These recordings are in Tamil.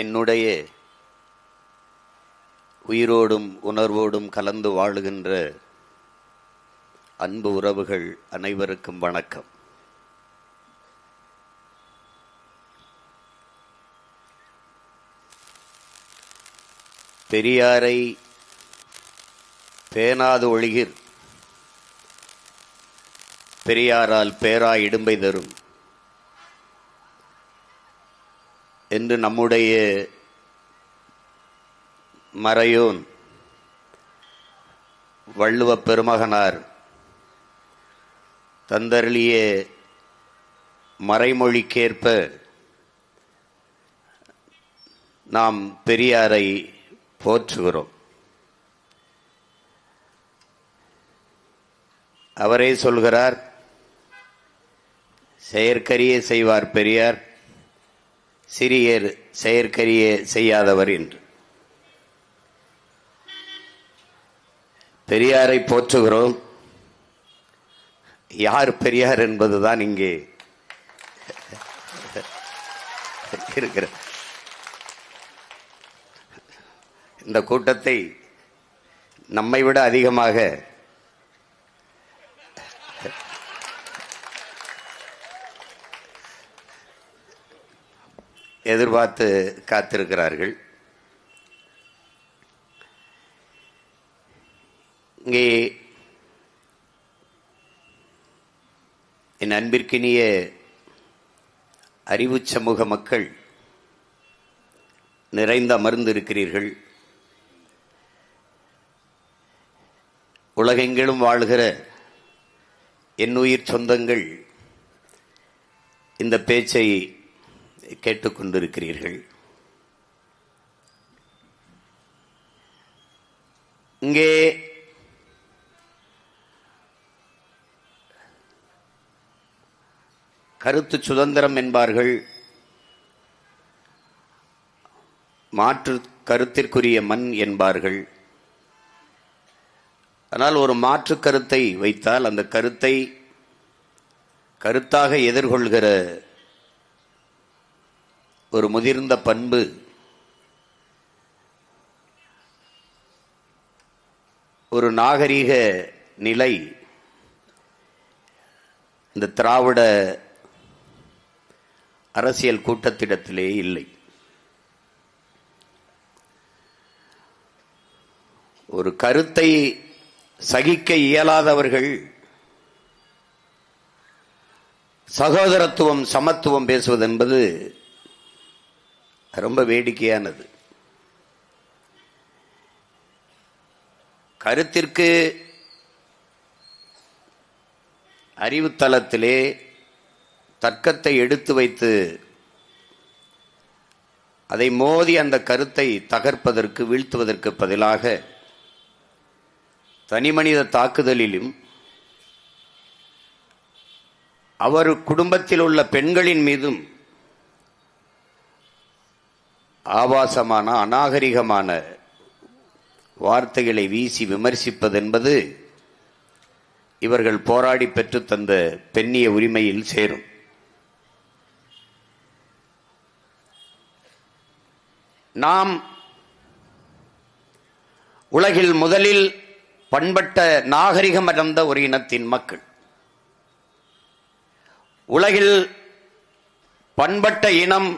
என்னுடைய உயிரோடும் உணர்வோடும் கலந்து வாழுகின்ற அன்பு உறவுகள் அனைவருக்கும் வணக்கம். பெரியாரை பேணாது ஒழிகிற் பெரியாரால் பேரா இடும்பை தரும் என்று நம்முடைய மறையோன் வள்ளுவப் பெருமகனார் தந்தருளிய மறைமொழிக்கேற்ப நாம் பெரியாரை போற்றுகிறோம். அவரே சொல்கிறார், செயற்கரிய செய்வார் பெரியார், சிறியர் செயற்கரிய செய்யாதவர் என்று. பெரியாரை போற்றுகிறோம். யார் பெரியார் என்பதுதான் இங்கே இருக்கிற இந்த கூட்டத்தை நம்மை விட அதிகமாக எதிர்பார்த்து காத்திருக்கிறார்கள். இங்கே என் அன்பிற்கினிய அறிவு சமூக மக்கள் நிறைந்து அமர்ந்திருக்கிறீர்கள். உலகெங்கிலும் வாழ்கிற என் உயிர் சொந்தங்கள் இந்த பேச்சை கேட்டுக்கொண்டிருக்கிறீர்கள். இங்கே கருத்து சுதந்திரம் என்பார்கள், மாற்று கருத்திற்குரிய மண் என்பார்கள். ஆனால் ஒரு மாற்று கருத்தை வைத்தால் அந்த கருத்தை கருத்தாக எதிர்கொள்கிற ஒரு முதிர்ந்த பண்பு ஒரு நாகரீக நிலை இந்த திராவிட அரசியல் கூட்டத்திடத்திலே இல்லை. ஒரு கருத்தை சகிக்க இயலாதவர்கள் சகோதரத்துவம் சமத்துவம் பேசுவது என்பது ரொம்ப வேடிக்கையானது. கருத்திற்கு அறிவுத்தளத்திலே தர்க்கத்தை எடுத்து வைத்து அதை மோதி அந்த கருத்தை தகர்ப்பதற்கு வீழ்த்துவதற்கு பதிலாக தனிமனித தாக்குதலிலும் அவர் குடும்பத்தில் உள்ள பெண்களின் மீதும் ஆபாசமான அநாகரிகமான வார்த்தைகளை வீசி விமர்சிப்பதென்பது இவர்கள் போராடி பெற்று தந்த பெண்ணிய உரிமையில் சேரும். நாம் உலகில் முதலில் பண்பட்ட நாகரிகம் அடைந்த ஒரு இனத்தின் மக்கள். உலகில் பண்பட்ட இனம்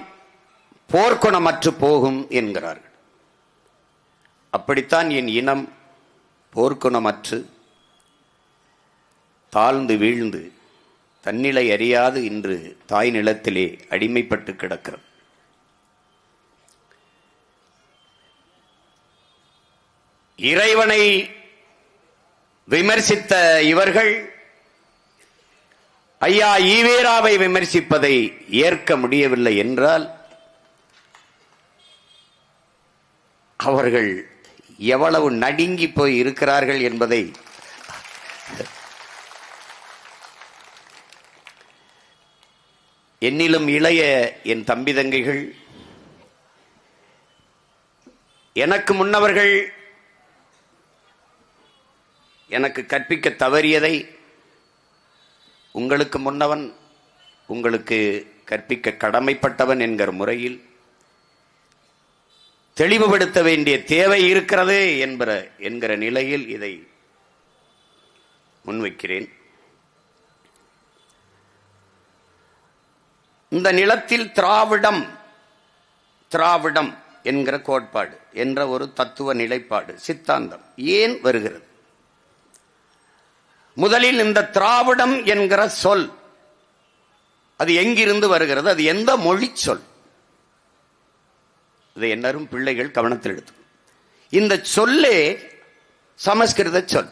போர்க்குணமற்று போகும் என்கிறார்கள். அப்படித்தான் என் இனம் போர்க்குணமற்று தாழ்ந்து வீழ்ந்து தன்னிலை அறியாது இன்று தாய் நிலத்திலே அடிமைப்பட்டு கிடக்கிறது. இறைவனை விமர்சித்த இவர்கள் ஐயா ஈவேராவை விமர்சிப்பதை ஏற்க முடியவில்லை என்றால் அவர்கள் எவ்வளவு நடுங்கி போய் இருக்கிறார்கள் என்பதை என்னிலும் இளைய என் தம்பி தங்கைகள், எனக்கு முன்னவர்கள் எனக்கு கற்பிக்க தவறியதை உங்களுக்கு முன்னவன் உங்களுக்கு கற்பிக்க கடமைப்பட்டவன் என்கிற முறையில் தெளிவுபடுத்த வேண்டிய தேவை இருக்கிறது என்கிற நிலையில் இதை முன்வைக்கிறேன். இந்த நிலத்தில் திராவிடம் என்கிற கோட்பாடு என்ற ஒரு தத்துவ நிலைப்பாடு சித்தாந்தம் ஏன் வருகிறது? முதலில் இந்த திராவிடம் என்கிற சொல் அது எங்கிருந்து வருகிறது? அது எந்த மொழி சொல்? இதை எல்லாரும் பிள்ளைகள் கவனத்தில் எடுத்து, இந்த சொல்லே சமஸ்கிருத சொல்.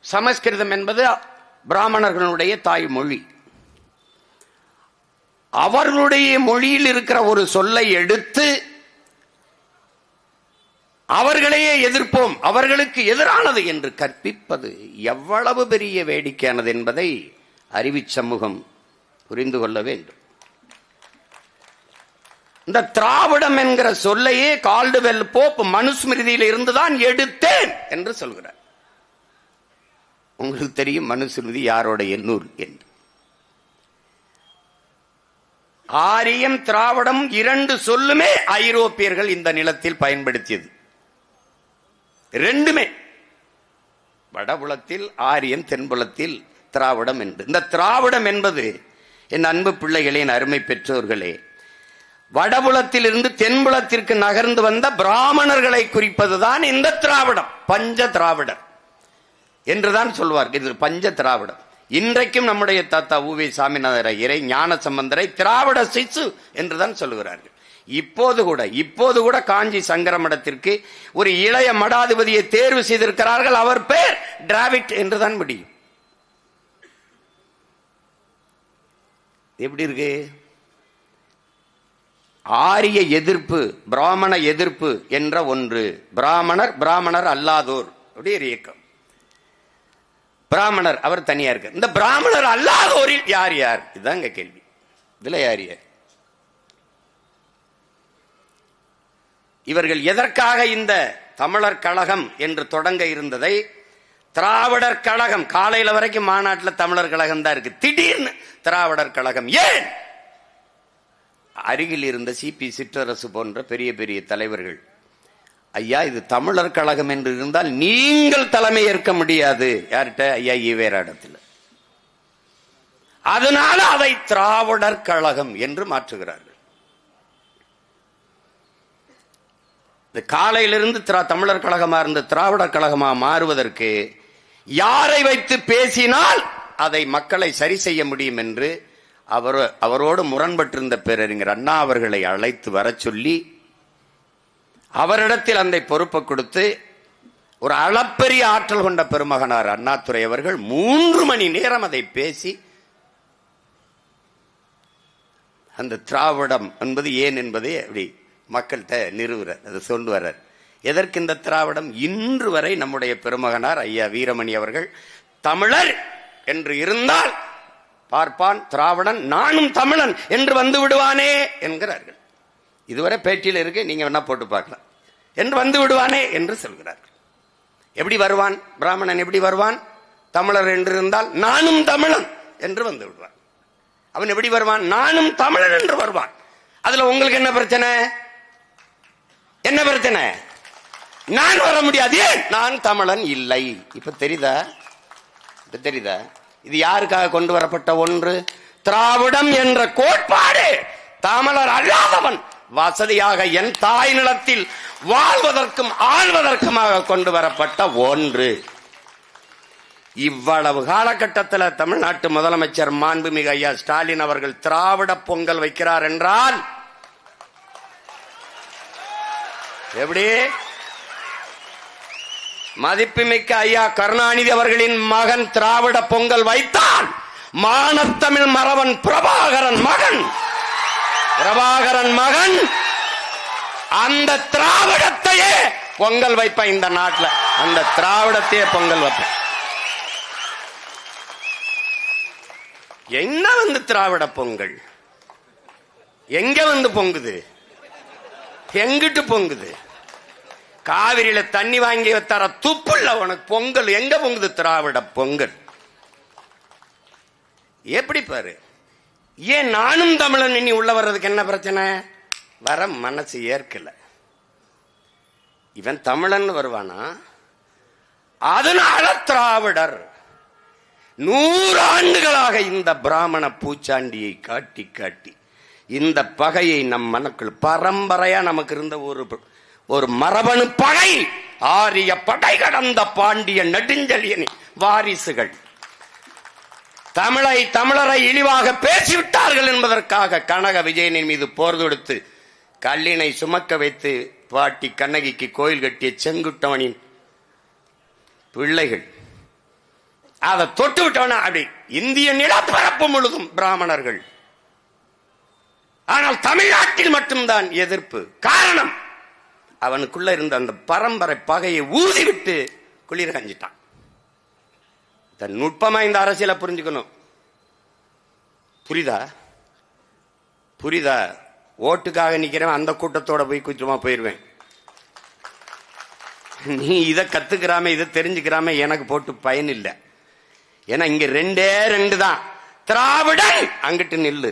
சமஸ்கிருதம் என்பது பிராமணர்களுடைய தாய்மொழி. அவர்களுடைய மொழியில் இருக்கிற ஒரு சொல்லை எடுத்து அவர்களையே எதிர்ப்போம், அவர்களுக்கு எதிரானது என்று கற்பிப்பது எவ்வளவு பெரிய வேடிக்கையானது என்பதை அறிவு சமூகம் புரிந்து கொள்ள வேண்டும். இந்த திராவிடம் என்கிற சொல்லையே கால்டுவெல் போப் மனுஸ்மிருதியில் இருந்துதான் எடுத்தேன் என்று சொல்கிறார். உங்களுக்கு தெரியும் மனுஸ்மிருதி யாருடைய நூல் என்று. ஆரியம் திராவிடம் இரண்டு சொல்லுமே ஐரோப்பியர்கள் இந்த நிலத்தில் பயன்படுத்தியது. ரெண்டுமே, வடபுலத்தில் ஆரியம், தென்புலத்தில் திராவிடம் என்று. இந்த திராவிடம் என்பது என் அன்பு பிள்ளைகளின் அருமை பெற்றோர்களே, வடபுலத்தில் இருந்து தென்புலத்திற்கு நகர்ந்து வந்த பிராமணர்களை குறிப்பதுதான் இந்த திராவிடம். பஞ்ச திராவிடர் என்றுதான் சொல்வார்கள். இது பஞ்ச திராவிடம். இன்றைக்கும் நம்முடைய தாத்தா உவே சாமிநாத ஐயரை, ஞான சம்பந்தரை திராவிட சிசு என்றுதான் சொல்லுகிறார்கள். இப்போது கூட காஞ்சி சங்கர மடத்திற்கு ஒரு இளைய மடாதிபதியை தேர்வு செய்திருக்கிறார்கள். அவர் பேர் டிராவிட் என்றுதான் முடியும். எப்படி இருக்கு? ஆரிய எதிர்ப்பு, பிராமண எதிர்ப்பு என்ற ஒன்று. பிராமணர் அல்லாதோர் அப்படியே இயக்கம். பிராமணர் அவர் தனியா இருக்கு. இந்த பிராமணர் அல்லாதோரில் யார் யார்? இதுதாங்க கேள்வி. இதுல யார் யார்? இவர்கள் எதற்காக இந்த தமிழர் கழகம் என்று தொடங்க இருந்ததை திராவிடர் கழகம், காலையில வரைக்கும் மாநாட்டில் தமிழர் கழகம் தான் இருக்கு, திடீர்னு திராவிடர் கழகம். ஏன்? அருகில் இருந்த சிபி சிற்றரசு போன்ற பெரிய பெரிய தலைவர்கள், ஐயா இது தமிழர் கழகம் என்று இருந்தால் நீங்கள் தலைமை ஏற்க முடியாது. யார்கிட்ட? ஐயா ஈவேராடத்தில். அதனால அதை திராவிடர் கழகம் என்று மாற்றுகிறார்கள். காலையிலிருந்து தமிழர் கழகமா இருந்த திராவிடர் கழகமா மாறுவதற்கு யாரை வைத்து பேசினால் அதை மக்களை சரி செய்ய முடியும் என்று அவரோடு முரண்பட்டிருந்த பேரறிஞர் அண்ணா அவர்களை அழைத்து வர சொல்லி அவரிடத்தில் அந்த பொறுப்பை கொடுத்து ஒரு அளப்பெரிய ஆற்றல் கொண்ட பெருமகனார் அண்ணாதுரை அவர்கள் 3 மணி நேரம் அதை பேசி அந்த திராவிடம் என்பது ஏன் என்பதை அப்படி மக்கள்கிட்ட நிறுவுறார், அதை சொல்லு வர்றார். எதற்கு இந்த திராவிடம்? இன்று வரை நம்முடைய பெருமகனார் ஐயா வீரமணி அவர்கள் தமிழர் என்று இருந்தால் பார்ப்பான் திராவிடன், நானும் தமிழன் என்று வந்து விடுவானே என்கிறார்கள். இதுவரை பேட்டியில் இருக்கு, நீங்க வேணா போட்டு பார்க்கலாம். என்று வந்து விடுவானே என்று சொல்கிறார்கள். எப்படி வருவான்? பிராமணன் எப்படி வருவான்? தமிழர் என்று இருந்தால் நானும் தமிழன் என்று வந்து விடுவான். அவன் எப்படி வருவான்? நானும் தமிழன் என்று வருவான். அதுல உங்களுக்கு என்ன பிரச்சனை? என்ன பிரச்சனை? நான் வர முடியாது. நான் தமிழன் இல்லை. இப்ப தெரியுதா? இது யாருக்காக கொண்டு வரப்பட்ட ஒன்று? திராவிடம் என்ற கோட்பாடு தமிழர் அல்லாதவன் வசதியாக என் தாய் நிலத்தில் வாழ்வதற்கும் ஆழ்வதற்குமாக கொண்டு வரப்பட்ட ஒன்று. இவ்வளவு காலகட்டத்தில் தமிழ்நாட்டு முதலமைச்சர் மாண்புமிகு ஐயா ஸ்டாலின் அவர்கள் திராவிட பொங்கல் வைக்கிறார் என்றால் எப்படி? மதிப்புமிக்க ஐயா கருணாநிதி அவர்களின் மகன் திராவிட பொங்கல் வைத்தான். மானத்தமிழ் மறவன் பிரபாகரன் மகன் அந்த திராவிடத்தையே பொங்கல் வைப்பான். இந்த நாட்டில் அந்த திராவிடத்தையே பொங்கல் வைப்பான். என்ன வந்து திராவிட பொங்கல்? எங்க வந்து பொங்குது? எங்கிட்டு பொங்குது? காவிரியில தண்ணி வாங்கி தர துப்புள்ள உனக்கு பொங்கல் எங்க பொங்குது? திராவிட பொங்கல். எப்படி பாரு? ஏன் நானும் தமிழன் இனி உள்ள வர்றதுக்கு என்ன பிரச்சனை? வர மனசு ஏற்கல. இவன் தமிழன் வருவானா? அதனால திராவிடர் 100 ஆண்டுகளாக இந்த பிராமண பூச்சாண்டியை காட்டி காட்டி இந்த பகையை நம் மனக்குள் பரம்பரையா நமக்கு இருந்த ஒரு மரபணு பகை. ஆரிய படை கடந்த பாண்டிய நெடுஞ்செழியன் வாரிசுகள் தமிழரை இழிவாக பேசிவிட்டார்கள் என்பதற்காக கனக விஜயனின் மீது போர் தொடுத்து கல்லினை சுமக்க வைத்து பாட்டி கண்ணகிக்கு கோயில் கட்டிய செங்குட்டவனின் பிள்ளைகள் அதை தொட்டு விட்டவன. அப்படி இந்திய நிலப்பரப்பு முழுதும் பிராமணர்கள். ஆனால் தமிழ்நாட்டில் மட்டும்தான் எதிர்ப்பு. காரணம், அவனுக்குள்ள இருந்த அந்த பரம்பரை பகையை ஊதிவிட்டு குளிர கஞ்சிட்டான். நுட்பமா இந்த அரசியலை புரிஞ்சுக்கணும். புரியுதா? புரியுதா? ஓட்டுக்காக நிக்கிறவன் அந்த கூட்டத்தோட போய் குற்றமா போயிருவேன். நீ இதை கத்துக்கிறாம இதை தெரிஞ்சுக்கிறாம எனக்கு போட்டு பயன் இல்லை. ஏன்னா இங்க 2 தான். திராவிடன் அங்கிட்டு நில்லு,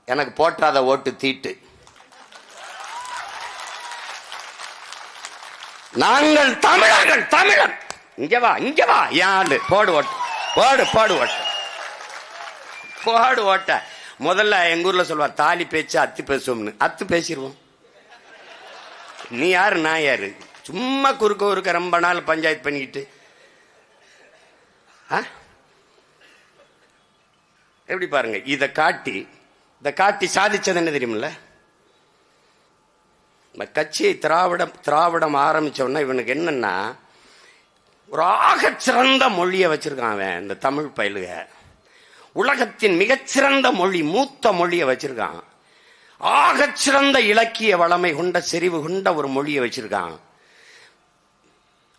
எனக்கு போட்டாத ஓட்டு தீட்டு. நாங்கள் தமிழர்கள், தமிழன். இங்க வா, இங்க வா, யாரு போடு ஓட்டு, போடு போடு ஓட்டு, போடு ஓட்ட. முதல்ல எங்க ஊர்ல சொல்லுவார், தாலி பேச்சு அத்து பேசுவோம்னு. அத்து பேசிடுவோம். நீ யாரு நான் யாரு? சும்மா குறுக்க ரொம்ப நாள் பஞ்சாயத்து பண்ணிக்கிட்டு எப்படி பாருங்க. இதை காட்டி சாதிச்சது என்ன தெரியுமில்ல? கட்சியை திராவிடம் ஆரம்பிச்ச உடனே இவனுக்கு என்னன்னா, ஒரு ஆகச்சிறந்த மொழியை வச்சிருக்கான் அவன். இந்த தமிழ் பயிலுக உலகத்தின் மிகச்சிறந்த மொழி, மூத்த மொழியை வச்சிருக்கான். ஆகச்சிறந்த இலக்கிய வளமை கொண்ட செறிவு கொண்ட ஒரு மொழியை வச்சிருக்கான்.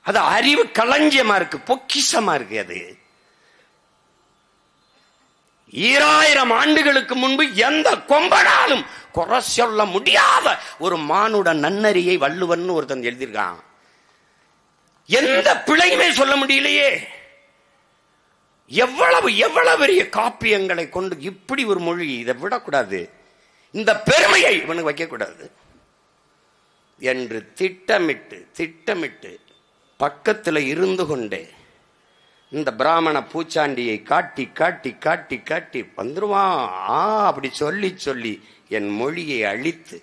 அது அறிவு களஞ்சியமா இருக்கு, பொக்கிஷமா இருக்கு. அது 2000 ஆண்டுகளுக்கு முன்பு எந்த கொம்பனாலும் குறை சொல்ல முடியாத ஒரு மானுட நன்னறியை வள்ளுவன் ஒருத்தன் எழுதியிருக்கான். எந்த பிழையுமே சொல்ல முடியலையே. எவ்வளவு பெரிய காப்பியங்களை கொண்டு இப்படி ஒரு மொழி, இதை விடக்கூடாது, இந்த பெருமையை இவனுக்கு வைக்கக்கூடாது என்று திட்டமிட்டு பக்கத்தில் இருந்து கொண்டே இந்த பிராமண பூச்சாண்டியை காட்டி வந்துருவான். அப்படி சொல்லி என் மொழியை அழித்து,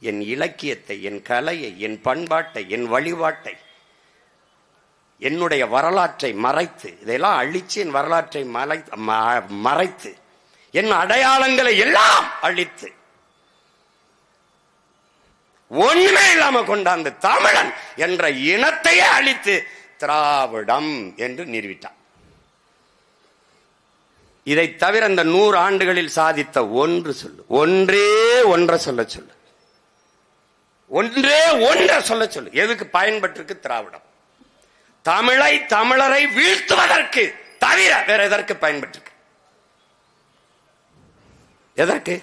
என் இலக்கியத்தை, என் கலையை, என் பண்பாட்டை, என் வழிபாட்டை, என்னுடைய வரலாற்றை மறைத்து, இதெல்லாம் அழிச்சு என் வரலாற்றை மறைத்து, என் அடையாளங்களை எல்லாம் அழித்து, ஒண்ணுமே இல்லாம கொண்டாந்து தமிழன் என்ற இனத்தையே அழித்து திராவிடம் என்று நிறுவிட்டான். இதை தவிர இந்த 100 ஆண்டுகளில் சாதித்த ஒன்றே ஒன்றை சொல்ல சொல்லு. எதுக்கு பயன்பட்டிருக்கு திராவிடம்? தமிழரை வீழ்த்துவதற்கு தவிர வேற எதற்கு பயன்பட்டிருக்கு? எதற்கு?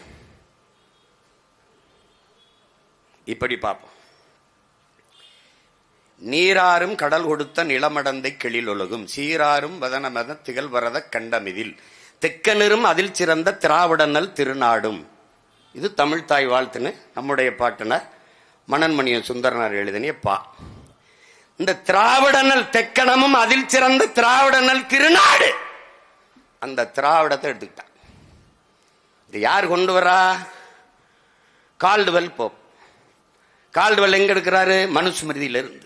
இப்படி பார்ப்போம். நீராறும் கடல் கொடுத்த நிலமடந்தை கெளில் ஒழுகும், சீராறும் வதனமத திகழ் வரத கண்டமிதில், தெக்கனரும் அதில் சிறந்த திராவிடனல் திருநாடும். இது தமிழ் தாய் வாழ்த்துன்னு நம்முடைய பாட்டனர் மணன்மணியன் சுந்தரனார் எழுதினிய பா. இந்த திராவிடனல் தெக்கணமும் அதில் சிறந்த திராவிடனல் திருநாடு, அந்த திராவிடத்தை எடுத்துக்கிட்டான். இது யார் கொண்டு வரா? Caldwell Pope. கால்டுவெல் எங்க எடுக்கிறாரு? மனுஸ்மிருதியில இருந்து.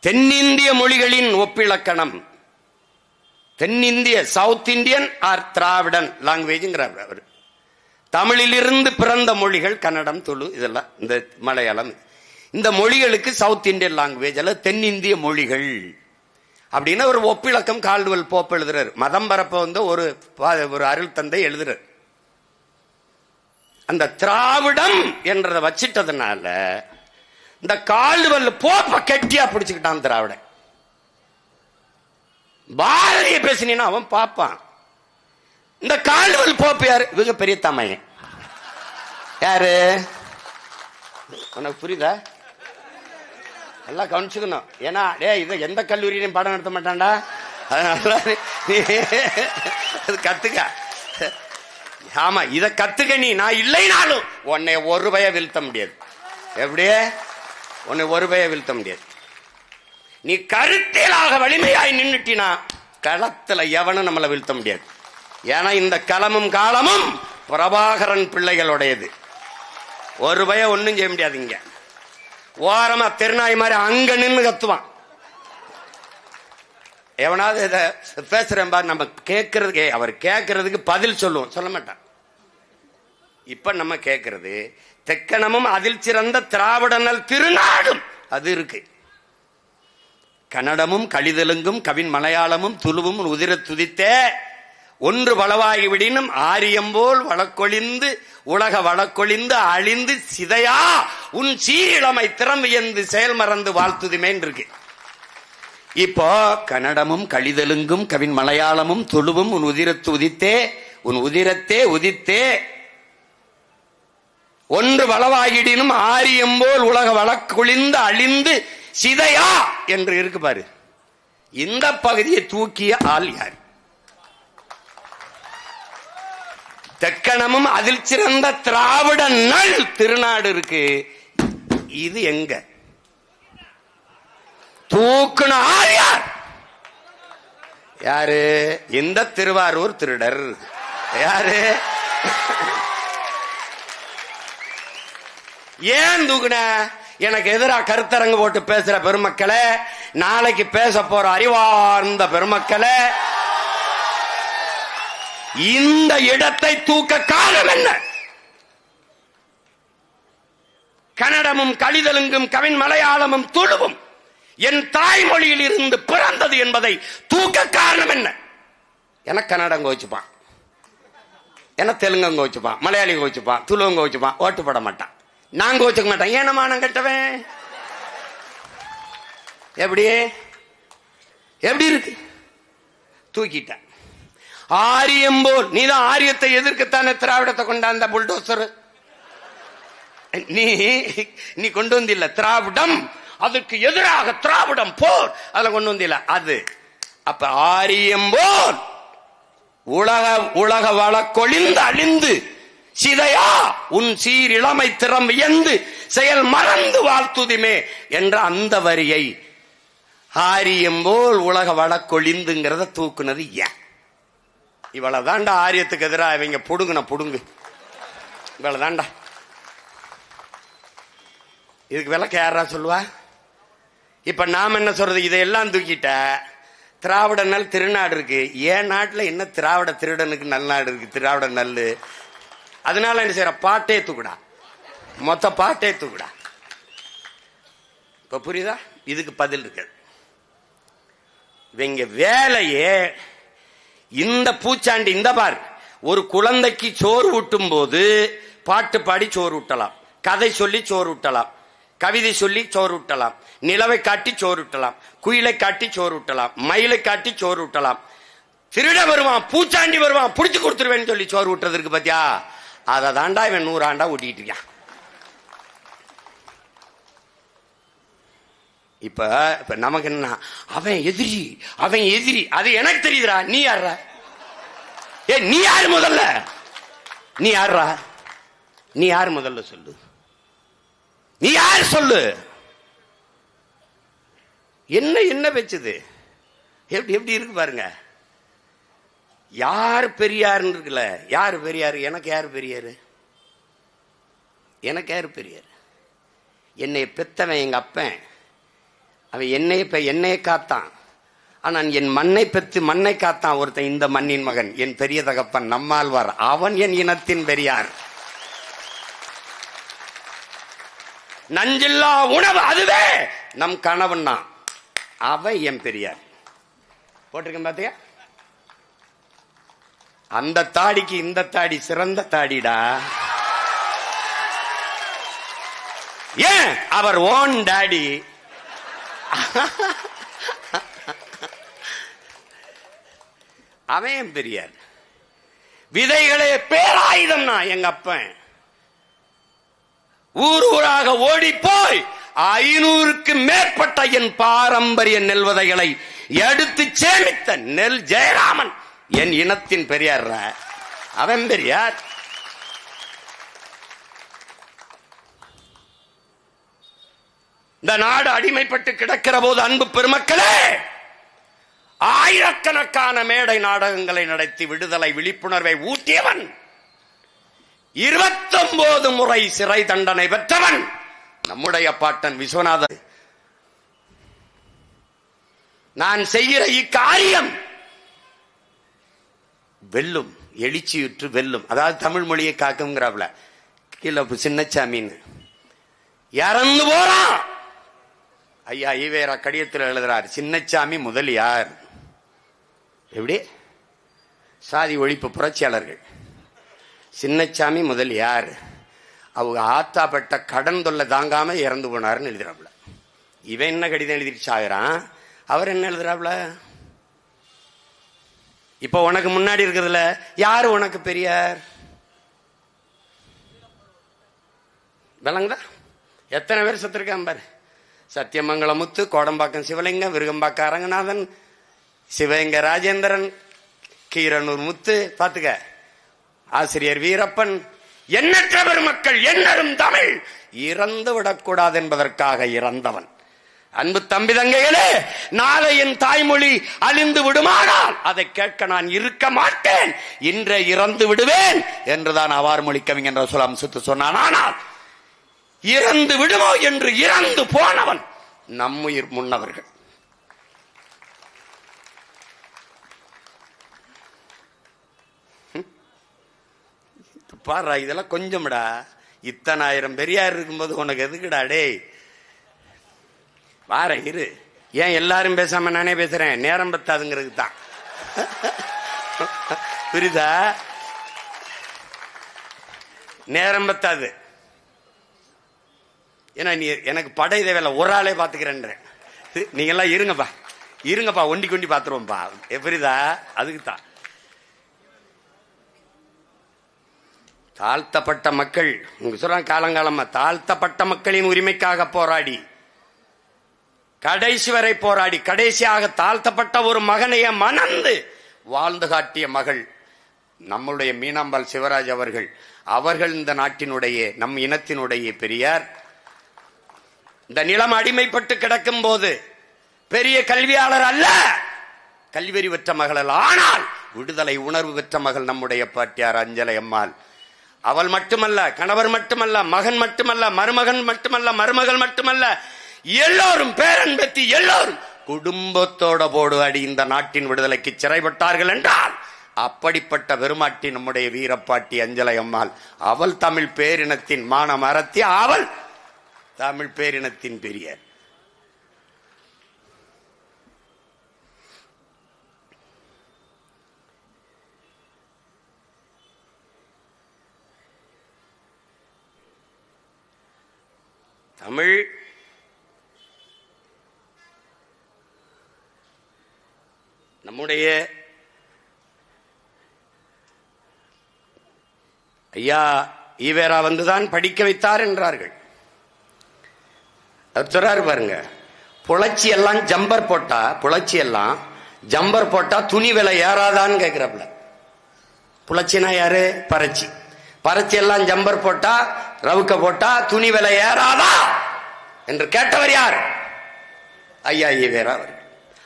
தென்னிந்திய மொழிகளின் ஒப்பிலக்கணம், தென்னிந்திய சவுத் இந்தியன் ஆர் திராவிடன் லாங்குவேஜ்ங்கிறார் அவர். தமிழிலிருந்து பிறந்த மொழிகள் கன்னடம், துளு, இதெல்லாம், இந்த மலையாளம், இந்த மொழிகளுக்கு சவுத் இந்தியன் லாங்குவேஜ் அல்ல தென்னிந்திய மொழிகள் அப்படின்னு ஒரு ஒப்பிலக்கம் கால்டுவெல் போப் எழுதுறாரு. மதம் பரப்ப வந்து ஒரு அருள் தந்தை எழுதுறாரு. அந்த திராவிடம் என்றதை வச்சிட்டதுனால இந்த கால்டுவெல் போப்ப கெட்டியா பிடிச்சுக்கிட்டான் திராவிட. பாரதிய பேசினா அவன் பாப்பான். இந்த கால்டுவெல் போப்பு யாரு? இவங்க பெரிய தமையன். யாரு? உனக்கு புரியுதா? எல்லாம் கவனிச்சுக்கணும். ஏன்னா இதை எந்த கல்லூரியிலையும் பாடம் நடத்த மாட்டான்டா. அதனால கத்துக்க. ஆமா, இத கத்துக்க. நீ நான் இல்லைனாலும் உன்னை ஒரு பய வீழ்த்த முடியாது. எப்படியே உன்னை ஒரு பய வீழ்த்த முடியாது. நீ கருத்தியலாக வலிமையாய் நின்னுட்டினா களத்துல எவனும் நம்மளை வீழ்த்த முடியாது. ஏன்னா இந்த களமும் காலமும் பிரபாகரன் பிள்ளைகளுடையது. ஒரு பய ஒன்னும் செய்ய முடியாது. இங்க ஓரமா திருநாய் மாதிரி அங்க நின்று கத்துவான். எவனாவது இதை பேசுறேன் பாரு, நம்ம கேட்கறதுக்கு அவர் கேட்கறதுக்கு பதில் சொல்லுவோம், சொல்ல மாட்டான். இப்ப நம்ம கேட்கறது தெக்கணமும் அதில் சிறந்த திராவிடனல் திருநாடும் அது இருக்கு. கன்னடமும் கழிதெலுங்கும் கவின் மலையாளமும் துளுவும் உதிர துதித்தே ஒன்று வளவாகி விடினும் ஆரியம்போல் வழக்கொழிந்து உலக வழக்கொழிந்து அழிந்து சிதையா உன் சீரிழமை திறமையந்து செயல் மறந்து வாழ்த்துதுமேன் இருக்கு. இப்போ கன்னடமும் கழிதெலுங்கும் கவின் மலையாளமும் துளுவும் உன் உதிரத்து உதித்தே உன் உதிரத்தே உதித்தே ஒன்று வளவாகிடினும் ஆரியம்போல் உலக வழக்கொழிந்து அழிந்து சிதையா என்று இருக்கு பாரு. இந்த பகுதியை தூக்கிய ஆள் யார்? தெக்கணமும் அதில் சிறந்த திராவிட நல் திருநாடு இருக்கு. இது எங்க தூக்குன ஆள் யார்? யாரு? இந்த திருவாரூர் திருடர். யாரு? ஏன் தூக்குன? எனக்கு எதிராக கருத்தரங்கு போட்டு பேசுற பெருமக்களே, நாளைக்கு பேச போற அறிவார்ந்த பெருமக்களே, இந்த இடத்தை தூக்க காரணம் என்ன? கன்னடமும் கழிதெலுங்கும் கவின் மலையாளமும் துளுவும் என் தாய்மொழியில் இருந்து பிறந்தது என்பதை தூக்க காரணம் என்ன? என கன்னடம் கோச்சுப்பான், என தெலுங்கு கோச்சுப்பான், மலையாளி கோச்சுப்பான், துளுவங்க கோச்சுப்பான், ஓட்டு போட மாட்டான். நான் கோச்சுக்க மாட்டேன். ஏன மானம் கட்டவன். எப்படி எப்படி இருக்கு? தூக்கிட்டேன். ஆரியம்போல் நீதான் ஆரியத்தை எதிர்க்கத்தானே திராவிடத்தை கொண்டாந்த புல்டோசர். நீ கொண்டு வந்தில்ல திராவிடம், அதுக்கு எதிராக திராவிடம் போர் அதுல கொண்டு வந்தில்ல அது. அப்ப ஆரியம்போல் உலக உலக வழக்கொழிந்து அழிந்து சிதையா உன் சீர் இளமை திறம் வியந்து செயல் மறந்து வாழ்த்துதுமே என்ற அந்த வரியை ஆரியம்போல் உலக வழக்கொழிந்துங்கிறத தூக்குனது ஏன்? இவ்வளவுதான்டா ஆரியத்துக்கு எதிராக இவங்க புடுங்குன புடுங்கு. இவ்வளவுதான்டா. இதுக்கு விளக்க யாரா சொல்லுவா? இப்ப நாம என்ன சொல்றது? இதையெல்லாம் தூக்கிட்ட திராவிட நல் திருநாடு இருக்கு. ஏன் நாட்டுல என்ன திராவிட திருடனுக்கு நல்நாடு இருக்கு? திராவிட நல்லு. அதனால என்ன செய்யற? பாட்டே தூக்குடா, மொத்த பாட்டே தூக்குடா. இப்ப புரியுதா? இதுக்கு பதில் இருக்கு. இவங்க வேலையே இந்த பூச்சாண்டி. இந்த பார், ஒரு குழந்தைக்கு சோறு ஊட்டும் போது பாட்டு பாடி சோறு ஊட்டலாம், கதை சொல்லி சோறு ஊட்டலாம், கவிதை சொல்லி சோறு ஊட்டலாம், நிலவை காட்டி சோறு ஊட்டலாம், குயிலை காட்டி சோறு ஊட்டலாம், மயிலை காட்டி சோறு ஊட்டலாம். திருட வருவான், பூச்சாண்டி வருவான், புடிச்சு கொடுத்துருவேன்னு சொல்லி சோறு ஊட்டுறதுக்கு பத்தியா? அதை தாண்டா இவன் 100 ஆண்டா ஊட்டிட்டு இருக்கான். இப்ப நமக்கு என்ன? அவன் எதிரி, அவன் எதிரி. அது எனக்கு தெரியுதுடா. நீ யாரா? நீ யாரு முதல்ல? நீ யாரா? நீ யாரு முதல்ல சொல்லு. நீ யாரு சொல்லு. என்ன என்ன வச்சது? எப்படி எப்படி இருக்கு பாருங்க. யார் பெரியார் இருக்குல்ல? யாரு பெரியாரு? எனக்கு யாரு பெரியாரு? எனக்கு யாரு பெரியாரு? என்னை பெத்தவன் எங்க அப்பன். அவன் என்னைய காத்தான். ஆனா என் மண்ணை பெற்று மண்ணை காத்தான் ஒருத்தன். இந்த மண்ணின் மகன் என் பெரிய தகப்பன் நம்மாழ்வார். அவன் என் இனத்தின் பெரியார். நஞ்சில்லா உணவு அதுவே நம் கணவன். அவன் என் பெரியார். போட்டிருக்கேன் பாத்தியா? அந்த தாடிக்கு இந்த தாடி சிறந்த தாடிடா. ஏன்? அவர் ஓன் டாடி. அவன் பெரியார். விதைகளே பேராயுதம். எங்க அப்பன் ஊர் ஊராக ஓடி போய் 500க்கு மேற்பட்ட என் பாரம்பரிய நெல் விதைகளை எடுத்து சேமித்த நெல் ஜெயராமன் என் இனத்தின் பெரியார். அவன் பெரியார். இந்த நாடு அடிமைப்பட்டு கிடக்கிற போது அன்பு பெருமக்களே, ஆயிரக்கணக்கான மேடை நாடகங்களை நடத்தி விடுதலை விழிப்புணர்வை ஊட்டியவன், 29 முறை சிறை தண்டனை பெற்றவன் நம்முடைய பாட்டன் விஸ்வநாதன். நான் செய்கிற இக்காரியம் வெல்லும், எழுச்சியுற்று வெல்லும். அதாவது தமிழ் மொழியை காக்குங்கிறாப்ல. கீழே சின்னச்சாமின்னு இறந்து போறான். ஐயா ஈவேரா கடிதத்தில் எழுதுறார், சின்னச்சாமி முதலியார். எப்படி? சாதி ஒழிப்பு புரட்சியாளர்கள். சின்னச்சாமி முதலியார் அவங்க ஆத்தாப்பட்ட கடன் தொல்லை தாங்காம இறந்து போனார்னு எழுதுறாப்ல. இவன் என்ன கடிதம் எழுதிட்டு சாகுறான், அவர் என்ன எழுதுறாப்ல? இப்ப உனக்கு முன்னாடி இருக்கிறதுல யாரு உனக்கு பெரியார்? விளங்குதா? எத்தனை பேர் செத்துருக்கான் பாரு. சத்தியமங்கலமுத்து, கோடம்பாக்கம் சிவலிங்கம், விருகம்பாக்கம் அரங்கநாதன், சிவகங்க ராஜேந்திரன், கீரனூர் முத்து, பாத்துக்க, ஆசிரியர் வீரப்பன், எண்ணற்ற பெருமக்கள், எண்ணரும் தமிழ் இறந்து விடக்கூடாது என்பதற்காக இறந்தவன். அன்பு தம்பி தங்கைகளே, நாளை என் தாய்மொழி அழிந்து விடுமானால் அதை கேட்க நான் இருக்க மாட்டேன், இன்றே இறந்து விடுவேன் என்றுதான் அவார் மொழி கவிஞர் ரசூல் அம்சத்து சொன்னான். ஆனால் இறந்து விடுமோ என்று இறந்து போனவன் நம்முயிர் முன்னவர்கள். பாரு, இதெல்லாம் கொஞ்சம்டா. இத்தனை ஆயிரம் பெரியார் இருக்கும்போது உனக்கு எதுக்குடா டே? வார இரு. ஏன் எல்லாரும் பேசாம நானே பேசுறேன்? நேரம் பத்தாதுங்கிறது தான். புரியுதா? நேரம் பத்தாது. ஏன்னா நீ எனக்கு படை தேவையில்ல, ஒரு ஆளே பாத்துக்கிறேன். நீங்க எல்லாம் இருங்கப்பா, இருங்கப்பா, ஒண்டி கொண்டி பாத்துருவோம்ப்பா. புரியுதா? அதுக்கு தான். தாழ்த்தப்பட்ட மக்கள், உங்க சொல்றாங்க, காலங்காலமா தாழ்த்தப்பட்ட மக்களின் உரிமைக்காக போராடி, கடைசி வரை போராடி, கடைசியாக தாழ்த்தப்பட்ட ஒரு மகனைய மணந்து வாழ்ந்து காட்டிய மகள் நம்முடைய மீனாம்பாள் சிவராஜ் அவர்கள். அவர்கள் இந்த நாட்டினுடைய, நம் இனத்தினுடைய பெரியார். இந்த நிலம் அடிமைப்பட்டு கிடக்கும் போது பெரிய கல்வியாளர் அல்ல, கல்வியறி பெற்ற மகள் அல்ல, ஆனால் விடுதலை உணர்வு பெற்ற மகள் நம்முடைய பாட்டியார் அஞ்சலை அம்மாள். அவள் மட்டுமல்ல, கணவர் மட்டுமல்ல, மகன் மட்டுமல்ல, மருமகன் மட்டுமல்ல, மருமகள் மட்டுமல்ல, எல்லோரும், பேரன் பெத்தி எல்லோரும் குடும்பத்தோட போடுவாடி இந்த நாட்டின் விடுதலைக்கு சிறைப்பட்டார்கள் என்றால் அப்படிப்பட்ட பெருமாட்டி நம்முடைய வீரப்பாட்டி அஞ்சலை அம்மாள். அவள் தமிழ் பேரினத்தின் மானமரத்தி, அவள் தமிழ் பேரினத்தின் பெரியார். தமிழ் நம்முடைய ஐயா ஈவேரா வந்துதான் படிக்க வைத்தார் என்றார்கள். அவர் சொல்றாரு பாருங்க, புலச்சி எல்லாம் ஜம்பர் போட்டா, புலச்சி எல்லாம் ஜம்பர் போட்டா துணி விலை ஏறாதான்னு கேட்கிறப்பல. புலச்சினா யாரு? பறச்சி. பறச்சி எல்லாம் ஜம்பர் போட்டா, ரவுக்க போட்டா துணி விலை ஏறாதா என்று கேட்டவர் யார்? ஐயா ஈவேரா அவர்கள்.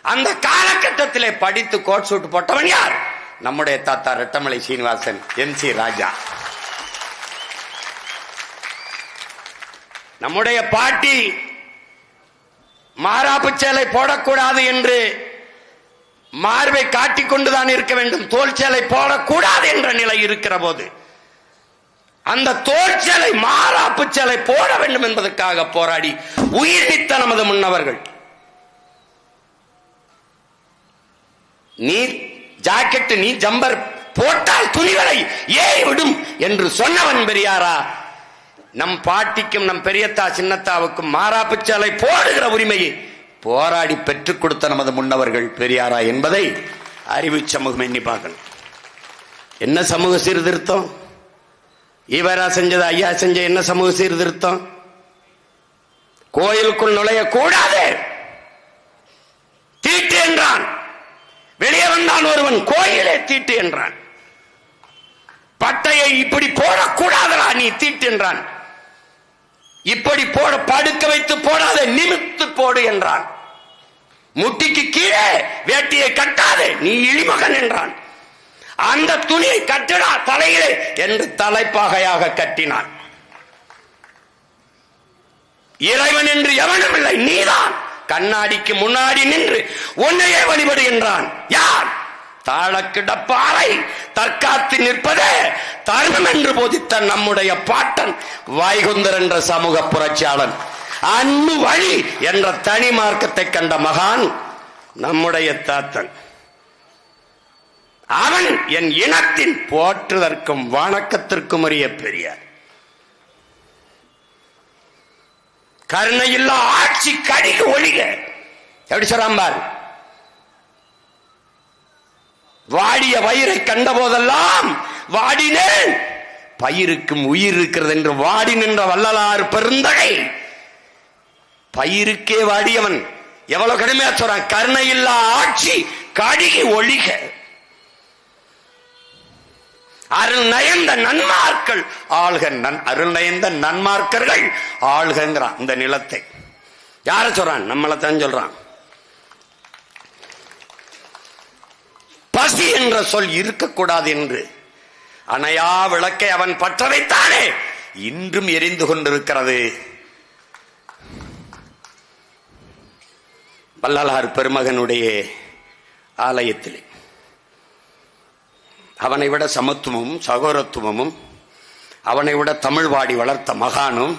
அந்த காலகட்டத்திலே படித்து கோட் சூட் போட்டவன் யார்? நம்முடைய தாத்தா ரெட்டமலை சீனிவாசன், MC ராஜா. நம்முடைய பாட்டி மாறாப்பு சேலை போடக்கூடாது என்று மார்பை காட்டிக்கொண்டுதான் இருக்க வேண்டும், தோல் சேலை போடக்கூடாது என்ற நிலை இருக்கிற போது அந்த தோல் சேலை, மாறாப்பு சேலை போட வேண்டும் என்பதற்காக போராடி உயிர் நீத்த நமது முன்னவர்கள். நீ ஜாக்கெட், நீ ஜம்பர் போட்டால் துணிகளை ஏறிவிடும் என்று சொன்னவன் பெரியாரா? நம் பாட்டிக்கும் நம் பெரியத்தா சின்னத்தாவுக்கும் மாறாப்பு சேலை போடுகிற உரிமையை போராடி பெற்றுக் கொடுத்த நமது முன்னவர்கள் பெரியாரா என்பதை அறிவு சமூகம் எண்ணி பார்க்கணும். என்ன சமூக சீர்திருத்தம்? ஈவேரா செஞ்சது, ஐயா செஞ்ச என்ன சமூக சீர்திருத்தம்? கோயிலுக்குள் நுழைய கூடாது, தீட்டு என்றான். வெளியே வந்தான் ஒருவன், கோயிலே தீட்டு என்றான். பட்டையை இப்படி போடக்கூடாதா நீ தீட்டென்றான். இப்படி போட படுக்க வைத்து போடாத, நிமித்து போடு என்றான். முட்டிக்கு கீழே வேட்டியை கட்டாதே, நீ இழிமகன் என்றான். அந்த துணியை கட்டடா தலையிலே என்று தலைப்பாகையாக கட்டினான். இறைவன் என்று எவனும் இல்லை, நீதான் கண்ணாடிக்கு முன்னாடி நின்று உன்னையே வழிபடுகின்றான். யார்? தாழக்கிடப்பாறை தற்காத்து நிற்பதே தர்மம் என்று போதித்த நம்முடைய பாட்டன் வைகுந்தர் என்ற சமூக புரட்சியாளன், அன்பு வழி என்ற தனி மார்க்கத்தை கண்ட மகான் நம்முடைய தாத்தன். அவன் என் இனத்தின் போற்றுதற்கும் வணக்கத்திற்கும் உரிய பெரியார். கருணையில்லா ஆட்சி கடிக ஒழிக. எப்படி சொல்றான்? வாடிய வயிறை கண்ட போதெல்லாம் வாடினேன், பயிருக்கும் உயிர் இருக்கிறது என்று வாடி நின்ற வள்ளலார் பெருந்தகை. பயிருக்கே வாடியவன் எவ்வளவு கடுமையா சொல்றான். கருணையில்லா ஆட்சி கடிகை ஒழிக. அருள் நயந்த நன்மார்கள் ஆள்க. அருள் நயந்த நன்மார்க்கர்கள் ஆள்கிறான் இந்த நிலத்தை. யார சொல்றான்? நம்மளைத்தான் சொல்றான். பசி என்ற சொல் இருக்கக்கூடாது என்று அணையா விளக்கை அவன் பற்ற வைத்தானே, இன்றும் எரிந்து கொண்டிருக்கிறது. வள்ளலார் பெருமகனுடைய ஆலயத்திலே அவனை விட சமத்துவமும் சகோதரத்துவமும் அவனை விட தமிழ் வாடி வளர்த்த மகானும்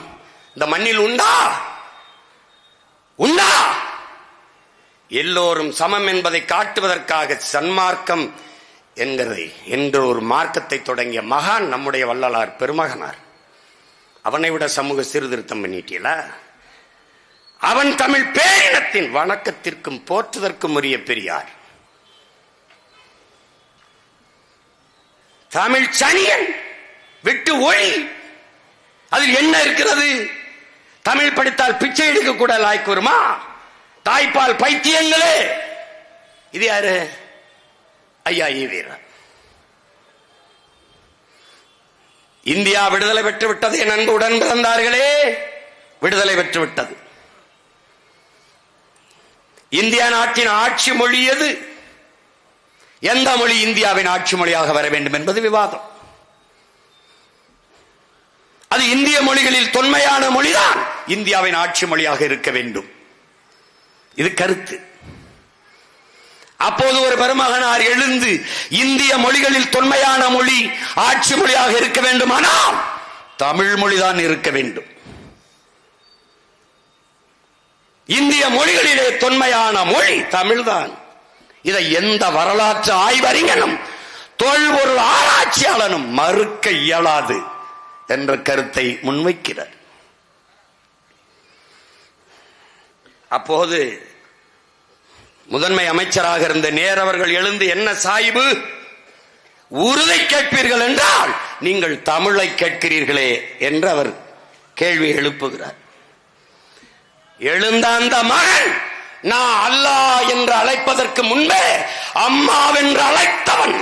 இந்த மண்ணில் உண்டா? உண்டா? எல்லோரும் சமம் என்பதை காட்டுவதற்காக சன்மார்க்கம் என்கிற ஒரு மார்க்கத்தை தொடங்கிய மகான் நம்முடைய வள்ளலார் பெருமகனார். அவனை விட சமூக சீர்திருத்தம் பண்ணிட்டீல. அவன் தமிழ் பேரினத்தின் வணக்கத்திற்கும் போற்றுதற்கும் உரிய பெரியார். தமிழ் சனியன் விட்டு ஒளி. அதில் என்ன இருக்கிறது? தமிழ் படித்தால் பிச்சை எடுக்க கூட லாய்க்கு வருமா? தாய்ப்பால் பைத்தியங்களே. இது யாரு? ஐயா ஈவீரா. இந்தியா விடுதலை பெற்று விட்டது. என் அன்பு உடன் பிறந்தார்களே, விடுதலை பெற்று விட்டது. இந்தியா நாட்டின் ஆட்சி மொழி எது? எந்த மொழி இந்தியாவின் ஆட்சி மொழியாக வர வேண்டும் என்பது விவாதம். அது இந்திய மொழிகளில் தொன்மையான மொழிதான் இந்தியாவின் ஆட்சி மொழியாக இருக்க வேண்டும். இது கருத்து. அப்போது ஒரு பெருமகனார் எழுந்து இந்திய மொழிகளில் தொன்மையான மொழி ஆட்சி மொழியாக இருக்க வேண்டுமானால் தமிழ் மொழிதான் இருக்க வேண்டும். இந்திய மொழிகளிலே தொன்மையான மொழி தமிழ்தான். இதை எந்த வரலாற்று ஆய்வறிஞனும் தொல்பொருள் ஆராய்ச்சியாளனும் மறுக்க இயலாது என்ற கருத்தை முன்வைக்கிறார். அப்போது முதன்மை அமைச்சராக இருந்த நேரு அவர்கள் எழுந்து, என்ன சாய்பு, உருதை கேட்பீர்கள் என்றால் நீங்கள் தமிழை கேட்கிறீர்களே என்று அவர் கேள்வி எழுப்புகிறார். எழுந்த அந்த மகன், நான் அல்லாஹ் என்று அழைப்பதற்கு முன்பே அம்மாவென்று அழைத்தவன்.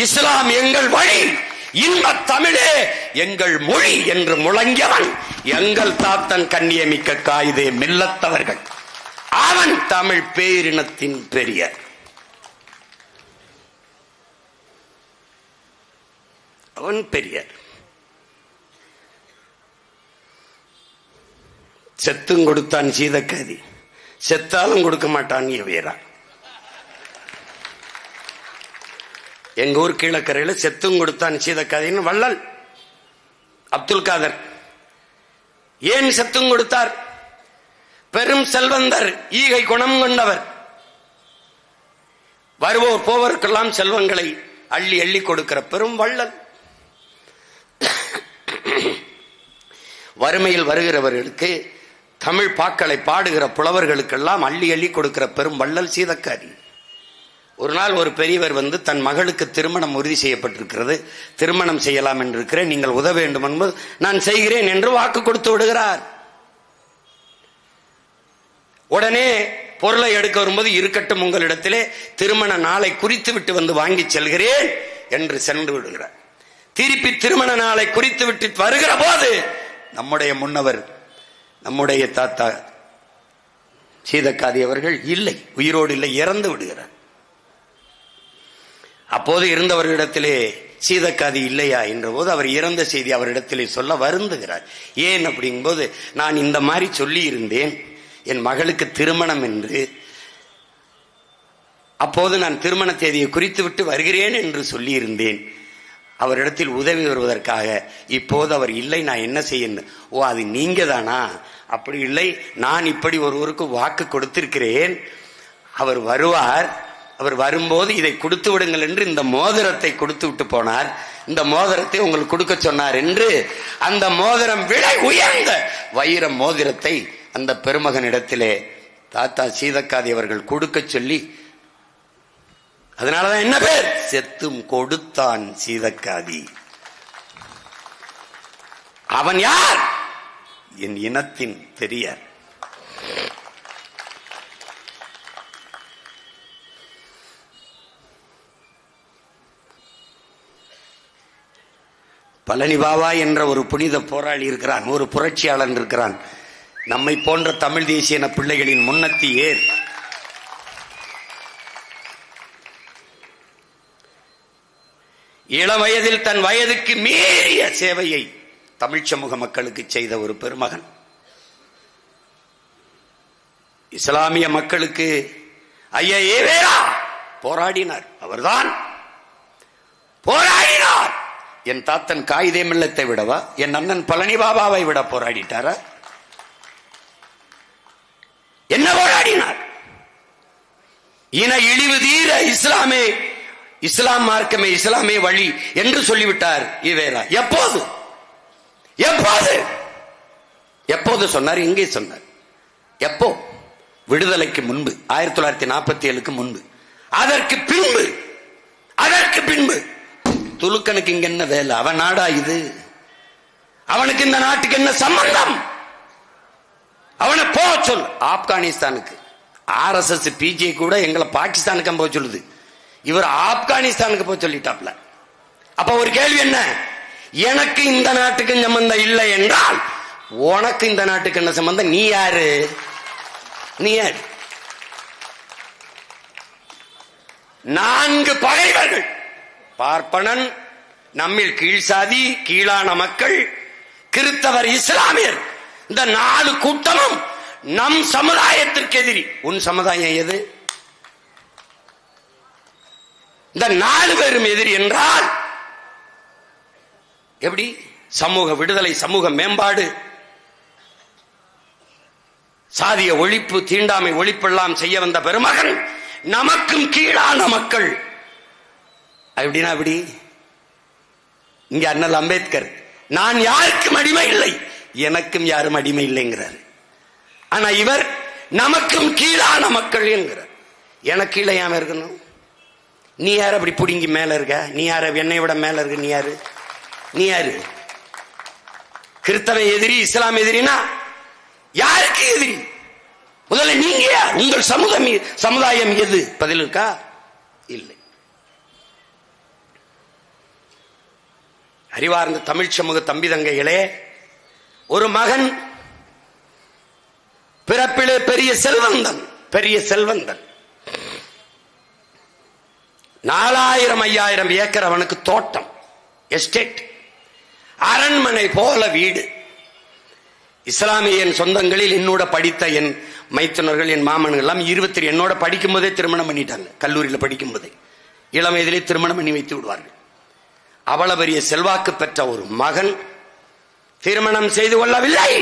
இஸ்லாம் எங்கள் வழி, இன்பத் தமிழே எங்கள் மொழி என்று முழங்கியவன் எங்கள் தாத்தன் கண்ணியமிக்க காயிதே மில்லத்தவர்கள். அவன் தமிழ் பேரினத்தின் பெரியர். அவன் பெரியர். செத்தும் கொடுத்தான் சீதக்காதி, செத்தாலும் கொடுக்க மாட்டான் வீரா. எங்க ஊர் கீழக்கரையில் செத்தும் கொடுத்தான் சீதக்காதின்னு வள்ளல் அப்துல் காதர். ஏன் செத்தும் கொடுத்தார்? பெரும் செல்வந்தர், ஈகை குணம் கொண்டவர். வருவோர் போவருக்கெல்லாம் செல்வங்களை அள்ளி அள்ளி கொடுக்கிற பெரும் வள்ளல். வறுமையில் வருகிறவர்களுக்கு, தமிழ் பாக்களை பாடுகிற புலவர்களுக்கெல்லாம் அள்ளி அள்ளி கொடுக்கிற பெரும் வள்ளல் சீதக்காதி. ஒரு நாள் ஒரு பெரியவர் வந்து, தன் மகளுக்கு திருமணம் உறுதி செய்யப்பட்டிருக்கிறது, திருமணம் செய்யலாம் என்று இருக்கிறேன், நீங்கள் உதவ வேண்டும் என்பது, நான் செய்கிறேன் என்று வாக்கு கொடுத்து விடுகிறார். உடனே பொருளை எடுக்க வரும்போது இருக்கட்டும் உங்களிடத்திலே, திருமண நாளை குறித்து விட்டு வந்து வாங்கி செல்கிறேன் என்று சென்று விடுகிறார். திருப்பி திருமண நாளை குறித்து விட்டு வருகிற போது நம்முடைய முன்னவர், நம்முடைய தாத்தா சீதக்காதி அவர்கள் இல்லை, உயிரோடு இல்லை, இறந்து விடுகிறார். அப்போது இருந்தவர்களிடத்திலே சீதக்காதி இல்லையா என்ற போது அவர் இறந்த செய்தி அவரிடத்திலே சொல்ல வருந்துகிறார். ஏன் அப்படிங்கும்போது, நான் இந்த மாதிரி சொல்லி இருந்தேன் என் மகளுக்கு திருமணம் என்று, அப்போது நான் திருமண தேதியை குறித்து விட்டு வருகிறேன் என்று சொல்லி இருந்தேன், அவரிடத்தில் உதவி வருவதற்காக. இப்போது அவர் இல்லை, நான் என்ன செய்யணும்? ஓ, அது நீங்க தானா? அப்படி இல்லை, நான் இப்படி ஒருவருக்கு வாக்கு கொடுத்திருக்கிறேன், அவர் வருவார், அவர் வரும்போது இதை கொடுத்து விடுங்கள் என்று இந்த மோதிரத்தை கொடுத்து விட்டு போனார், இந்த மோதிரத்தை உங்களுக்கு கொடுக்க சொன்னார் என்று அந்த மோதிரம் விலை உயர்ந்த வைர மோதிரத்தை அந்த பெருமகனிடத்திலே தாத்தா சீதக்காதி அவர்கள் கொடுக்க சொல்லி, அதனாலதான் என்ன பேர்? செத்தும் கொடுத்தான் சீதக்காதி. அவன் யார்? என் இனத்தின் பெரியார். பழனி பாபா என்ற ஒரு புனித போராளி இருக்கிறான், ஒரு புரட்சியாளன் இருக்கிறான். நம்மை போன்ற தமிழ் தேசிய பிள்ளைகளின் முன்னத்தி ஏர். இள வயதில் தன் வயதுக்கு மீறிய சேவையை தமிழ் சமூக மக்களுக்கு செய்த ஒரு பெருமகன். இஸ்லாமிய மக்களுக்கு ஐயா ஏவேரா போராடினார், அவர்தான் போராடினார். என் தாத்தன் காயிதே மில்லத்தை விடவா, என் அண்ணன் பழனி பாபாவை விட போராடிட்டாரா? என்ன போராடினார்? இன இழிவு தீர இஸ்லாமே, இஸ்லாம் மார்க்கமே, இஸ்லாமே வழி என்று சொல்லிவிட்டார் ஈவேரா. எப்போது எப்போது எப்போது சொன்னார்? எங்கே சொன்னார்? எப்போ? விடுதலைக்கு முன்பு, 1947க்கு முன்பு. அதற்கு பின்பு, அதற்கு பின்பு துலுக்கனுக்கு இங்க என்ன வேலை? அவன் நாடா இது? அவனுக்கு இந்த நாட்டுக்கு என்ன சம்பந்தம்? அவனை போ சொல் ஆப்கானிஸ்தானுக்கு. RSS PJ கூட எங்களை பாகிஸ்தானுக்கு போக சொல்லுது, இவர் ஆப்கானிஸ்தானுக்கு போய் சொல்லிட்டாப்ல. அப்ப ஒரு கேள்வி என்ன? எனக்கு இந்த நாட்டுக்கு சம்பந்தம் இல்லை என்றால் உனக்கு இந்த நாட்டுக்கு என்ன சம்பந்தம்? நீ யாரு? நீ யாரு? 4 பகைவர்கள், பார்ப்பனன், நம்மில் கீழ்சாதி, கீழான மக்கள், கிறிஸ்தவர், இஸ்லாமியர், இந்த 4 கூட்டமும் நம் சமுதாயத்திற்கு எதிரி. உன் சமுதாயம் எது? இந்த 4 பேரும் எதிரி என்றால் எப்படி? சமூக விடுதலை, சமூக மேம்பாடு, சாதிய ஒழிப்பு, தீண்டாமை ஒழிப்பெல்லாம் செய்ய வந்த பெருமகன் நமக்கும் கீழான மக்கள். அப்படின்னா அப்படி இங்க அண்ணல் அம்பேத்கர் நான் யாருக்கும் அடிமை இல்லை, எனக்கும் யாரும் அடிமை இல்லைங்கிறார். ஆனா இவர் நமக்கும் கீழான மக்கள் என்கிறார். எனக்கு கீழே யாம இருக்கணும்? நீ யாரு அப்படி புடிங்கி மேல இருக்க? நீ யார என்னை விட மேல இருக்க? நீ யாரு? நீ யாரு? கிறிஸ்தவ எதிரி, இஸ்லாம் எதிரினா யாருக்கு எதிரி? முதல்ல நீங்க யார்? உங்கள் சமுதாயம் எது? பதில் இருக்கா? இல்லை. அறிவார்ந்த தமிழ் சமூக தம்பி தங்கைகளே, ஒரு மகன் பிறப்பிலே பெரிய செல்வந்தன், பெரிய செல்வந்தன், 4000-5000 ஏக்கர் அவனுக்கு தோட்டம், எஸ்டேட், அரண்மனை போல வீடு. இஸ்லாமிய சொந்தங்களில் என்னோட படித்த என் மைத்துனர்கள், என் மாமன்கள் எல்லாம் 20 என்னோட படிக்கும் போதே திருமணம் பண்ணிட்டாங்க. கல்லூரியில் படிக்கும் போதே இளம் வயதிலே திருமணம் பண்ணி வைத்து விடுவார்கள். அவ்வளவு பெரிய செல்வாக்கு பெற்ற ஒரு மகன் திருமணம் செய்து கொள்ளவில்லை.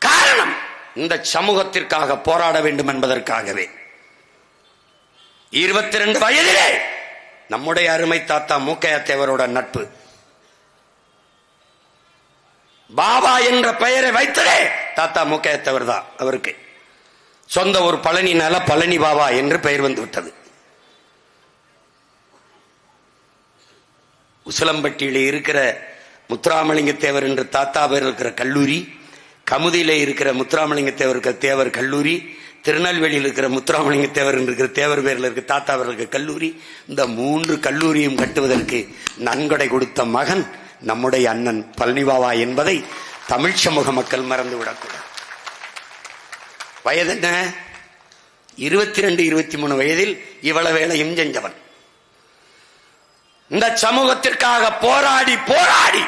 காரணம், இந்த சமூகத்திற்காக போராட வேண்டும் என்பதற்காகவே. 22 வயதிலே நம்முடைய அருமை தாத்தா மூக்கையா தேவரோட நட்பு. பாபா என்ற பெயரை வைத்ததே தாத்தா மூக்கையா தேவர் தான். அவருக்கு சொந்த ஒரு பழனினால பழனி பாபா என்று பெயர் வந்து விட்டது. உசிலம்பட்டியில இருக்கிற முத்துராமலிங்க தேவர் என்று தாத்தா பேர் இருக்கிற கல்லூரி, கமுதியில இருக்கிற முத்துராமலிங்க தேவர் கல்லூரி, திருநெல்வேலியில் இருக்கிற முத்துராமலிங்க தேவர் இருக்கிற தேவர் பேரில் இருக்க தாத்தா அவர்களுக்கு கல்லூரி, இந்த 3 கல்லூரியும் கட்டுவதற்கு நன்கொடை கொடுத்த மகன் நம்முடைய அண்ணன் பழனிபாபா என்பதை தமிழ் சமூக மக்கள் மறந்துவிடக்கூடாது. வயது என்ன? 22, 23 வயதில் இவ்வளவு வேலையும் செஞ்சவன். இந்த சமூகத்திற்காக போராடி போராடி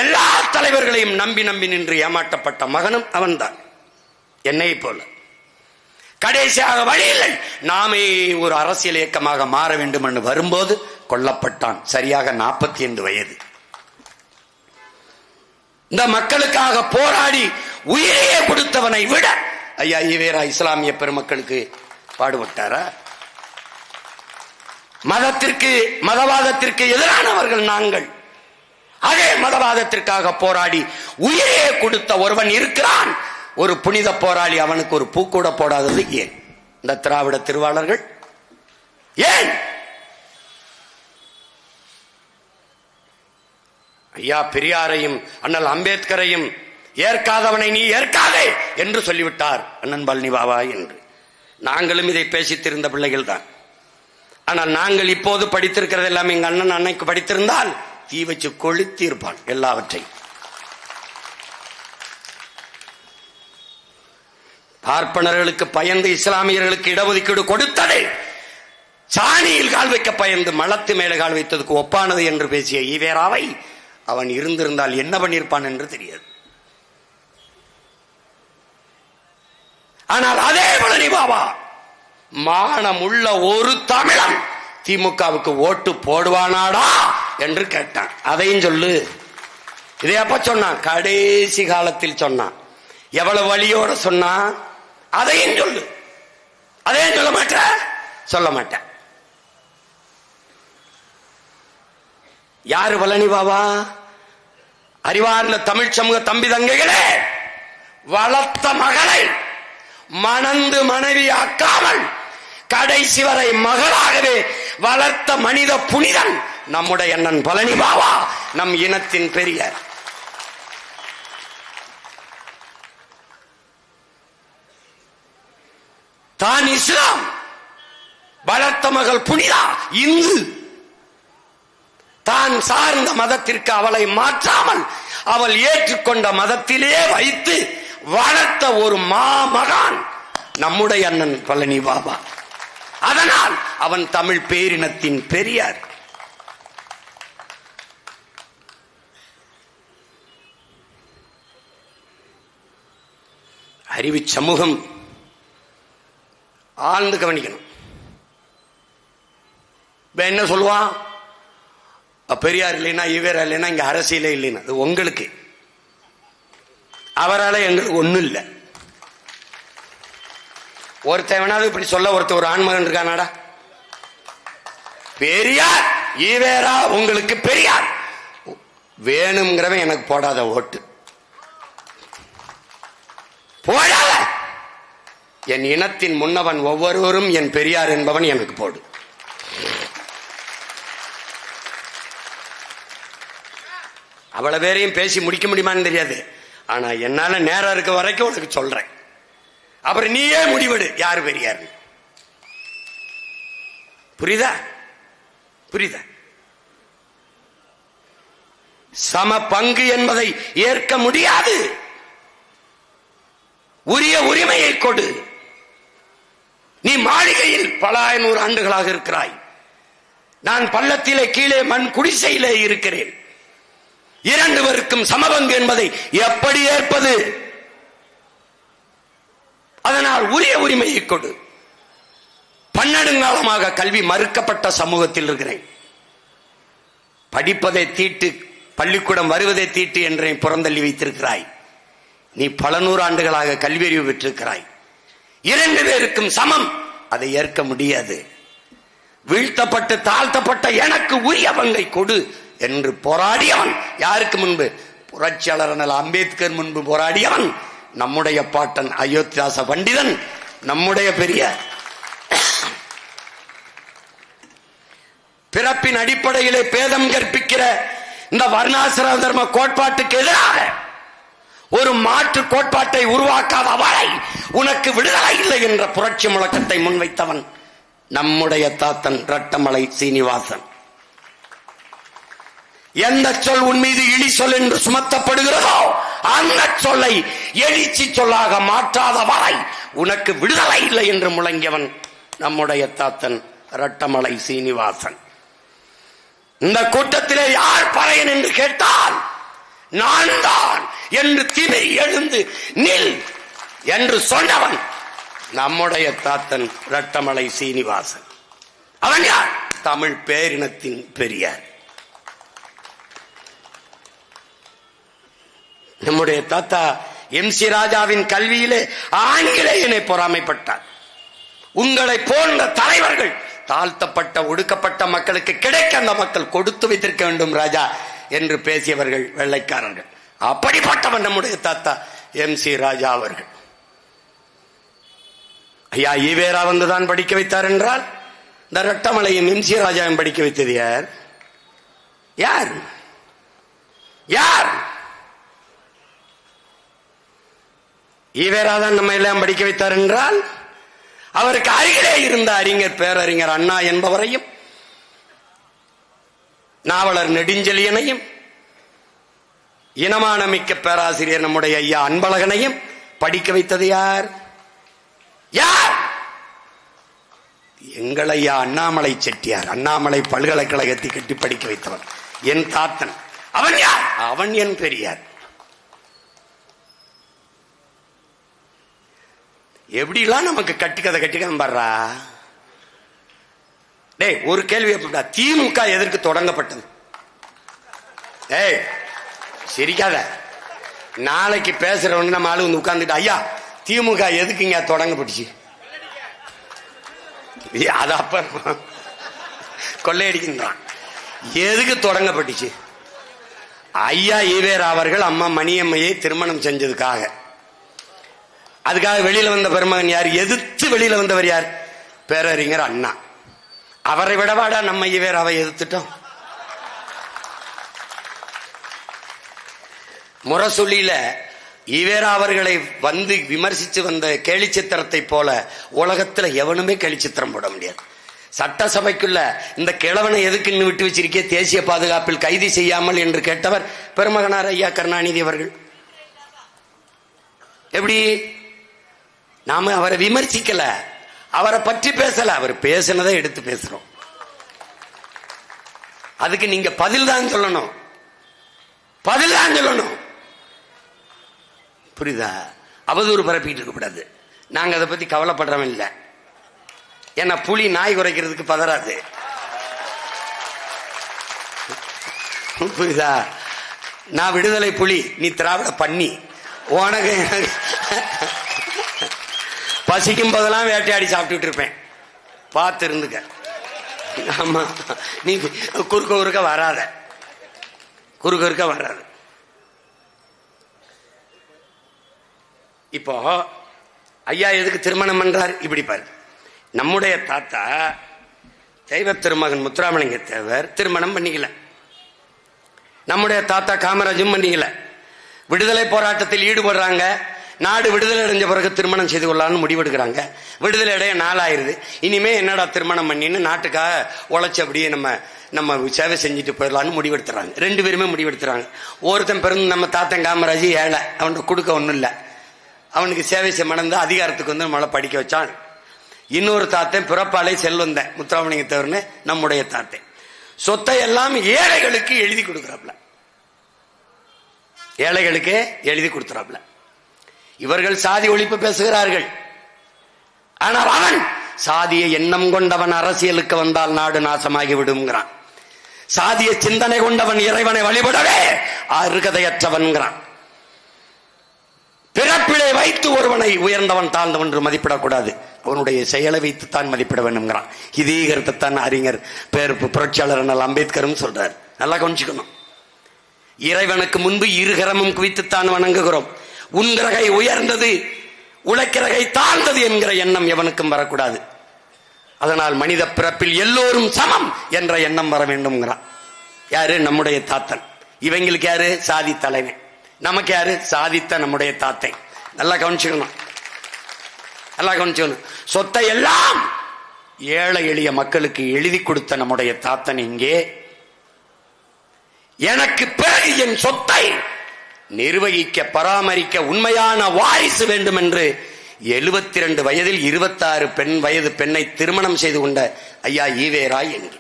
எல்லா தலைவர்களையும் நம்பி நம்பி நின்று ஏமாற்றப்பட்ட மகனும் அவன்தான், என்னை போல. கடைசியாக வழியில்லை, நாமே ஒரு அரசியல் இயக்கமாக மாற வேண்டும் என்று வரும்போது கொல்லப்பட்டான். சரியாக 45 வயது. இந்த மக்களுக்காக போராடி உயிரையே கொடுத்தவனை விட ஐயா ஈவேரா இஸ்லாமிய பெருமக்களுக்கு பாடுபட்டாரா? மதவாதத்திற்கு எதிரானவர்கள் நாங்கள். அதே மதவாதத்திற்காக போராடி உயிரையே கொடுத்த ஒருவன் இருக்கிறான், ஒரு புனித போராளி. அவனுக்கு ஒரு பூ கூட போடாதது ஏன்? இந்த திராவிட திருவாளர்கள் ஏன்? ஐயா பெரியாரையும் அண்ணல் அம்பேத்கரையும் ஏற்காதவனை நீ ஏற்காதே என்று சொல்லிவிட்டார் அண்ணன் பழனிபாபா என்று. நாங்களும் இதை பேசித்திருந்த பிள்ளைகள் தான். ஆனால் நாங்கள் இப்போது படித்திருக்கிறது எல்லாம் எங்க அண்ணன் அன்னைக்கு படித்திருந்தால் தீ வச்சு கொளுத்திருப்பான் எல்லாவற்றையும். பார்ப்பனர்களுக்கு பயந்து இஸ்லாமியர்களுக்கு இடஒதுக்கீடு கொடுத்ததை சாணியில் கால் வைக்க பயந்து மலத்து மேலே கால் வைத்ததுக்கு ஒப்பானது என்று பேசிய ஈவேராவை அவன் இருந்திருந்தால் என்ன பண்ணிருப்பான் என்று தெரியாது. ஆனால் அதே பழனிபாபா மானம் உள்ள ஒரு தமிழன் திமுகவுக்கு ஓட்டு போடுவானாடா என்று கேட்டான். அதையும் சொல்லு. இதை அப்ப சொன்னான், கடைசி காலத்தில் சொன்னான். எவ்வளவு வழியோட சொன்னான், அதையும் சொல்லு. அதையும் சொல்ல மாட்டேன், சொல்ல மாட்டேன். யாரு பழனிபாபா? அறிவார்ந்த தமிழ் சமூக தம்பி தங்கைகளே, வளர்த்த மகளை மணந்து மனைவியாக்காமல் கடைசி வரை மகளாகவே வளர்த்த மனித புனிதன் நம்முடைய அண்ணன் பழனிபாபா, நம் இனத்தின் பெரிய. தான் இஸ்லாம், வளர்த்த மகள் புனிதா இந்து. தான் சார்ந்த மதத்திற்கு அவளை மாற்றாமல் அவள் ஏற்றுக்கொண்ட மதத்திலே வைத்து வளர்த்த ஒரு மாமகான் நம்முடைய அண்ணன் பழனிபாபா. அதனால் அவன் தமிழ் பேரினத்தின் பெரியார். அறிவு சமூகம் ஆழ்ந்து கவனிக்கணும். என்ன சொல்லுவான், பெரியார் இல்லைன்னா ஈவேரா இல்லைன்னா இங்க அரசியலே இல்லைன்னா அது உங்களுக்கு. அவரால் எங்களுக்கு ஒண்ணும் இல்லை. ஒருத்தவனாவது இப்படி சொல்ல ஒரு ஆண்மகன் இருக்கானாடா? பெரியார் ஈவேரா உங்களுக்கு பெரியார் வேணுங்கிறவன் எனக்கு போடாத ஓட்டு போடாத. என் இனத்தின் முன்னவன் ஒவ்வொருவரும் என் பெரியார் என்பவன் எனக்கு போடு. அவ்வளவு பேரையும் பேசி முடிக்க முடியுமான்னு தெரியாது. ஆனா என்னால நேரம் இருக்க வரைக்கும் உனக்கு சொல்றேன். அப்புறம் நீயே முடிவெடு யாரு பெரியார். புரியுதா? புரியுதா? சம பங்கு என்பதை ஏற்க முடியாது. உரிய உரிமையை கொடு. நீ மாளிகையில் பல 500 ஆண்டுகளாக இருக்கிறாய். நான் பள்ளத்திலே கீழே மண் குடிசையிலே இருக்கிறேன். 2 பேருக்கும் சமபங்கு என்பதை எப்படி ஏற்பது? அதனால் உரிய உரிமையை கொடு. பன்னெடுங்காலமாக கல்வி மறுக்கப்பட்ட சமூகத்தில் இருக்கிறேன். படிப்பதை தீட்டு, பள்ளிக்கூடம் வருவதை தீட்டு என்று புறந்தள்ளி வைத்திருக்கிறாய். நீ பல 100 ஆண்டுகளாக கல்வியறிவு பெற்றிருக்கிறாய். 2 பேருக்கும் சமம், அதை ஏற்க முடியாது. வீழ்த்தப்பட்டு தாழ்த்தப்பட்ட எனக்கு உரிய பங்கை கொடு என்று போராடியவன் யாருக்கு முன்பு? புரட்சியாளர் அம்பேத்கர் முன்பு போராடியவன் நம்முடைய பாட்டன் அயோத்திதாச பண்டிதன், நம்முடைய பெரிய. பிறப்பின் அடிப்படையிலே பேதம் கற்பிக்கிற இந்த வர்ணாசிரம தர்ம கோட்பாட்டுக்கு எதிராக ஒரு மாற்று கோட்பாட்டை உருவாக்காத வரை உனக்கு விடுதலை இல்லை என்ற புரட்சி முழக்கத்தை முன்வைத்தவன் நம்முடைய தாத்தன் ரட்டமலை சீனிவாசன். எந்த சொல் உன் மீது இழி சொல் என்று சுமத்தப்படுகிறதோ அந்த சொல்லை எழுச்சி சொல்லாக மாற்றாத வரை உனக்கு விடுதலை இல்லை என்று முழங்கியவன் நம்முடைய தாத்தன் ரட்டமலை சீனிவாசன். இந்த கூட்டத்திலே யார் பறையன் என்று கேட்டால் நான் தான் என்று திமிரி எழுந்து நில் என்று சொன்னவன் நம்முடைய தாத்தன் ரட்டமலை சீனிவாசன். அவன் யார்? தமிழ் பேரினத்தின் பெரியார். நம்முடைய தாத்தா MC ராஜாவின் கல்வியிலே ஆங்கிலேயனை பொறாமைப்பட்டார். உங்களை போன்ற தலைவர்கள் தாழ்த்தப்பட்ட ஒடுக்கப்பட்ட மக்களுக்கு கிடைக்க அந்த மக்கள் கொடுத்து வைத்திருக்க வேண்டும் ராஜா என்று பேசியவர்கள் வெள்ளைக்காரர்கள். அப்படிப்பட்டவன் நம்முடைய தாத்தா MC ராஜா அவர்கள். ஐயா ஈவேரா வந்துதான் படிக்க வைத்தார் என்றால் இந்த ரட்டமலையும் MC ராஜாவும் படிக்க வைத்தது யார்? யார் யார்? ஈவேரா தான் நம்ம எல்லாம் படிக்க வைத்தார் என்றால் அவருக்கு அருகிலே இருந்த அறிஞர் பேரறிஞர் அண்ணா என்பவரையும் நாவலர் நெடுஞ்செழியனையும் இனமான மிக்க பேராசிரியர் நம்முடைய ஐயா அன்பழகனையும் படிக்க வைத்தது யார்? யார்? எங்கள் ஐயா அண்ணாமலை செட்டியார். அண்ணாமலை பல்கலைக்கழகத்தை கட்டி படிக்க வைத்தவன் என் தாத்தன். அவன் யார்? அவன் என் பெரியார். எப்படிலாம் நமக்கு கட்டுக்கதை கட்டிக்க பாடுறா. டேய் ஒரு கேள்வி எப்படா, திமுக எதற்கு தொடங்கப்பட்டது? ஏய் சிரிக்காத. நாளைக்கு பேசுறவங்க நம்ம ஆளு வந்து உட்கார்ந்துட்டு ஐயா திமுக எதுக்குங்க தொடங்கப்பட்டுச்சு? அது அப்ப கொள்ளையடிக்கின்றான். எதுக்கு தொடங்கப்பட்டுச்சு? ஐயா ஈவேரா அவர்கள் அம்மா மணியம்மையை திருமணம் செஞ்சதுக்காக. அதுக்காக வெளியில வந்த பெருமகன் யார்? எதிர்த்து வெளியில வந்தவர் யார்? பேரறிஞர் அண்ணா. அவரை விடவாடா நம்ம ஈவேராவை எதிர்த்துட்டோம். முரசொலியில ஈவேரா அவர்களை வந்து விமர்சித்து வந்த கேலிச்சித்திரத்தை போல உலகத்துல எவனுமே கேலிச்சித்திரம் போட முடியாது. சட்டசபைக்குள்ள இந்த கிழவனை எதுக்கு விட்டு வச்சிருக்கே தேசிய பாதுகாப்பில் கைது செய்யாமல் என்று கேட்டவர் பெருமகனார் ஐயா கருணாநிதி அவர்கள். எப்படி? நாம அவரை விமர்சிக்கல, அவரை பற்றி பேசல, அவர் பேசினதை எடுத்து பேசுறோம். அதுக்கு நீங்க பதில் தான் சொல்லணும், பதில் தான் சொல்லணும். புரியுதா? அவதூறு பரப்பிட்டு இருக்க கூடாது. நாங்க அதை பத்தி கவலைப்படுறோம் இல்ல. ஏன்னா புலி நாய் குறைக்கிறதுக்கு பதறாது. புரியுதா? நான் விடுதலை புலி, நீ திராவிட பண்ணி. உனக்கு பசிக்கும் போதெல்லாம் வேட்டையாடி சாப்பிட்டுட்டு இருப்பேன், பார்த்து இருந்துக்க. ஆமா, நீ குறுக்க வராத, குறுக்க வராது. இப்போ ஐயா எதுக்கு திருமணம் பண்றார்? இப்படி பாரு. நம்முடைய தாத்தா தெய்வ திருமகன் முத்துராமலிங்க தேவர் திருமணம் பண்ணிக்கல. நம்முடைய தாத்தா காமராஜும் பண்ணிக்கல. விடுதலை போராட்டத்தில் ஈடுபடுறாங்க. நாடு விடுதலை அடைஞ்ச பிறகு திருமணம் செய்து கொள்ளலாம்னு முடிவெடுக்கிறாங்க. விடுதலை அடைய நாளாயிருது. இனிமே என்னடா திருமணம் பண்ணின்னு நாட்டுக்காக உழைச்சி அப்படியே நம்ம சேவை செஞ்சுட்டு போயிடலான்னு முடிவெடுத்துறாங்க. ரெண்டு பேருமே முடிவெடுத்துறாங்க. ஒருத்தன் பிறந்து நம்ம தாத்தன் காமராஜ் ஏழை, அவனுக்கு கொடுக்க ஒன்றும் இல்லை, அவனுக்கு சேவை செய்ய மணந்து அதிகாரத்துக்கு வந்து நம்மளை படிக்க வச்சான். இன்னொரு தாத்தன் பிறப்பாலே செல்வந்தன் முத்துராமலிங்க தேவர்னு நம்முடைய தாத்தன். சொத்தை எல்லாம் ஏழைகளுக்கு எழுதி கொடுக்குறாப்ல, ஏழைகளுக்கு எழுதி கொடுத்துறாப்ல. இவர்கள் சாதி ஒழிப்பு பேசுகிறார்கள். ஆனால் அவன் சாதிய எண்ணம் கொண்டவன் அரசியலுக்கு வந்தால் நாடு நாசமாகி விடுங்கிறான். சாதிய சிந்தனை கொண்டவன் இறைவனை வழிபடவே அருகதையற்றவன்கிறான். பிறப்பிலே வைத்து ஒருவனை உயர்ந்தவன் தாழ்ந்தவன் என்று மதிப்பிடக்கூடாது, அவனுடைய செயலை வைத்துத்தான் மதிப்பிட வேண்டும்ங்கிறான். இதே கருத்தைத்தான் அறிஞர் புரட்சியாளர் அண்ணல் அம்பேத்கரும் சொல்றார். நல்லா கவனிச்சுக்கணும். இறைவனுக்கு முன்பு இருகரமும் குவித்துத்தான் வணங்குகிறோம். உன்கிரகை உயர்ந்தது, உழைக்கிறகை தாழ்ந்தது என்கிற எண்ணம் எவனுக்கும் வரக்கூடாது. அதனால் மனித பிறப்பில் எல்லோரும் சமம் என்ற எண்ணம் வர வேண்டும். யாரு? நம்முடைய தாத்தன். இவங்களுக்கு யாரு? சாதி தலைவன். நமக்கு யாரு? சாதித்த நம்முடைய தாத்தை. நல்லா கவனிச்சுக்கணும், நல்லா கவனிச்சுக்கணும். சொத்தை எல்லாம் ஏழை எளிய மக்களுக்கு எழுதி கொடுத்த நம்முடைய தாத்தன் இங்கே. எனக்கு பிறகு என் சொத்தை நிர்வகிக்க பராமரிக்க உண்மையான வாரிசு வேண்டும் என்று 72 வயதில் 26 வயது பெண்ணை திருமணம் செய்து கொண்ட ஐயா ஈவேராய் எங்கே?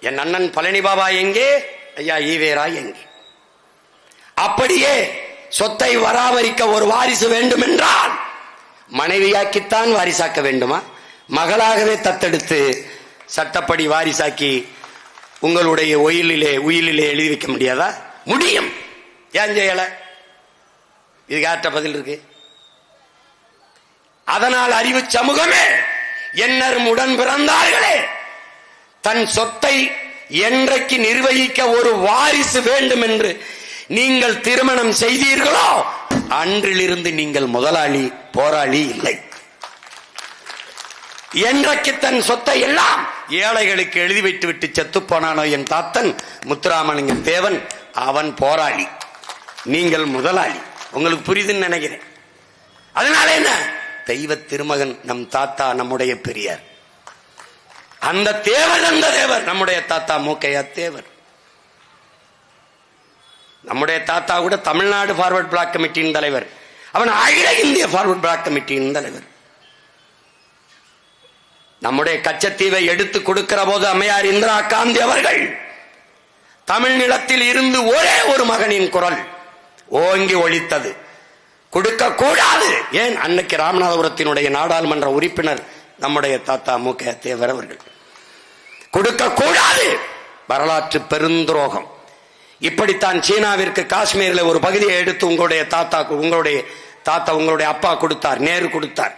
என் அண்ணன் பழனி பாபா எங்கே? ஐயா ஈவேராய் எங்கே? அப்படியே சொத்தை பராமரிக்க ஒரு வாரிசு வேண்டும் என்றால் மனைவியாக்கித்தான் வாரிசாக்க வேண்டுமா? மகளாகவே தத்தெடுத்து சட்டப்படி வாரிசாக்கி உங்களுடைய உயிலிலே எழுதி வைக்க முடியாதா? முடியும். ஏன் செய்யல? இதுக்கு ஆற்ற பதில் இருக்கு. அதனால் அறிவு சமூகமே, என்னரும் உடன் பிறந்தார்களே, தன் சொத்தை என்றைக்கு நிர்வகிக்க ஒரு வாரிசு வேண்டும் என்று நீங்கள் திருமணம் செய்தீர்களோ அன்றிலிருந்து நீங்கள் முதலாளி, போராளி இல்லை. என்றைக்கு தன் சொத்தை எல்லாம் ஏழைகளுக்கு எழுதி வைத்து விட்டு செத்து போனானோ என் தாத்தன் முத்துராமலிங்கம் தேவன், அவன் போராளி, நீங்கள் முதலாளி. உங்களுக்கு புரியுதுன்னு நினைக்கிறேன். அதனால என்ன? தெய்வ திருமகன் நம் தாத்தா, நம்முடைய பெரியார். அந்த தேவர், அந்த தேவர் நம்முடைய தாத்தா மூக்கையா தேவர். நம்முடைய தாத்தா கூட தமிழ்நாடு ஃபார்வர்ட் பிளாக் கமிட்டியின் தலைவர், அவன் அகில இந்திய ஃபார்வர்ட் பிளாக் கமிட்டியின் தலைவர். நம்முடைய கச்சத்தீவை எடுத்து கொடுக்கிற போது அம்மையார் இந்திரா காந்தி அவர்கள் தமிழ் நிலத்தில் இருந்து ஒரே ஒரு மகனின் குரல் ஓங்கி ஒலித்தது. கொடுக்க கூடாது. ஏன்? அன்னைக்கு ராமநாதபுரத்தினுடைய நாடாளுமன்ற உறுப்பினர் நம்முடைய தாத்தா மூக்கையா தேவர் அவர்கள். கொடுக்க கூடாது, வரலாற்று பெருந்துரோகம். இப்படித்தான் சீனாவிற்கு காஷ்மீரில் ஒரு பகுதியை எடுத்து உங்களுடைய அப்பா கொடுத்தார், நேரு கொடுத்தார்.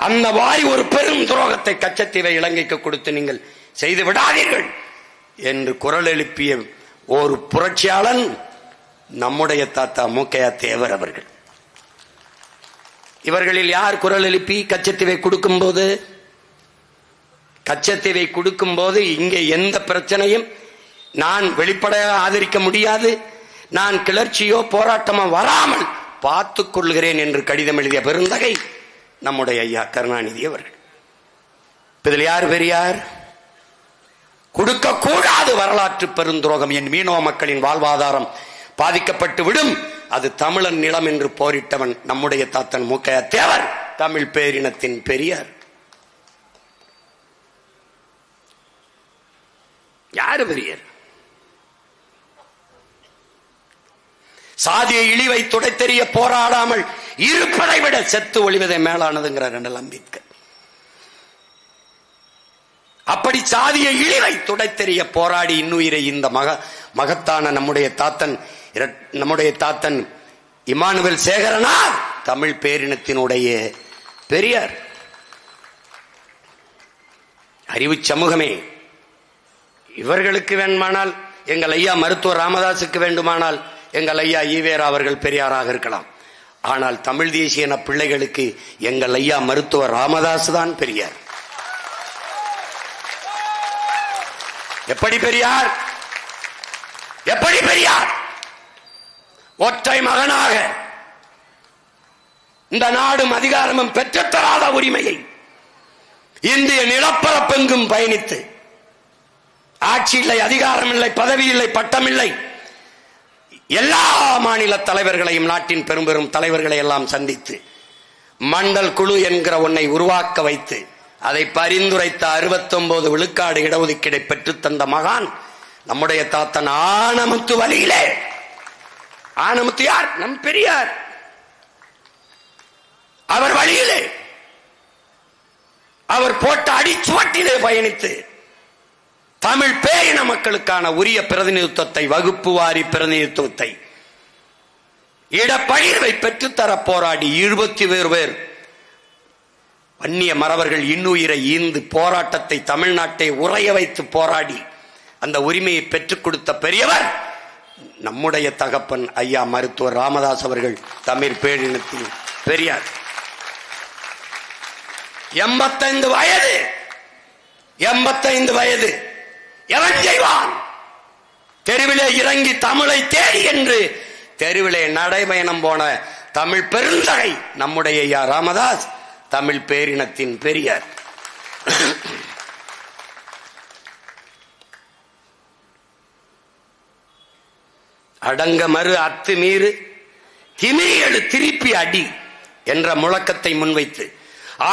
அந்த வாரி ஒரு பெரும் துரோகத்தை கச்சத்தீவை இலங்கைக்கு கொடுத்து நீங்கள் செய்து விடாதீர்கள் என்று குரல் எழுப்பிய ஒரு புரட்சியாளன் நம்முடைய தாத்தா மூக்கையா தேவர் அவர்கள். இவர்களில் யார் குரல் எழுப்பி கச்சத்தீவை கொடுக்கும் போது இங்கே எந்த பிரச்சனையும் நான் வெளிப்படையாக ஆதரிக்க முடியாது, நான் கிளர்ச்சியோ போராட்டமோ வராமல் பார்த்துக் கொள்கிறேன் என்று கடிதம் எழுதிய பெருந்தகை நம்முடைய ஐயா கருணாநிதி அவர்கள். இதில் யார் பெரியார்? கொடுக்க கூடாது, வரலாற்று பெருந்துரோகம், என் மீனவ மக்களின் வாழ்வாதாரம் பாதிக்கப்பட்டு விடும், அது தமிழன் நிலம் என்று போரிட்டவன் நம்முடைய தாத்தன் மூக்கையா தேவர், தமிழ் பேரினத்தின் பெரியார். யாரு பெரியார்? சாதிய இழிவை துடைத்தெறிய போராடாமல் இருப்பதை விட செத்து ஒளிவதை மேலானதுங்கிறார் அம்பேத்கர். அப்படி சாதிய இழிவை துடைத்தெறிய போராடி இன்னுயிரை இந்த மகத்தான நம்முடைய தாத்தன் இமானுவேல் சேகரனார் தமிழ் பேரினத்தினுடைய பெரியார். அறிவு சமூகமே, இவர்களுக்கு வேண்டுமானால், எங்கள் ஐயா மருத்துவர் ராமதாசுக்கு வேண்டுமானால் எங்கள் ஐயா ஈவேரா அவர்கள் பெரியாராக இருக்கலாம். ஆனால் தமிழ் தேசிய பிள்ளைகளுக்கு எங்கள் ஐயா மருத்துவர் ராமதாஸ் தான் பெரியார். எப்படி பெரியார்? எப்படி பெரியார்? ஒற்றை மகனாக இந்த நாடும் அதிகாரமும் பெற்றுத்தராத உரிமையை இந்திய நிலப்பரப்பெங்கும் பயணித்து, ஆட்சி இல்லை, அதிகாரம் இல்லை, பதவி இல்லை, பட்டம் இல்லை, எல்லா மாநில தலைவர்களையும், நாட்டின் பெரும் பெரும் தலைவர்களை எல்லாம் சந்தித்து மண்டல் குழு என்கிற ஒன்றை உருவாக்க வைத்து அதை பரிந்துரைத்த 69 விழுக்காடு இடஒதுக்கீடை பெற்றுத் தந்த மகான் நம்முடைய தாத்தன் ஆனமுத்து வழியிலே. ஆனமுத்து யார்? நம் பெரியார். அவர் வழியிலே, அவர் போட்ட அடிச்சுவட்டிலே பயணித்து தமிழ் பேரின மக்களுக்கான உரிய பிரதிநிதித்துவத்தை, வகுப்பு வாரி பிரதிநிதித்துவத்தை, இடப்பகிர்வை பெற்றுத்தர போராடி 21 பேர் வன்னிய மறவர்கள் இன்னுயிரை ஈந்து போராட்டத்தை தமிழ்நாட்டை உறைய வைத்து போராடி அந்த உரிமையை பெற்றுக் கொடுத்த பெரியவர் நம்முடைய தகப்பன் ஐயா மருத்துவர் ராமதாஸ் அவர்கள், தமிழ் பேரினத்தில் பெரியார். 85 வயது எவன் செய்வான்? தெருவிலே இறங்கி தமிழை தேடி என்று தெருவிலே நடைபயணம் போன தமிழ் பெருந்தகை நம்முடைய ஐயா ராமதாஸ், தமிழ் பேரினத்தின் பெரியார். அடங்க மறு அத்துமீறு திமிரியடு திருப்பி அடி என்ற முழக்கத்தை முன்வைத்து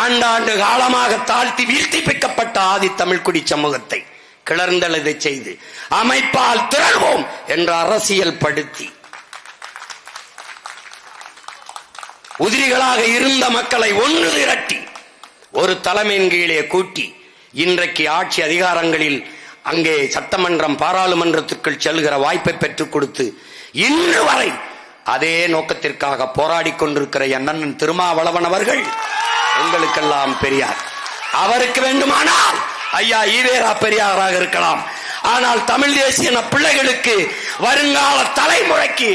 ஆண்டாண்டு காலமாக தாழ்த்தி வீழ்த்தி பிக்கப்பட்ட ஆதி தமிழ்குடி சமூகத்தை கிளர்ந்தெழுதை செய்து அமைப்பால் திரள்வோம் என்ற அரசியல் படுத்தி உதிரிகளாக இருந்த மக்களை ஒன்று திரட்டி ஒரு தலைமையின் கீழே கூட்டி இன்றைக்கு ஆட்சி அதிகாரங்களில் அங்கே சட்டமன்றம் பாராளுமன்றத்திற்குள் செல்கிற வாய்ப்பை பெற்றுக் கொடுத்து இன்று வரை அதே நோக்கத்திற்காக போராடி கொண்டிருக்கிற அண்ணன் திருமாவளவன் அவர்கள் உங்களுக்கெல்லாம் பெரியார். அவருக்கு வேண்டுமானால் ஐயா ஈவேரா பெரியாராக இருக்கலாம். ஆனால் தமிழ் தேசிய பிள்ளைகளுக்கு வருங்கால தலைமுறைக்கு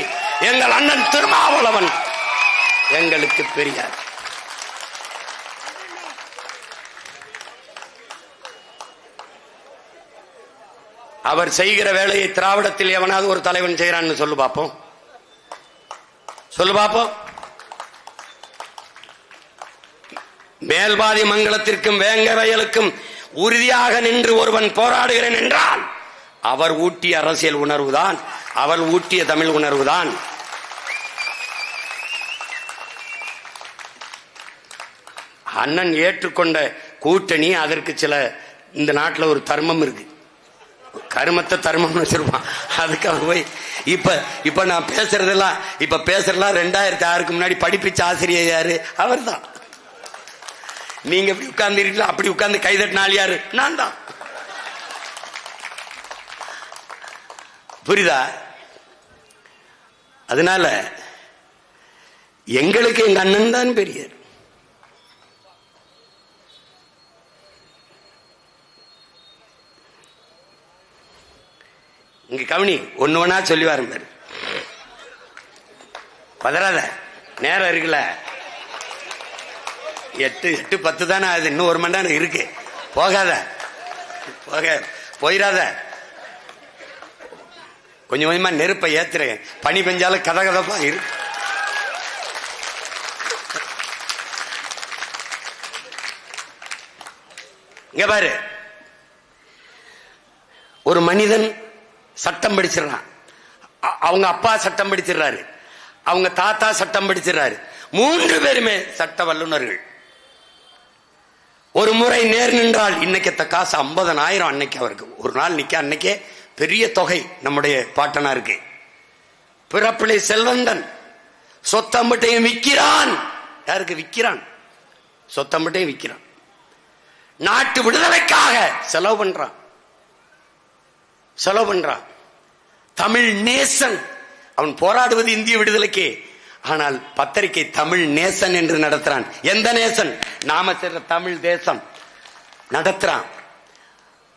எங்கள் அண்ணன் திருமாவளவன் எங்களுக்கு பெரியார். அவர் செய்கிற வேலையை திராவிடத்தில் எவனாவது ஒரு தலைவன் செய்யறான்னு சொல்லு பாப்போம், சொல்லு பாப்போம். மேல்பாதி மங்கலத்திற்கும் வேங்க வயலுக்கும் உறுதியாக நின்று ஒருவன் போராடுகிறேன் என்றால் அவர் ஊட்டிய அரசியல் உணர்வுதான், அவர் ஊட்டிய தமிழ் உணர்வுதான். அண்ணன் ஏற்றுக்கொண்ட கூட்டணி, அதற்கு சில இந்த நாட்டில் ஒரு தர்மம் இருக்கு, கருமத்தை தர்மம் வச்சிருப்பான். அதுக்காக போய் இப்ப நான் பேசுறதெல்லாம் 2006 முன்னாடி படிப்பிச்ச ஆசிரியர் யாரு? அவர் தான். நீங்க இப்படி உட்கார்ந்து இருக்கீங்களா, அப்படி உட்கார்ந்து கைதட்டினால் யாரு? நான் தான். புரியுதா? அதனால எங்களுக்கு எங்க அண்ணன் தான் பெரியார். இங்க கவனி, ஒண்ணு ஒண்ணா சொல்லி வாருங்க. பதறாத, நேரம் இருக்குல்ல, 8:10 தானே ஆகுது, இன்னும் 1 மணி நேரம் இருக்கு. போகாத, போயிடாத. கொஞ்சம் கொஞ்சமா நெருப்பை ஏத்துறேன். பனி பெஞ்சாலும் கதகதப்பா இருக்கு. இங்க பாரு, ஒரு மனிதன் சட்டம் படிச்சிடறான், அவங்க அப்பா சட்டம் படிச்சிடறாரு, அவங்க தாத்தா சட்டம் படிச்சிடறாரு, 3 பேருமே சட்ட வல்லுநர்கள். ஒரு முறை நேர் நின்றால் இன்னைக்கு காசு 50,000 அன்னைக்கு அவருக்கு ஒரு நாள் நிக்க, அன்னைக்கே பெரிய தொகை நம்முடைய பாட்டனாருக்கு. பிறப்பிலை செல்வந்தன், சொத்தம்பட்டையும் விற்கிறான். யாருக்கு விற்கிறான்? சொத்தம்பட்டையும் விற்கிறான். நாட்டு விடுதலைக்காக செலவு பண்றான். தமிழ் நேசன். அவன் போராடுவது இந்திய விடுதலைக்கு, ஆனால் பத்திரிகை தமிழ் நேசன் என்று நடத்துறான். எந்த நேசன்? நாம சேர்ந்த தமிழ் தேசம் நடத்துறான்.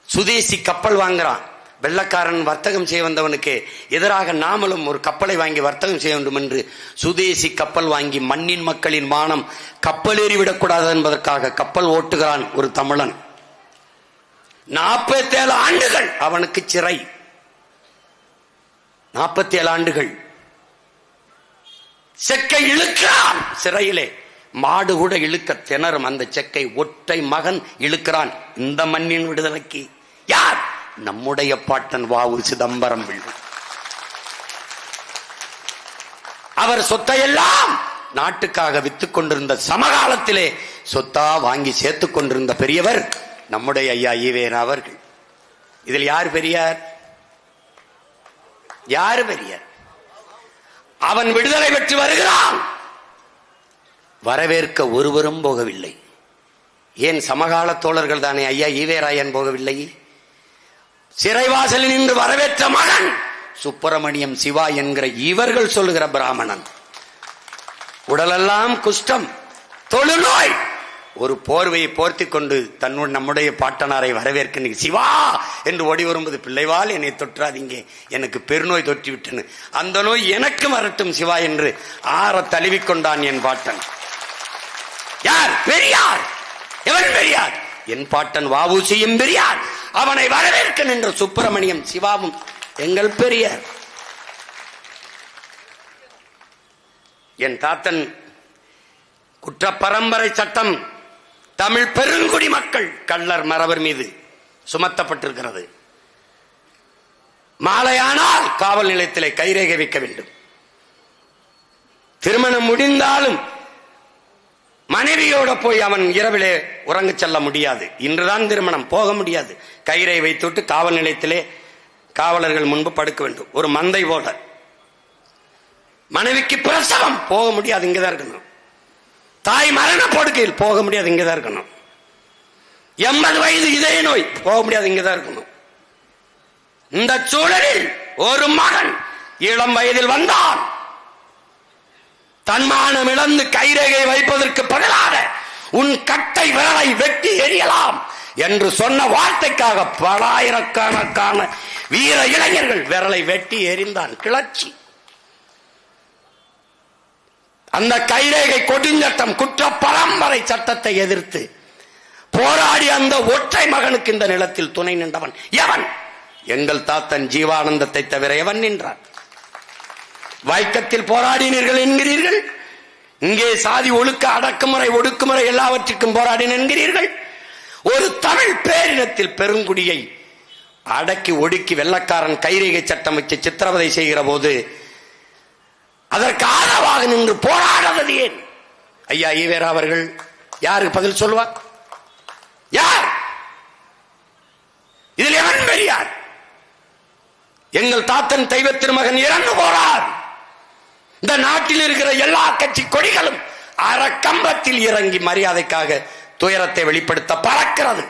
சுதேசி கப்பல் வாங்குறான். வெள்ளக்காரன் வர்த்தகம் செய்ய வந்தவனுக்கு எதிராக நாமளும் ஒரு கப்பலை வாங்கி வர்த்தகம் செய்ய வேண்டும் என்று சுதேசி கப்பல் வாங்கி மண்ணின் மக்களின் மானம் கப்பல் ஏறிவிடக்கூடாது என்பதற்காக கப்பல் ஓட்டுகிறான் ஒரு தமிழன். 47 ஆண்டுகள் அவனுக்கு சிறை. 47 ஆண்டுகள் செக்கை இழுக்கிறான் சிறையிலே. மாடு கூட இழுக்க திணறும் அந்த செக்கை ஒற்றை மகன் இழுக்கிறான். இந்த மண்ணின் விடுதலைக்கு யார்? நம்முடைய பாட்டன் வ.உ. சிதம்பரம் பிள்ளை. அவர் சொத்தையெல்லாம் நாட்டுக்காக வித்துக் கொண்டிருந்த சமகாலத்திலே சொத்தா வாங்கி சேர்த்துக் கொண்டிருந்த பெரியவர் நம்முடைய ஐயா ஈவேரா அவர்கள். இதில் யார் பெரியார்? யாரு பெரியார்? அவன் விடுதலை பெற்று வருகிறான், வரவேற்க ஒருவரும் போகவில்லை. ஏன்? சமகால தோழர்கள் தானே. ஐயா ஈவேரா ஏன் போகவில்லை? சிறைவாசலில் நின்று வரவேற்ற மகன் சுப்பிரமணியம் சிவா என்கிற இவர்கள் சொல்லுகிற பிராமணன். உடலெல்லாம் குஷ்டம், தொழுநோய், ஒரு போர்வையை போர்த்தி கொண்டு நம்முடைய பாட்டனாரை வரவேற்க சிவா என்று ஓடி வரும்போது, பிள்ளைவால் என்னை தொற்றாதீங்க, எனக்கு பெருநோய் தொற்றி விட்டேன்னு, அந்த நோய் எனக்கு வரட்டும் சிவா என்று ஆற தழுவிக்கொண்டான் என் பாட்டன். யார்? பெரியார். எவன் பெரியார்? என் பாட்டன் வ.உ.சியும் பெரியார். அவனை வரவேற்க நின்ற சுப்பிரமணியம் சிவாவும் எங்கள் பெரியார். என் தாத்தன் குற்ற பரம்பரை சட்டம் தமிழ் பெருங்குடி மக்கள் கள்ளர் மறவர் மீது சுமத்தப்பட்டிருக்கிறது. மாலையானால் காவல் நிலையத்திலே கைரேகை வைக்க வேண்டும். திருமணம் முடிந்தாலும் மனைவியோட போய் அவன் இரவிலே உறங்க செல்ல முடியாது. இன்றுதான் திருமணம், போக முடியாது. கைரேகை வைத்துவிட்டு காவல் நிலையத்திலே காவலர்கள் முன்பு படுக்க வேண்டும். ஒரு மந்தை போல. மனைவிக்கு பிரசவம், போக முடியாது, இங்கதான் இருக்கணும். தாய் மரண படுக்கையில், போக முடியாது, இங்கதான் இருக்கணும். 80 வயது இதய நோய், போக முடியாது, இங்கதான் இருக்கணும். இந்த சூழலில் ஒரு மகன் இளம் வயதில் வந்தான். தன்மானம் இழந்து கைரேகை வைப்பதற்கு பதிலாக உன் கட்டை விரலை வெட்டி எறியலாம் என்று சொன்ன வார்த்தைக்காக பலாயிரக்கணக்கான வீர இளைஞர்கள் விரலை வெட்டி எறிந்தான். கிளர்ச்சி. அந்த கைரேகை கொடுஞ்சட்டம், குற்ற பரம்பரை சட்டத்தை எதிர்த்து போராடி அந்த ஒற்றை மகனுக்கு இந்த நிலத்தில் துணை நின்றவன் எவன்? எங்கள் தாத்தன் ஜீவானந்தத்தை தவிர எவன் நின்றான்? வைக்கத்தில் போராடினீர்கள் என்கிறீர்கள், இங்கே சாதி ஒழுக்க அடக்குமுறை ஒடுக்குமுறை எல்லாவற்றிற்கும் போராடின என்கிறீர்கள். ஒரு தமிழ் பேரினத்தில் பெருங்குடியை அடக்கி ஒடுக்கி வெள்ளக்காரன் கைரேகை சட்டம் வச்சு சித்திரவதை செய்கிற போது அதற்கு ஆதரவாக நின்று போராடுவது ஏன்? ஐயா ஈவேரா அவர்கள் யாருக்கு பதில் சொல்லுவார்? யார் இதில் எவன் பெரியார்? எங்கள் தாத்தன் தெய்வ திருமகன் இறந்து போறார். இந்த நாட்டில் இருக்கிற எல்லா கட்சி கொடிகளும் அறக்கம்பத்தில் இறங்கி மரியாதைக்காக துயரத்தை வெளிப்படுத்த பறக்கிறது.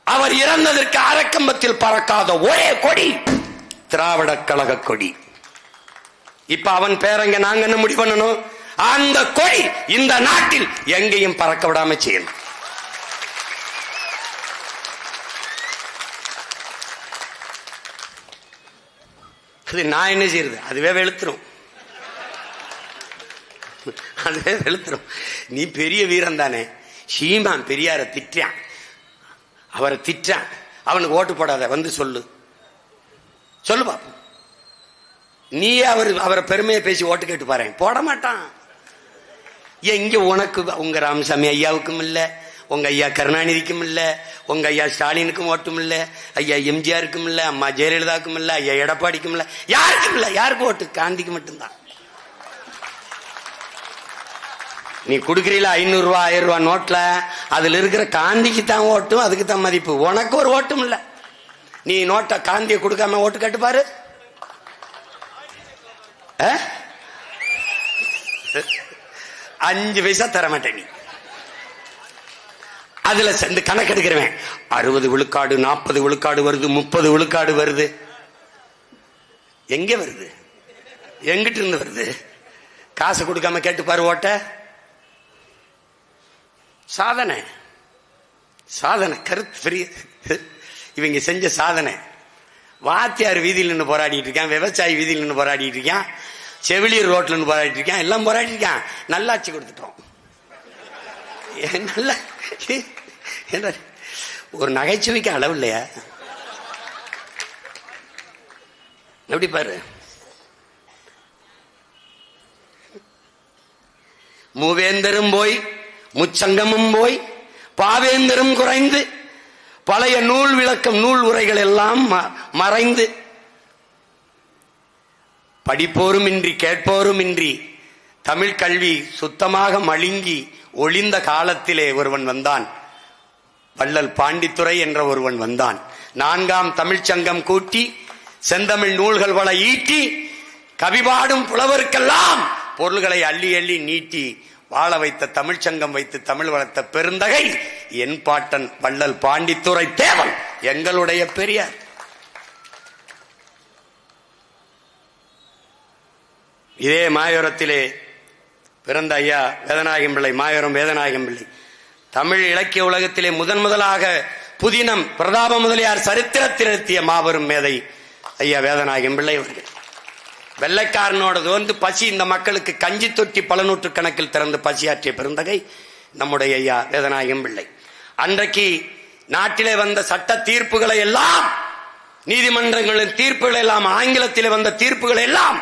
அவர் இறந்ததற்கு அறக்கம்பத்தில் பறக்காத ஒரே கொடி திராவிட கழக கொடி. இப்ப அவன் பேரங்க நாங்க என்ன முடிவு பண்ணணும்? அந்த கொடி இந்த நாட்டில் எங்கேயும் பறக்க விடாம செய்யணும். அது நான் என்ன செய்யறது? அதுவே வெளுத்துரும், அதுவே வெளுத்துரும். நீ பெரிய வீரன் தானே. சீமான் பெரியார திட்டான், அவரை திட்டான், அவனுக்கு ஓட்டு போடாத, வந்து சொல்லு, சொல்லு பாப்போம். நீ அவரை பெருமையை பேசி ஓட்டு கேட்டு பாரு, போட மாட்டான். இங்க உனக்கு உங்க ராமசாமி ஐயாவுக்கும் இல்ல, உங்க ஐயா கருணாநிதிக்கும் இல்ல, உங்க ஐயா ஸ்டாலினுக்கும் ஓட்டும் இல்ல, ஐயா எம்ஜிஆருக்கும் இல்ல, அம்மா ஜெயலலிதாவுக்கும் இல்ல, ஐயா எடப்பாடிக்கும் இல்ல, யாருக்கும் இல்ல. யாருக்கு ஓட்டு? காந்திக்கு மட்டும்தான். நீ கொடுக்குறீல 500 ரூபாய் 1000 ரூபாய் நோட்ல, அதுல இருக்கிற காந்திக்கு தான் ஓட்டும், அதுக்கு தான் மதிப்பு. உனக்கு ஒரு ஓட்டும் இல்ல. நீ நோட்டை காந்தியை கொடுக்காம ஓட்டு கேட்டு பாரு. 5 பைசா தர மாட்டேன் நீ. அதுல சேர்ந்து கணக்கு எடுக்கிறவன் 60 விழுக்காடு 40 விழுக்காடு வருது, 30 விழுக்காடு வருது. எங்க வருது? எங்கிட்ட இருந்து வருது? காசு கொடுக்காம கேட்டு பாரு ஓட்ட. சாதனை, சாதனை, கருத்து பெரிய. இவங்க செஞ்ச சாதனை. வாத்தியார் வீதியில் நின்று போராடிட்டு இருக்கான், விவசாயி வீதியில் நின்று போராடிட்டு இருக்கான், செவிலியர் ரோட்ல இருந்து போராடிட்டு இருக்கான், எல்லாம் போராடி இருக்கான். நல்லாட்சி கொடுத்துட்டோம். நல்ல ஒரு நகைச்சுவைக்கு அளவு இல்லையா? எப்படி பாரு. மூவேந்தரும் போய் முச்சங்கமும் போய் பாவேந்தரும் குறைந்து பழைய நூல் விளக்கம் நூல் உரைகள் எல்லாம் மறைந்து படிப்போரும் இன்றி கேட்போரும் இன்றி தமிழ் கல்வி சுத்தமாக மழுங்கி ஒளிந்த காலத்திலே ஒருவன் வந்தான். வள்ளல் பாண்டித்துரை என்ற ஒருவன் வந்தான். 4ஆம் தமிழ்ச்சங்கம் கூட்டி செந்தமிழ் நூல்கள் பல ஈட்டி கவிபாடும் புலவருக்கெல்லாம் பொருள்களை அள்ளி அள்ளி நீட்டி வாழ வைத்த தமிழ்ச்சங்கம் வைத்து தமிழ் வளர்த்த பெருந்தகை என் பாட்டன் வள்ளல் பாண்டித்துரை தேவன், எங்களுடைய பெரியார். இதே மாயோரத்திலே பிறந்த ஐயா வேதநாயகம் பிள்ளை, மாயோரம் வேதநாயகம் பிள்ளை, தமிழ் இலக்கிய உலகத்திலே முதலாக புதினம் பிரதாப முதலியார் சரித்திரத்தில் எழுத்திய மாபெரும் மேதை ஐயா வேதநாயகம் பிள்ளை அவர்கள். வெள்ளைக்காரனோட வந்து பசி இந்த மக்களுக்கு கஞ்சி தொட்டி பல நூற்று கணக்கில் திறந்து பசியாற்றிய பெருந்தகை நம்முடைய ஐயா வேதநாயகம் பிள்ளை. அன்றைக்கு நாட்டிலே வந்த சட்ட தீர்ப்புகளை எல்லாம், நீதிமன்றங்களின் தீர்ப்புகள் எல்லாம், ஆங்கிலத்திலே வந்த தீர்ப்புகள் எல்லாம்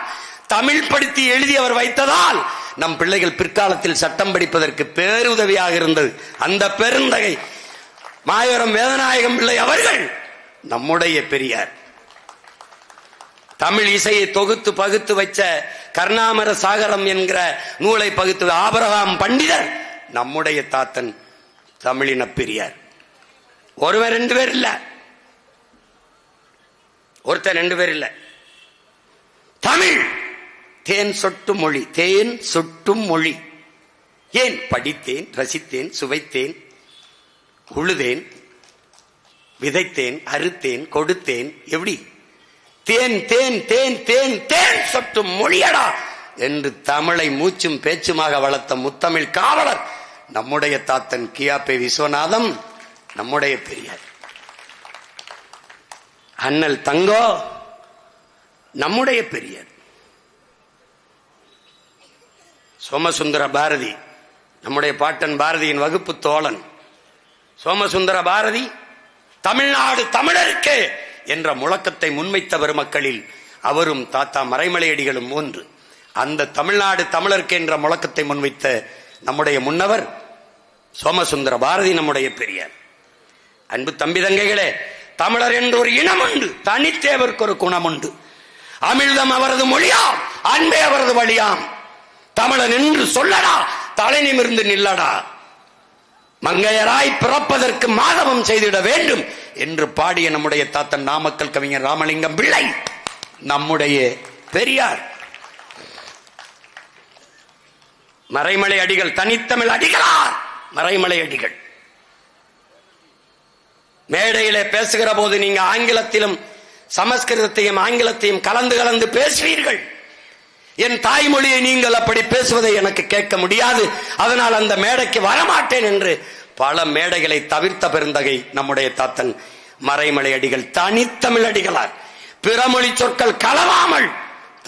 தமிழ் படுத்தி எழுதி அவர் வைத்ததால் நம் பிள்ளைகள் பிற்காலத்தில் சட்டம் படிப்பதற்கு பேருதவியாக இருந்தது. அந்த பெருந்தகை மாயவரம் வேதநாயகம் பிள்ளை அவர்கள் நம்முடைய பெரியார். தமிழ் இசையை தொகுத்து பகுத்து வச்ச கர்ணாமர சாகரம் என்கிற நூலை பகுத்து ஆபிரகாம் பண்டிதர் நம்முடைய தாத்தன், தமிழின பெரியார். ஒருவர் 2 பேர் இல்ல, ஒருத்தர் 2 பேர் இல்ல. தமிழ் தேன் சொட்டும் மொழி, தேன் சொட்டும் மொழி. ஏன்? படித்தேன், ரசித்தேன், சுவைத்தேன், உழுதேன், விதைத்தேன், அறுத்தேன், கொடுத்தேன். எப்படி? தேன் தேன் தேன் தேன் தேன் சொட்டும் மொழியடா என்று தமிழை மூச்சும் பேச்சுமாக வளர்த்த முத்தமிழ் காவலர் நம்முடைய தாத்தன் கியாபே விஸ்வநாதம், நம்முடைய பெரியார். அண்ணல் தங்கோ நம்முடைய பெரியார். சோமசுந்தர பாரதி நம்முடைய பாட்டன் பாரதியின் வகுப்பு தோழன். சோமசுந்தர பாரதி தமிழ்நாடு தமிழருக்கு என்ற முழக்கத்தை முன்வைத்த பெருமக்களில் அவரும் தாத்தா மறைமலையடிகளும் ஒன்று. அந்த தமிழ்நாடு தமிழருக்கு என்ற முழக்கத்தை முன்வைத்த நம்முடைய முன்னவர் சோமசுந்தர பாரதி, நம்முடைய பெரியார். அன்பு தம்பி தங்கைகளே, தமிழர் என்று ஒரு இனம் உண்டு, தனித்தேவருக்கு ஒரு குணம் உண்டு. அமிழ்தம் அவரது மொழியாம், அன்பே அவரது வழியாம். தமிழன் என்று சொல்லடா, தலை நிமிர்ந்து நில்லடா. மங்கையராய் பிறப்பதற்கு மாதவம் செய்திட வேண்டும் என்று பாடிய நம்முடைய தாத்தன் நாமக்கல் கவிஞர் ராமலிங்கம் பிள்ளை நம்முடைய பெரியார். மறைமலை அடிகள், தனித்தமிழ் அடிகளார் மறைமலை அடிகள். மேடையிலே பேசுகிற போது நீங்க ஆங்கிலத்திலும் சமஸ்கிருதத்தையும் ஆங்கிலத்தையும் கலந்து கலந்து பேசுவீர்கள். என் தாய்மொழியை நீங்கள் அப்படி பேசுவதை எனக்கு கேட்க முடியாது, அதனால் அந்த மேடைக்கு வரமாட்டேன் என்று பல மேடைகளை தவிர்த்த பெருந்தகை நம்முடைய தாத்தன் மறைமலை அடிகள், தனித்தமிழ் அடிகளார். பிறமொழி சொற்கள் கலவாமல்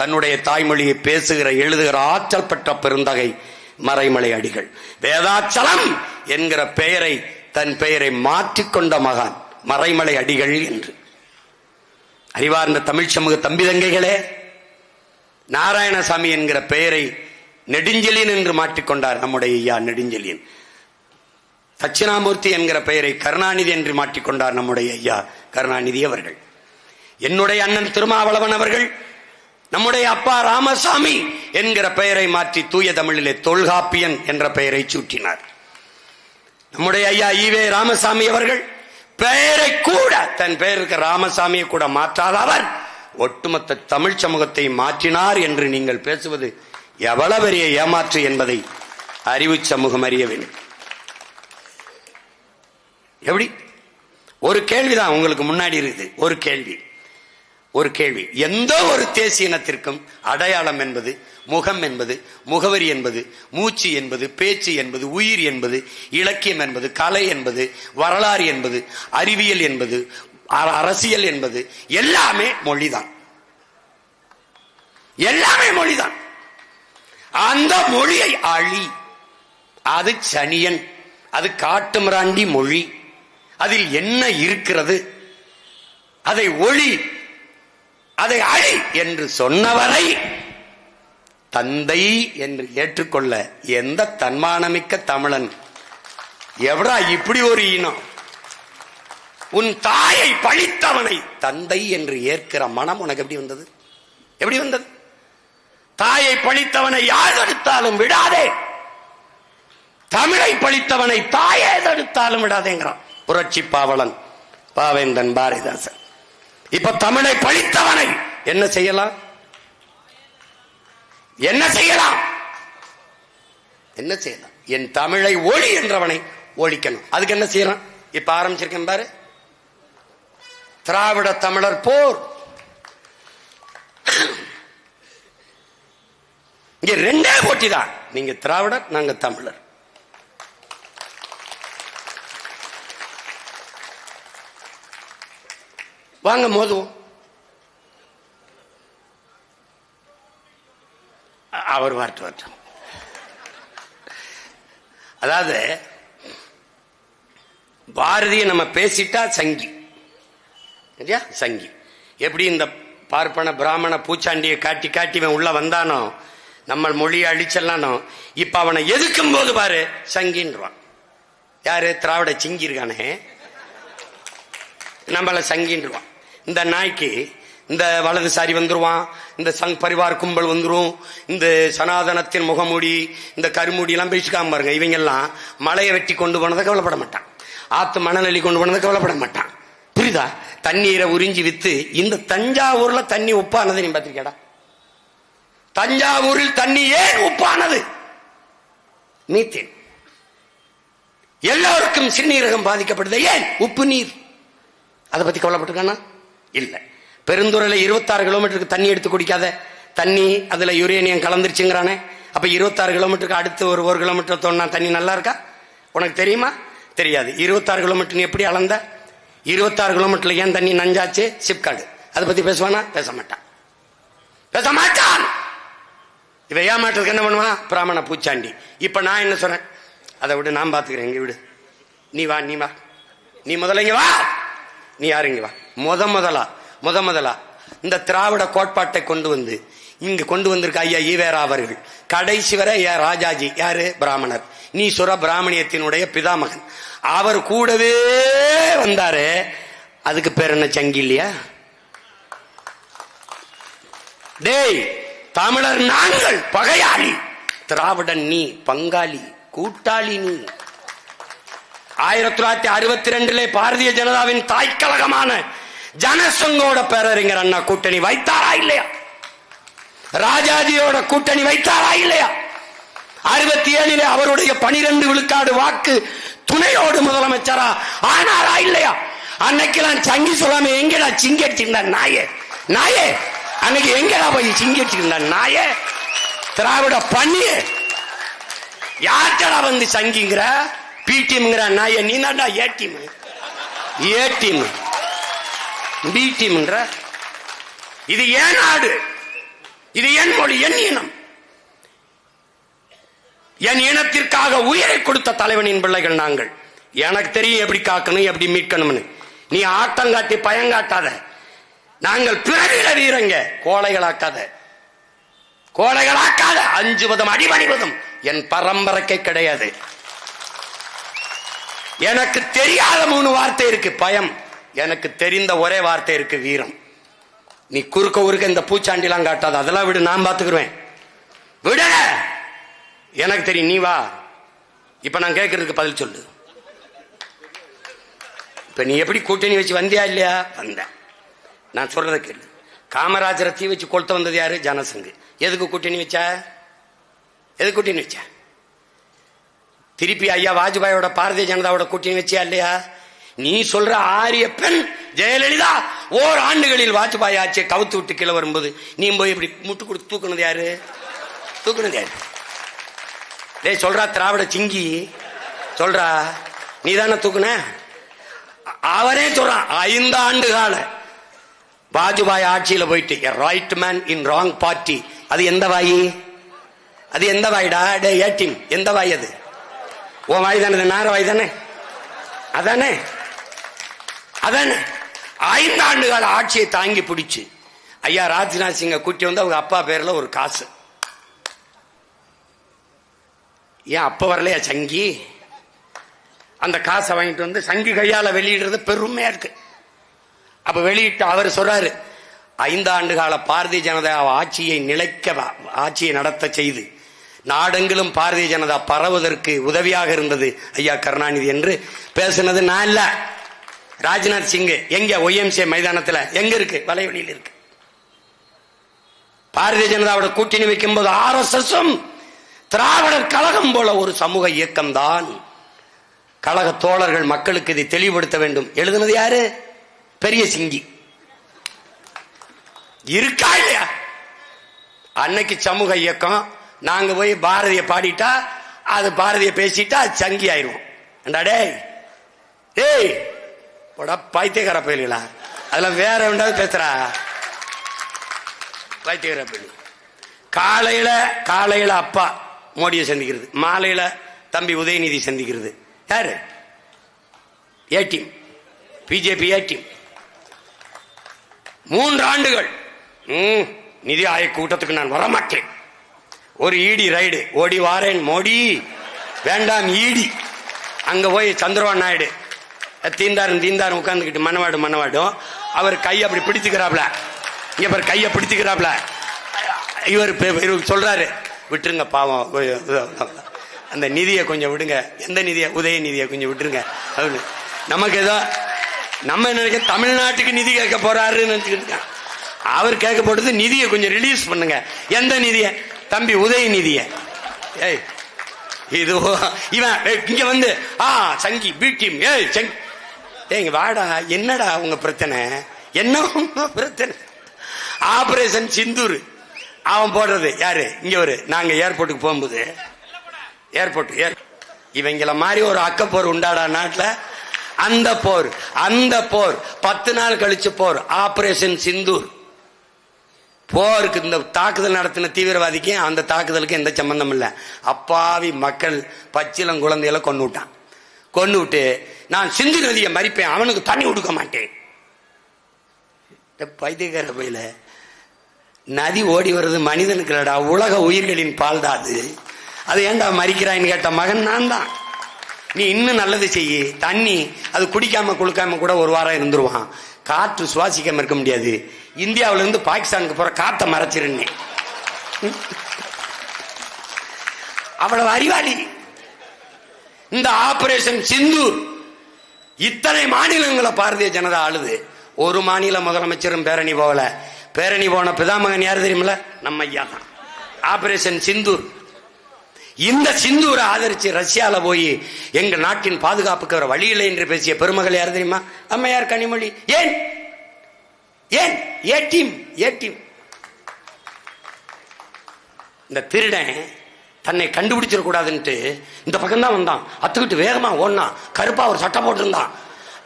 தன்னுடைய தாய்மொழியை பேசுகிற எழுதுகிற ஆற்றல் பெற்ற பெருந்தகை மறைமலை அடிகள். வேதாச்சலம் என்கிற பெயரை, தன் பெயரை மாற்றிக்கொண்ட மகான் மறைமலை அடிகள் என்று. அறிவார்ந்த தமிழ் சமூக தம்பி தங்கைகளே, நாராயணசாமி என்கிற பெயரை நெடுஞ்செழியன் என்று மாற்றிக்கொண்டார் நம்முடைய ஐயா நெடுஞ்செழியன். தட்சிணாமூர்த்தி என்கிற பெயரை கருணாநிதி என்று மாற்றிக்கொண்டார் நம்முடைய ஐயா கருணாநிதி அவர்கள். என்னுடைய அண்ணன் திருமாவளவன் அவர்கள் நம்முடைய அப்பா ராமசாமி என்கிற பெயரை மாற்றி தூய தமிழிலே தொல்காப்பியன் என்ற பெயரை சூட்டினார். நம்முடைய ஐயா ஈவே ராமசாமி அவர்கள் பெயரை கூட, தன் பெயருக்கு ராமசாமியை கூட மாற்றாத அவர் ஒட்டுமொத்த தமிழ் சமூகத்தை மாற்றினார் என்று நீங்கள் பேசுவது எவ்வளவு பெரிய ஏமாற்று என்பதை அறிவு சமூகம் அறிய வேண்டும். எப்படி? ஒரு கேள்விதான் உங்களுக்கு முன்னாடி இருக்குது. ஒரு கேள்வி. எந்த ஒரு தேசிய இனத்திற்கும் அடையாளம் என்பது, முகம் என்பது, முகவரி என்பது, மூச்சு என்பது, பேச்சு என்பது, உயிர் என்பது, இலக்கியம் என்பது, கலை என்பது, வரலாறு என்பது, அறிவியல் என்பது, அரசியல் என்பது எல்லாமே மொழிதான். எல்லாமே மொழிதான். அந்த மொழியை அழி, அது சனியன், அது காட்டுமிராண்டி மொழி, அதில் என்ன இருக்கிறது, அதை ஒளி, அதை அழி என்று சொன்னவரை தந்தை என்று ஏற்றுக்கொள்ள எந்த தன்மானமிக்க தமிழன் எவரா இப்படி ஒரு இனம்? உன் தாயை பழித்தவனை தந்தை என்று ஏற்கிற மனம் உனக்கு எப்படி வந்தது? எப்படி வந்தது? தாயை பழித்தவனை யார் தடுத்தாலும் விடாதே, தமிழை பழித்தவனை தாயே தடுத்தாலும் விடாதேங்கிறான் புரட்சி பாவலன் பாவேந்தன் பாரதிதாசன். இப்ப தமிழை பழித்தவனை என்ன செய்யலாம்? என்ன செய்யலாம்? என்ன செய்யலாம்? என் தமிழை ஒளி என்றவனை ஒழிக்கணும். அதுக்கு என்ன செய்யலாம்? இப்ப ஆரம்பிச்சிருக்கேன் பாரு, திராவிட தமிழர் போர். இங்க ரெண்டே போட்டி தான், நீங்க திராவிடர், நாங்க தமிழர். வாங்க மோதுவோம். அவர் வரட்டும். அதாவது பாரதிய நம்ம பேசிட்டா சங்கி, சங்கி. எப்படி இந்த பார்ப்பன பிராமண பூச்சாண்டியை காட்டி காட்டி உள்ள வந்தானோ, நம்ம மொழியை அழிச்சல்லானோ, இப்ப அவனை எதுக்கும் போது பாரு சங்கின்றான். யாரு? திராவிட சிங்கி இருக்கானே, நம்மள சங்கின்றான். இந்த நாய்க்கு இந்த வலதுசாரி வந்துருவான், இந்த சங் பரிவார் கும்பல் வந்துரும், இந்த சனாதனத்தின் முகமூடி இந்த கருமூடி எல்லாம் பேசிக்காம பாருங்க. இவங்க எல்லாம் மலையை வெட்டி கொண்டு போனதை கவலைப்பட மாட்டான், ஆத்து மணலி கொண்டு போனதை கவலைப்பட மாட்டான். புரியுதா? தண்ணீரை உறிஞ்சி வித்து. இந்த தஞ்சாவூர்ல தண்ணி உப்பானது நீ பாத்திருக்கடா? தஞ்சாவூரில் தண்ணி ஏன் உப்பானது? மீத்தேன். எல்லோருக்கும் சிறுநீரகம் பாதிக்கப்படுது, ஏன்? உப்பு நீர். அதை பத்தி கவலைப்பட்டிருக்கானா? இல்ல. பெருந்துறையில 26 கிலோமீட்டருக்கு தண்ணி எடுத்து குடிக்காத தண்ணி, அதுல யுரேனியம் கலந்துருச்சுங்கிறானே. அப்ப 26 கிலோமீட்டருக்கு அடுத்து ஒரு கிலோமீட்டர் தோணா தண்ணி நல்லா இருக்கா? உனக்கு தெரியுமா? தெரியாது. 26 கிலோமீட்டர் எப்படி அளந்த? 26 கிலோமீட்டர்ல ஏன் தண்ணி நஞ்சாச்சு? சிப்காடு. அதை பத்தி பேசுவானா? பேச மாட்டான், பேச மாட்டான். இவ ஏமாற்றத்துக்கு என்ன பண்ணுவான்? பிராமண பூச்சாண்டி. இப்ப நான் என்ன சொல்றேன்? அதை விடு, நான் பாத்துக்கிறேன், இங்க விடு. நீ வா, நீ வா, நீ முதல்ல இங்க வா. நீ யாரு? இங்க வா. முதலா இந்த திராவிட கோட்பாட்டை கொண்டு வந்து இங்க கொண்டு வந்திருக்க ஐயா ஈவேரா அவர்கள். கடைசி வரை ராஜாஜி யாரு? பிராமணர். நீ சொல்ற பிராமணியத்தினுடைய பிதாமகன். அவர் கூடவே வந்தாரு. அதுக்கு பேர் என்ன? சங்கி இல்லையா? டேய், தமிழர் நாங்கள் பகையாளி, திராவிடன் நீ பங்காளி, கூட்டாளி நீ. 1962 பாரதிய ஜனதாவின் தாய்க்கழகமான ஜனசங்கோட பேரறிஞர் அண்ணா கூட்டணி வைத்தாரா இல்லையா? ராஜாஜியோட கூட்டணி வைத்தாரா இல்லையா? 67 அவருடைய 12 விழுக்காடு வாக்கு துணையோடு முதலமைச்சரா ஆனாரா இல்லையா? அன்னைக்கெல்லாம் சங்கி சொல்லாம எங்கடா சிங்கி அடிச்சிருந்தா நாயே? அன்னைக்கு எங்கடா போய் சிங்கி அடிச்சிருந்தா நாயே? திராவிட பண்ணியே யார்டா வந்து சங்கிங்கிற? பி டீம்ங்கிற நாய நீ தான்டா ஏ டீம், பி டீம்ன்ற. இது ஏன் நாடு? இது என் மொழி, என் இனம். என் இனத்திற்காக உயிரை கொடுத்த தலைவனின் பிள்ளைகள் நாங்கள். எனக்கு தெரியும் எப்படி காக்கணும், எப்படி மீட்கணும்னு. நீ ஆட்டங்காட்டி பயங்காட்டாத. நாங்கள் பிறவிட வீரங்க, கோழைகளாக்காத. அஞ்சுவதும் அடிபணிவதும் என் பரம்பரைக்கு கிடையாது. எனக்கு தெரியாத 3 வார்த்தை இருக்கு: பயம். எனக்கு தெரிந்த ஒரே வார்த்தை இருக்கு: வீரம். நீ குறுக்க இந்த பூச்சாண்டிலாம் காட்டாத. அதெல்லாம் விடு, நான் பாத்துக்கிறேன். விட எனக்கு தெரியும். நீ வா, இப்ப நான் கேட்கறதுக்கு பதில் சொல்லு. இப்ப நீ எப்படி கூட்டணி வச்சு வந்தியா இல்லையா? வந்த. நான் சொல்றத கேளு. காமராஜரை தீ வச்சு கொளுத்த வந்தது யாரு? ஜனசங்கு. எதுக்கு கூட்டணி வச்ச? திருப்பி ஐயா வாஜ்பாயோட பாரதிய ஜனதாவோட கூட்டணி வச்சியா இல்லையா? நீ சொல்ற ஆரிய பெண் ஜெயலலிதா ஓராண்டுகளில் வாஜ்பாய் ஆட்சியை கவுத்து விட்டு கீழே வரும்போது நீ போய் இப்படி முட்டு கொடுத்து தூக்குனது யாரு? டேய் சொல்றா, திராவிட சிங்கி சொல்றா, நீ தானே தூக்குன? அவரே சொல்றான் 5 ஆண்டு கால வாஜ்பாய் ஆட்சியில போயிட்டு right man in wrong party. அது எந்த வாயி? அது எந்த வாய்டா? டே ஏட்டிம், எந்த வாய் அது? உன் வாய் தானே? நார வாய் தானே? அதானே 5 ஆண்டு கால ஆட்சியை தாங்கி பிடிச்சு ஐயா ராஜ்நாத் சிங்க கூட்டி வந்து அவங்க அப்பா பேர்ல ஒரு காசு. ஏன் அப்ப வரலையா சங்கி? அந்த காசை வாங்கிட்டு வந்து சங்கி கையால வெளியிடுறது பெருமையா இருக்கு. அப்ப வெளியிட்டு அவர் சொல்றாரு, 5 ஆண்டு கால பாரதிய ஜனதா ஆட்சியை நடத்த செய்து நாடெங்கிலும் பாரதிய ஜனதா பரவுவதற்கு உதவியாக இருந்தது ஐயா கருணாநிதி என்று பேசினது நான் இல்ல, ராஜ்நாத் சிங். எங்க? ஒய்எம்சி மைதானத்தில். எங்க இருக்கு? வலைவெளியில் இருக்கு. பாரதிய ஜனதாவோட கூட்டணி வைக்கும் போது RSS திராவிடர் கழகம் போல ஒரு சமூக இயக்கம் தான். கழக தோழர்கள் மக்களுக்கு இதை தெளிவுபடுத்த வேண்டும். எழுதுனது யாரு? பெரிய சிங்கி. இருக்கா இல்லையா? அன்னைக்கு சமூக இயக்கம். நாங்க போய் பாரதிய பாடிட்டா, அது பாரதிய பேசிட்டா சங்கி ஆயிரும். டேய் பைத்தியக்கார பயிலா, அதெல்லாம் வேற ஒன்றாவது பேசுறா. பைத்தியக்கார பயிலு. காலையில அப்பா மோடியை சந்திக்கிறது, மாலையில தம்பி உதயநிதி சந்திக்கிறது. யாரு? ஏ டீம், பிஜேபி ஏ டீம். 3 ஆண்டுகள் நிதி ஆயோக் கூட்டத்துக்கு நான் வரமாட்டேன். ஒரு ஈடி ரைடு, ஓடி வாரேன் மோடி, வேண்டாம் ஈடி. அங்க போய் சந்திரபாபு நாயுடு தீந்தாரும் உட்கார்ந்துக்கிட்டு மனவாடும். அவர் கையை அப்படி பிடிச்சுக்கிறாப்ல, இங்க பாரு கையை பிடிச்சுக்கிறாப்ல. இவர் சொல்றாரு, விட்டுருங்க பாவம், அந்த நிதியை கொஞ்சம் விடுங்க. எந்த நிதியை? உதய நிதியை கொஞ்சம் விட்டுருங்க. நமக்கு ஏதோ நம்ம நினைக்க தமிழ்நாட்டுக்கு நிதி கேட்க போறாருன்னு நினைச்சுக்கிட்டு, அவர் கேட்க போட்டது நிதியை கொஞ்சம் ரிலீஸ் பண்ணுங்க. எந்த நிதியை? தம்பி உதய நிதியை. ஏய் இது இவன் இங்க வந்து சங்கி பி டீம், ஏங்க வாடா, என்னடா உங்க பிரச்சனை? என்ன பிரச்சனை? ஆபரேஷன் சிந்தூர் அவன் போடுறது யாரு? இங்க ஒரு நாங்க ஏர்போர்ட்டுக்கு போகும்போது இவங்கள மாதிரி ஒரு அக்கப்போர் உண்டாடா நாட்டுல. அந்த போர் 10 நாள் கழிச்சு போர், ஆபரேஷன் சிந்தூர். போருக்கு இந்த தாக்குதல் நடத்தின தீவிரவாதிக்கு அந்த தாக்குதலுக்கு எந்த சம்பந்தம் இல்லை. அப்பாவி மக்கள் பச்சிலம் குழந்தைகளை கொண்டு விட்டு நான் சிந்து நதியை மறிப்பேன், அவனுக்கு தண்ணி கொடுக்க மாட்டேன். பைத்தியக்கார பையில, நதி ஓடி வருது மனிதனுக்கு இல்லடா, உலக உயிர்களின் பால் தான் அது. அது ஏன்டா மறிக்கிறான்னு கேட்ட மகன் நான் தான். நீ இன்னும் நல்லது செய்யி. தண்ணி அது குடிக்காம குளுக்காம கூட ஒரு வாரம் இருந்துருவான். காற்று சுவாசிக்காம இருக்க முடியாது. இந்தியாவில இருந்து பாகிஸ்தானுக்கு போற காற்றை மறைச்சிருந்தே. அவ்வளவு அறிவாளி. இந்த ஆபரேஷன் சிந்தூர் இத்தனை மாநிலங்களை பாரதிய ஜனதா ஆளுது. ஒரு மாநில முதலமைச்சரும் பேரணி போகல. பேரணி போன பிதாமகன் யாரு தெரியுமில்ல? நம்ம ஐயா தான். ஆபரேஷன் சிந்தூர். இந்த சிந்தூரை ஆதரிச்சு ரஷ்யால போய் எங்க நாட்டின் பாதுகாப்புக்கு வர வழி இல்லை என்று பேசிய பெருமகள் யார் தெரியுமா? அம்மையார் கனிமொழி. ஏன் ஏ டீம். இந்த திருடன் தன்னை கண்டுபிடிச்சிட கூடாதுன்ட்டு இந்த பக்கம் தான் வந்தான். அத்துக்கிட்டு வேகமா ஓடனான். கருப்பா ஒரு சட்டை போட்டிருந்தான்.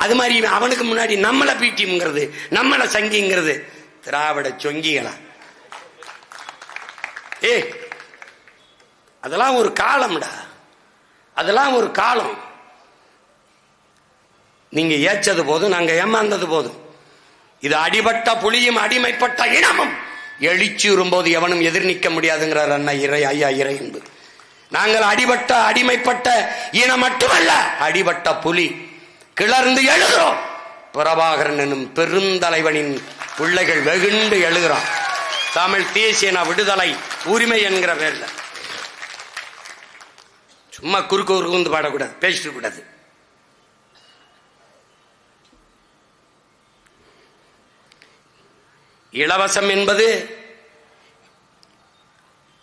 அது மாதிரி அவனுக்கு முன்னாடி நம்மள பி டீம்ங்கிறது, நம்மள சங்கிங்கிறது. திராவிட சொங்கிகளா? அதெல்லாம் ஒரு காலம்டா, அதெல்லாம் ஒரு காலம். நீங்க ஏச்சது போதும், நாங்க ஏமாந்தது போதும். இது அடிபட்ட புலியும் அடிமைப்பட்ட இனமும் எழுச்சி வரும்போது எவனும் எதிர்நிக்க முடியாதுங்கிறார் அண்ணா ஐயா இறை என்பது. நாங்கள் அடிமைப்பட்ட இனம் மட்டுமல்ல, அடிபட்ட புலி. கிளர்ந்து எழுகிறோம். பிரபாகரன் எனும் பெருந்தலைவனின் பிள்ளைகள் வெகுண்டு எழுகிறோம். தமிழ் தேசிய விடுதலை உரிமை என்கிற பேர்ல. சும்மா குறுக்கு பாடக்கூடாது, பேசிட்டு கூடாது. இலவசம் என்பது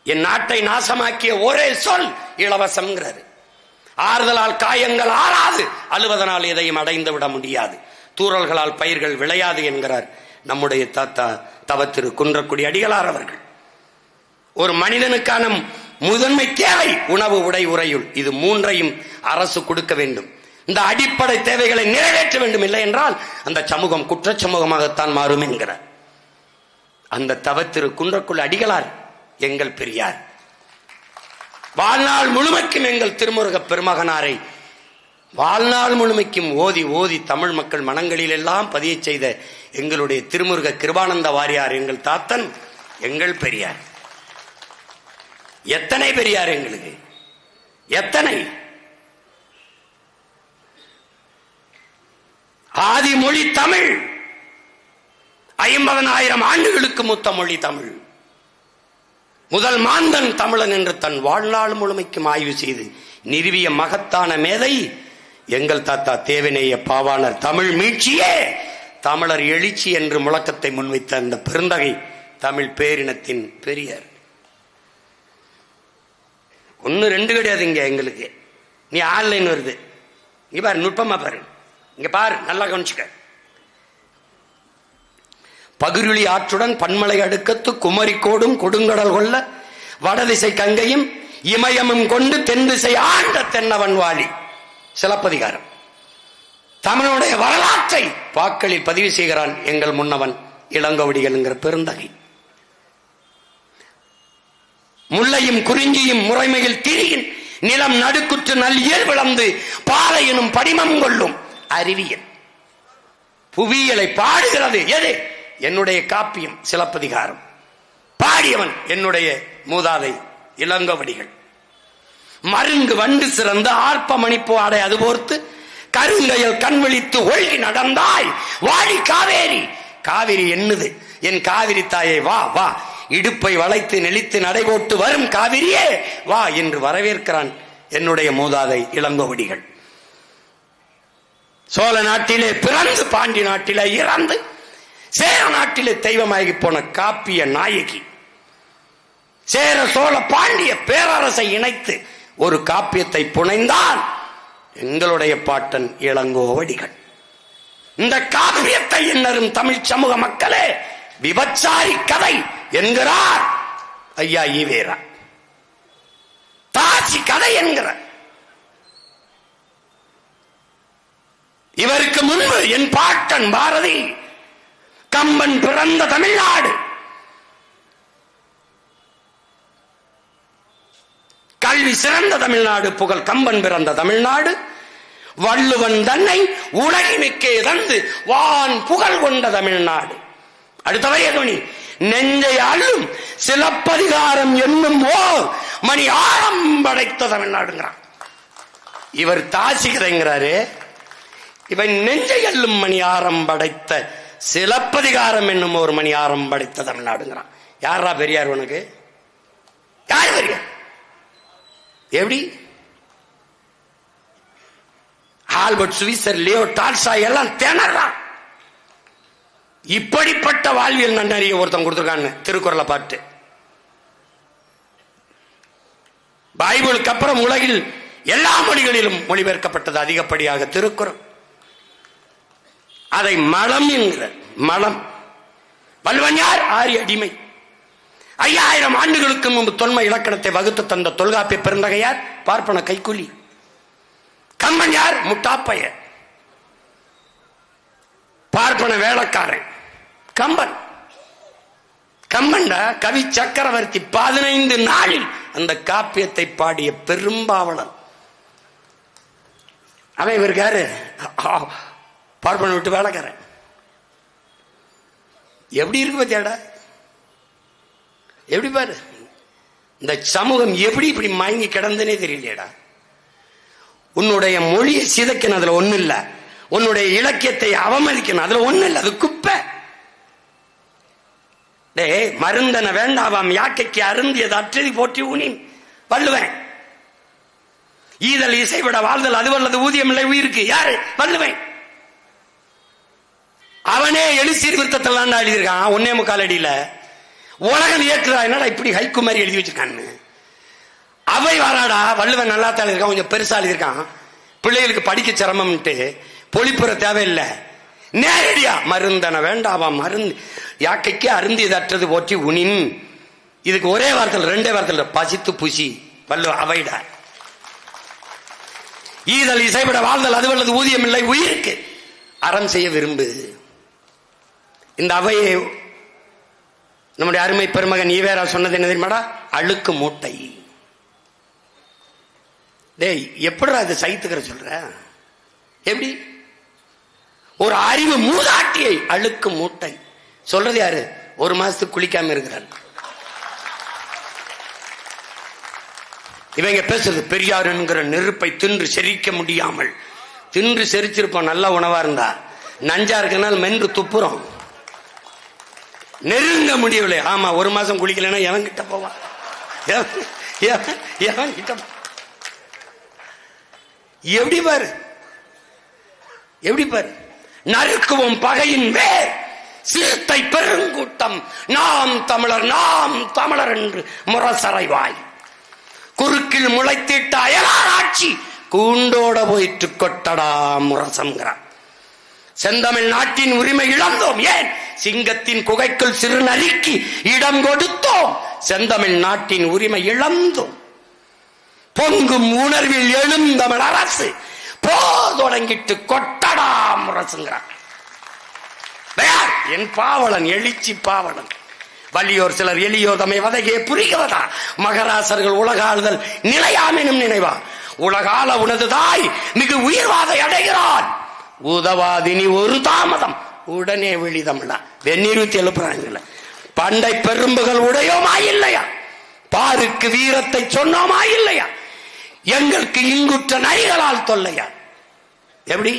என் நாட்டை நாசமாக்கிய ஒரே சொல் இலவசம். ஆறுதலால் காயங்கள் ஆறாது, அழுவதனால் எதையும் அடைந்து விட முடியாது, தூறல்களால் பயிர்கள் விளையாது என்கிறார் நம்முடைய தாத்தா தவ திரு குன்றக்குடி அடிகளார் அவர்கள். ஒரு மனிதனுக்கான முதன்மை தேவை உணவு, உடை, உறையுள். இது 3ஐயும் அரசு கொடுக்க வேண்டும். இந்த அடிப்படை தேவைகளை நிறைவேற்ற வேண்டும். இல்லை என்றால் அந்த சமூகம் குற்ற சமூகமாகத்தான் மாறும் என்கிறார் அந்த தவ திரு குன்றக்குடி அடிகளார். எங்கள் பெரியார் வாழ்நாள் முழுமைக்கும் எங்கள் திருமுருக பெருமகனாரை வாழ்நாள் முழுமைக்கும் ஓதி தமிழ் மக்கள் மனங்களில் எல்லாம் பதிய செய்த எங்களுடைய திருமுருக கிருபானந்த வாரியார் எங்கள் தாத்தன், எங்கள் பெரியார். எத்தனை பெரியார் எங்களுக்கு, எத்தனை! ஆதிமொழி தமிழ், 50,000 ஆண்டுகளுக்கு மூத்த மொழி தமிழ். முதல் மாந்தன் தமிழன் என்று தன் வாழ்நாள் முழுமைக்கும் ஆய்வு செய்து நிறுவிய மகத்தான மேதை எங்கள் தாத்தா தேவநேய பாவாணர். தமிழ் மீட்சியே தமிழர் எழுச்சி என்று முழக்கத்தை முன்வைத்த அந்த பெருந்தகை தமிழ் பேரினத்தின் பெரியார். 1 2 கிடையாது இங்க எங்களுக்கு. நீ ஆன்லைன் வருது, இங்க பாரு, நுட்பமா பாரு, இங்க பாரு, நல்லா கவனிச்சுக்க. பகிருளி ஆற்றுடன் பன்மலை அடுக்கத்து குமரிக்கோடும் கொடுங்கடல் கொள்ள வடதிசை கங்கையும் இமயமும் கொண்டு தென் திசை ஆண்ட தென்னவன் வாழி. சிலப்பதிகாரம். தமிழுடைய வரலாற்றை பாக்களில் பதிவு செய்கிறான் எங்கள் முன்னவன் இளங்கோவடிகள் என்கிற பெருந்தகை. முல்லையும் குறிஞ்சியும் முறைமையில் திரியின் நிலம் நடுக்குற்று நல் இயல் விளந்து பாலை எனும் படிமம் கொள்ளும் அறிவியல். புவியியலை பாடுகிறது எது? என்னுடைய காப்பியம் சிலப்பதிகாரம். பாடியவன் என்னுடைய மூதாதை இளங்கோவடிகள். மருங்கு வண்டு சிறந்த ஆர்ப்ப மணிப்பு ஆடை அது போர்த்து கருங்கையில் கண் விழித்து ஒழுகி நடந்தாய் வாடி காவேரி. காவிரி என்னது? என் காவிரி தாயை வா வா, இடுப்பை வளைத்து நெளித்து நடைபோட்டு வரும் காவிரியே வா என்று வரவேற்கிறான் என்னுடைய மூதாதை இளங்கோவடிகள். சோழ நாட்டிலே பிறந்து பாண்டி நாட்டிலே இறந்து சேர நாட்டிலே தெய்வமாகி போன காப்பிய நாயகி. சேர சோழ பாண்டிய பேரரசை இணைத்து ஒரு காப்பியத்தை புனைந்தான் எங்களுடைய பாட்டன் இளங்கோவடிகள். இந்த காப்பியத்தை என்னரும் தமிழ் சமூக மக்களே விபச்சாரி கதை என்கிறார் ஐயா ஈவேரா. தாசி கதை என்கிறார். இவருக்கு முன்பு என் பாட்டன் பாரதி கம்பன் பிறந்த தமிழ்நாடு, கல்வி சிறந்த தமிழ்நாடு, புகழ் கம்பன் பிறந்த தமிழ்நாடு, வள்ளுவன் தன்னை உலகினுக்கே தந்து வான் புகழ் கொண்ட தமிழ்நாடு. அடுத்தவரை எதுவனி நெஞ்சை அள்ளும் சிலப்பதிகாரம் என்னும் ஓர் மணி ஆரம் படைத்த தமிழ்நாடுங்கிறான். இவர் தாசி கதைங்கிறாரு, இவன் நெஞ்சை அள்ளும் மணி ஆரம் படைத்த சிலப்பதிகாரம் என்னும் ஒரு மணி ஆரம் படைத்த தமிழ்நாடுங்கிறான். யாரா பெரியார் உனக்கு? யார் பெரியார்? எப்படி? ஆல்பர்ட் சுவிசர், லியோ டால்ஸ்டாய் எல்லாம் திணறான். இப்படிப்பட்ட வாழ்வியல் நன்னறிய ஒருத்தன் கொடுத்திருக்காங்க திருக்குறளை பாட்டு. பைபிளுக்கு அப்புறம் உலகில் எல்லா மொழிகளிலும் மொழிபெயர்க்கப்பட்டது அதிகப்படியாக திருக்குறள். அதை மலம் என்கிற மலம். வள்ளுவன் யார்? ஆரிய அடிமை. 5000 ஆண்டுகளுக்கு முன்பு தொன்மை இலக்கணத்தை வகுத்து தந்த தொல்காப்பிய பெருந்தகையார் பார்ப்பன கைக்கூலி. கம்பன் யார்? முட்டாப்பைய பார்ப்பன வேளக்காரன். கம்பன் கம்பன்டா கவி சக்கரவர்த்தி 15 நாளில் அந்த காப்பியத்தை பாடிய பெரும்பாவலன். அவன் இவருக்கு யாரு? பார்ப்பன விட்டு வேலைக்காரன். எப்படி இருக்கு பத்தியாடா? எப்படி பாரு, இந்த சமூகம் எப்படி இப்படி மயங்கி கிடந்துனே தெரியலையடா. உன்னுடைய மொழியை சிதைக்கணும், அதுல ஒண்ணு இல்ல. உன்னுடைய இலக்கியத்தை அவமதிக்கணும், அதுல ஒண்ணு இல்ல. அது குப்பை. டே மருந்தன வேண்டாவாம் யாக்கைக்கு அருந்தியது அற்றதி போற்றி ஊனி வள்ளுவன். ஈதல் இசைவிட வாழ்தல் அது வல்லது ஊதியம் இல்லை உயிருக்கு. யாரு? வள்ளுவன். அவனே எழு சீர்திருத்தத்தில் எழுதியிருக்கான் 1.25 அடியில. உலகம் ஏற்றுறா என்னடா இப்படி ஹைக்கு மாதிரி எழுதி வச்சிருக்கான்னு. அவை வாராடா வள்ளுவன் நல்லா தான் இருக்கான், கொஞ்சம் பெருசா இருக்கான், பிள்ளைகளுக்கு படிக்க சிரமம்ட்டு பொழிப்புற தேவையில்லை. நேரடியா மருந்தன வேண்டாவா மருந்து யாக்கைக்கு அருந்தியது அற்றது போற்றி உனின். இதுக்கு ஒரே வார்த்தை 2 வார்த்தை பசித்து புசி. வள்ளுவ அவைடா. ஈதல் இசைவிட வாழ்தல் அது வல்லது ஊதியம் இல்லை உயிருக்கு. அறம் செய்ய விரும்பு. இந்த அவையை நம்முடைய அருமை பெருமகன் ஈவேரா சொன்னது என்ன தெரியுமாடா? அழுக்கு மூட்டை. டேய் எப்படிடா இது சைத்துக்கிற சொல்ற? எப்படி? ஒரு அறிவு மூதாட்டியை அழுக்கு மூட்டை சொல்றது யாரு? 1 மாசத்துக்கு குளிக்காம இருக்கிறார். இவங்க பேசுறது பெரியார் என்கிற நெருப்பை தின்று செரிக்க முடியாமல். தின்று செரிச்சிருப்போம் நல்ல உணவா இருந்தா. நஞ்சா இருக்கனால மென்று துப்புறோம், நெருங்க முடியவில்லை. ஆமா 1 மாசம் குளிக்கலன்னா எவன் கிட்ட போவான்? எவன் கிட்ட? எப்படி பாரு, எப்படி பாரு. நறுக்குவோம் பகையின் வேர் சிறுத்தை பெருங்கூட்டம் நாம் தமிழர் நாம் தமிழர் என்று முரசறைவாய். குறுக்கில் முளைத்திட்ட அயலார் ஆட்சி கூண்டோட போயிட்டு கொட்டடா முரசங்கிறான். செந்தமிழ் நாட்டின் உரிமை இழந்தோம். ஏன்? சிங்கத்தின் குகைக்குள் சிறு நரிக்கு இடம் கொடுத்தோம். செந்தமிழ் நாட்டின் உரிமை இழந்தோம். பொங்கும் உணர்வில் எழுந்தமிழ் அரசு போர் தொடங்கிட்டு கொட்டடா முரசுங்கிறான். என் பாவலன் எழுச்சி பாவலன். வலியோர் சிலர் எளியோர் தம்மை வதையே புரிகிறதா மகராசர்கள் உலகாளுதல் நிலையாமெனும் நினைவா. உலகால உனது தாய் மிகு உயிர்வாதை அடைகிறான். உதவாதினி ஒரு தாமதம் உடனே விழிதம்ல வெந்நீர் ஊத்தி எழுப்புறாங்கல்ல. பண்டை பெரும்புகள் உடையோமா இல்லையா, பாருக்கு வீரத்தை சொன்னோமா இல்லையா, எங்களுக்கு இங்குற்ற நரிகளால் தொல்லையா. எப்படி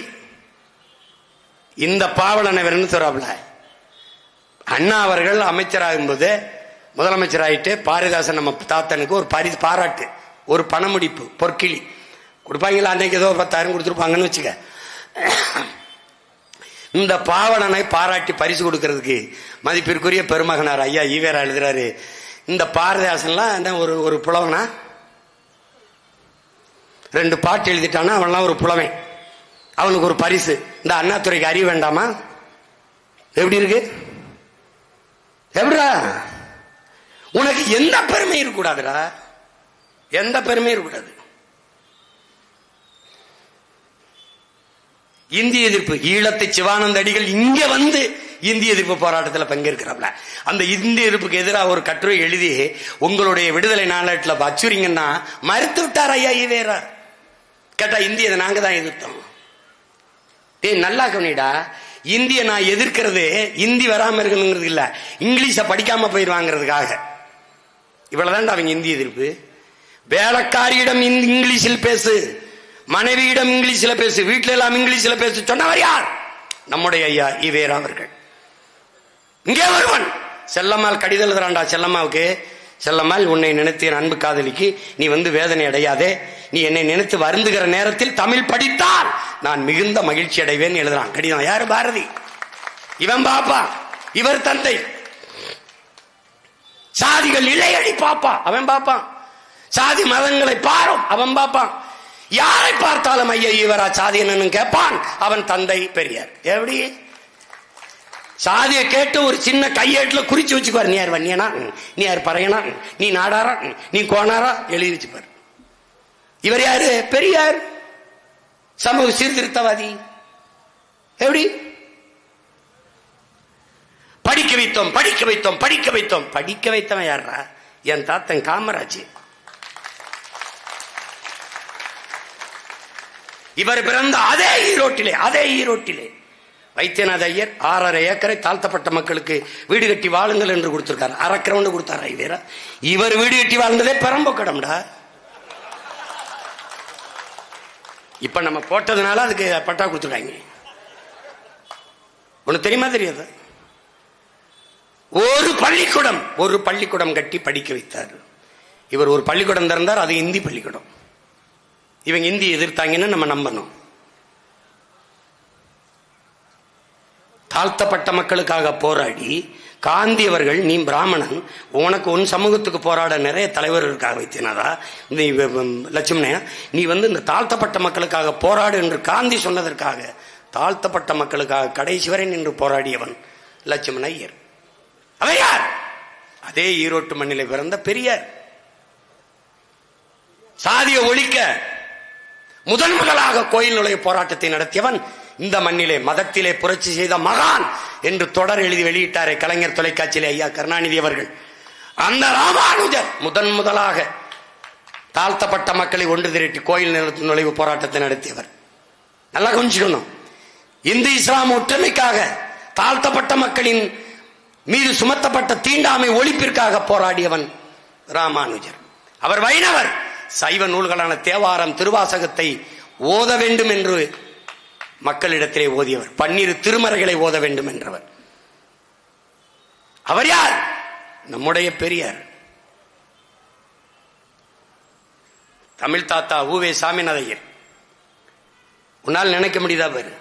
இந்த பாவலனை சொல்றாப்ல, அண்ணா அவர்கள் அமைச்சராகும்போது முதலமைச்சராயிட்டு பாரதிதாசன் நம்ம தாத்தனுக்கு ஒரு பரிசு பாராட்டு, ஒரு பணமுடிப்பு பொற்கிளி கொடுப்பாங்களா, அன்னைக்கு ஏதோ 10,000 கொடுத்துருப்பாங்கன்னு வச்சுக்க. இந்த பாவலனை பாராட்டி பரிசு கொடுக்கறதுக்கு மதிப்பிற்குரிய பெருமகனார் ஐயா ஈவேரா எழுதுறாரு, இந்த பாரதிதாசன்லாம் என்ன ஒரு புலவனா, 2 பாட்டு எழுதிட்டானா அவன்லாம் ஒரு புலவன், அவனுக்கு ஒரு பரிசு. இந்த அண்ணாதுரைக்கு அறிய வேண்டாமா? எப்படி இருக்கு? எப்படா உனக்கு எந்த பெருமை இருக்கக்கூடாதுடா, எந்த பெருமை இருக்கக்கூடாது. இந்திய எதிர்ப்பு, ஈழத்தை சிவானந்த அடிகள் இங்க வந்து இந்திய எதிர்ப்பு போராட்டத்தில் பங்கேற்கிறாப்ல. அந்த இந்திய எதிர்ப்புக்கு எதிராக ஒரு கட்டுரை எழுதி உங்களுடைய விடுதலை நாளேட்டில் அச்சுரிங்கன்னா மறுத்து விட்டார் ஐயா ஈவேரா. கேட்டா இந்திய நாங்க தான் எதிர்த்தோம். நல்லா கவனிடா, இந்திய நான் எதிர்க்கிறது இந்தி வராம இருக்கணுங்கிறது இல்ல, இங்கிலீஷ படிக்காம போயிருவாங்கிறதுக்காக. இவ்வளவுதான் அவங்க இந்திய எதிர்ப்பு. வேலைக்காரியிடம் இங்கிலீஷில் பேசு, மனைவியிடம் இங்கிலீஷ்ல பேசு, வீட்டில எல்லாம் இங்கிலீஷ்ல பேசு சொன்னவர் யார்? நம்முடைய ஐயா ஈவேரா அவர்கள். இங்கே வருவன் செல்லம்மாள் கடிதம் எழுதுறான்டா செல்லம்மாவுக்கு, செல்லம்மாள் உன்னை நினைத்து என் அன்பு காதலிக்கு நீ வேதனை அடையாதே, நீ என்னை நினைத்து வருந்துகிற நேரத்தில் தமிழ் படித்தால் நான் மிகுந்த மகிழ்ச்சி அடைவேன் எழுதுறான் கடிதம். யாரு? பாரதி. இவன் பாப்பா, இவர் தந்தை. சாதிகள் இளையடி பாப்பா, அவன் பாப்பான். சாதி மதங்களை பாரும், அவன் பாப்பான். யாரை பார்த்தாலும் ஐயா ஈவேரா சாதி என்னன்னு கேட்பான், அவன் தந்தை பெரியார். எப்படி சாதியை கேட்டு ஒரு சின்ன கையேட்டுல குறிச்சு வச்சுக்குவார், நீ யார் வன்னியனா, நீ யார் பறையனா, நீ நாடாரா, நீ கோணாரா எழுதி வச்சுப்பார். இவர் யாரு? பெரியார், சமூக சீர்திருத்தவாதி. எப்படி படிக்க வைத்தோம் படிக்க வைத்தோம் படிக்க வைத்தோம். படிக்க வைத்தவன் யாரா? என் தாத்தன் காமராஜ். இவர் பிறந்த அதே ஈரோட்டிலே வைத்தியநாத ஐயர் 6.5 ஏக்கரை தாழ்த்தப்பட்ட மக்களுக்கு வீடு கட்டி வாழுங்கள் என்று கொடுத்திருக்காரு. 1/2 கிரவுண்ட் கொடுத்தாரு ஐவேரா. இவர் வீடு கட்டி வாழ்ந்ததே பெரம்பக்கடம்டா. இப்ப நம்ம போட்டதுனால அதுக்கு பட்டா கொடுத்துருக்காங்க. உனக்கு தெரியுமா தெரியாது? ஒரு பள்ளிக்கூடம் கட்டி படிக்க வைத்தார். இவர் ஒரு பள்ளிக்கூடம் திறந்தார், அது இந்தி பள்ளிக்கூடம். இவங்க இந்தி எதிர்த்தாங்கன்னு நம்ம நம்பணும். தாழ்த்தப்பட்ட மக்களுக்காக போராடி காந்தி அவர்கள், நீ பிராமணன், உனக்கு உன் சமூகத்துக்கு போராட நிறைய தலைவர்களுக்காக வைத்தியனாதா நீ லட்சுமண, நீ இந்த தாழ்த்தப்பட்ட மக்களுக்காக போராடு என்று காந்தி சொன்னதற்காக தாழ்த்தப்பட்ட மக்களுக்காக கடைசி வரை நின்று போராடியவன் லட்சுமண ஐயர். அவர் யார்? அதே ஈரோட்டு மண்ணிலே பிறந்த பெரியார். சாதியை ஒழிக்க முதலாக கோயில் நுழைய போராட்டத்தை நடத்தியவன், இந்த மண்ணிலே மதத்திலே புரட்சி செய்த மகான் என்று தொடர் எழுதி வெளியிட்டாரே கலைஞர் தொலைக்காட்சியிலே ஐயா கருணாநிதி அவர்கள். அந்த ராமானுஜர் முதலாக தாழ்த்தப்பட்ட மக்களை ஒன்று திரட்டி கோயில் நுழைவு போராட்டத்தை நடத்தியவர். நல்லா கொஞ்சிக்கணும். இந்து இஸ்லாம் ஒற்றுமைக்காக தாழ்த்தப்பட்ட மக்களின் மீது சுமத்தப்பட்ட தீண்டாமை ஒழிப்பிற்காக போராடியவன் ராமானுஜர். அவர் வைணவர். சைவ நூல்களான தேவாரம், திருவாசகத்தை ஓத வேண்டும் என்று மக்களிடத்திலே ஓதியவர். 12 திருமறைகளை ஓத வேண்டும் என்றவர். அவர் யார்? நம்முடைய பெரியார். தமிழ் தாத்தா உவே சாமிநாதையர். உன்னால் நினைக்க முடியுதா பாரு,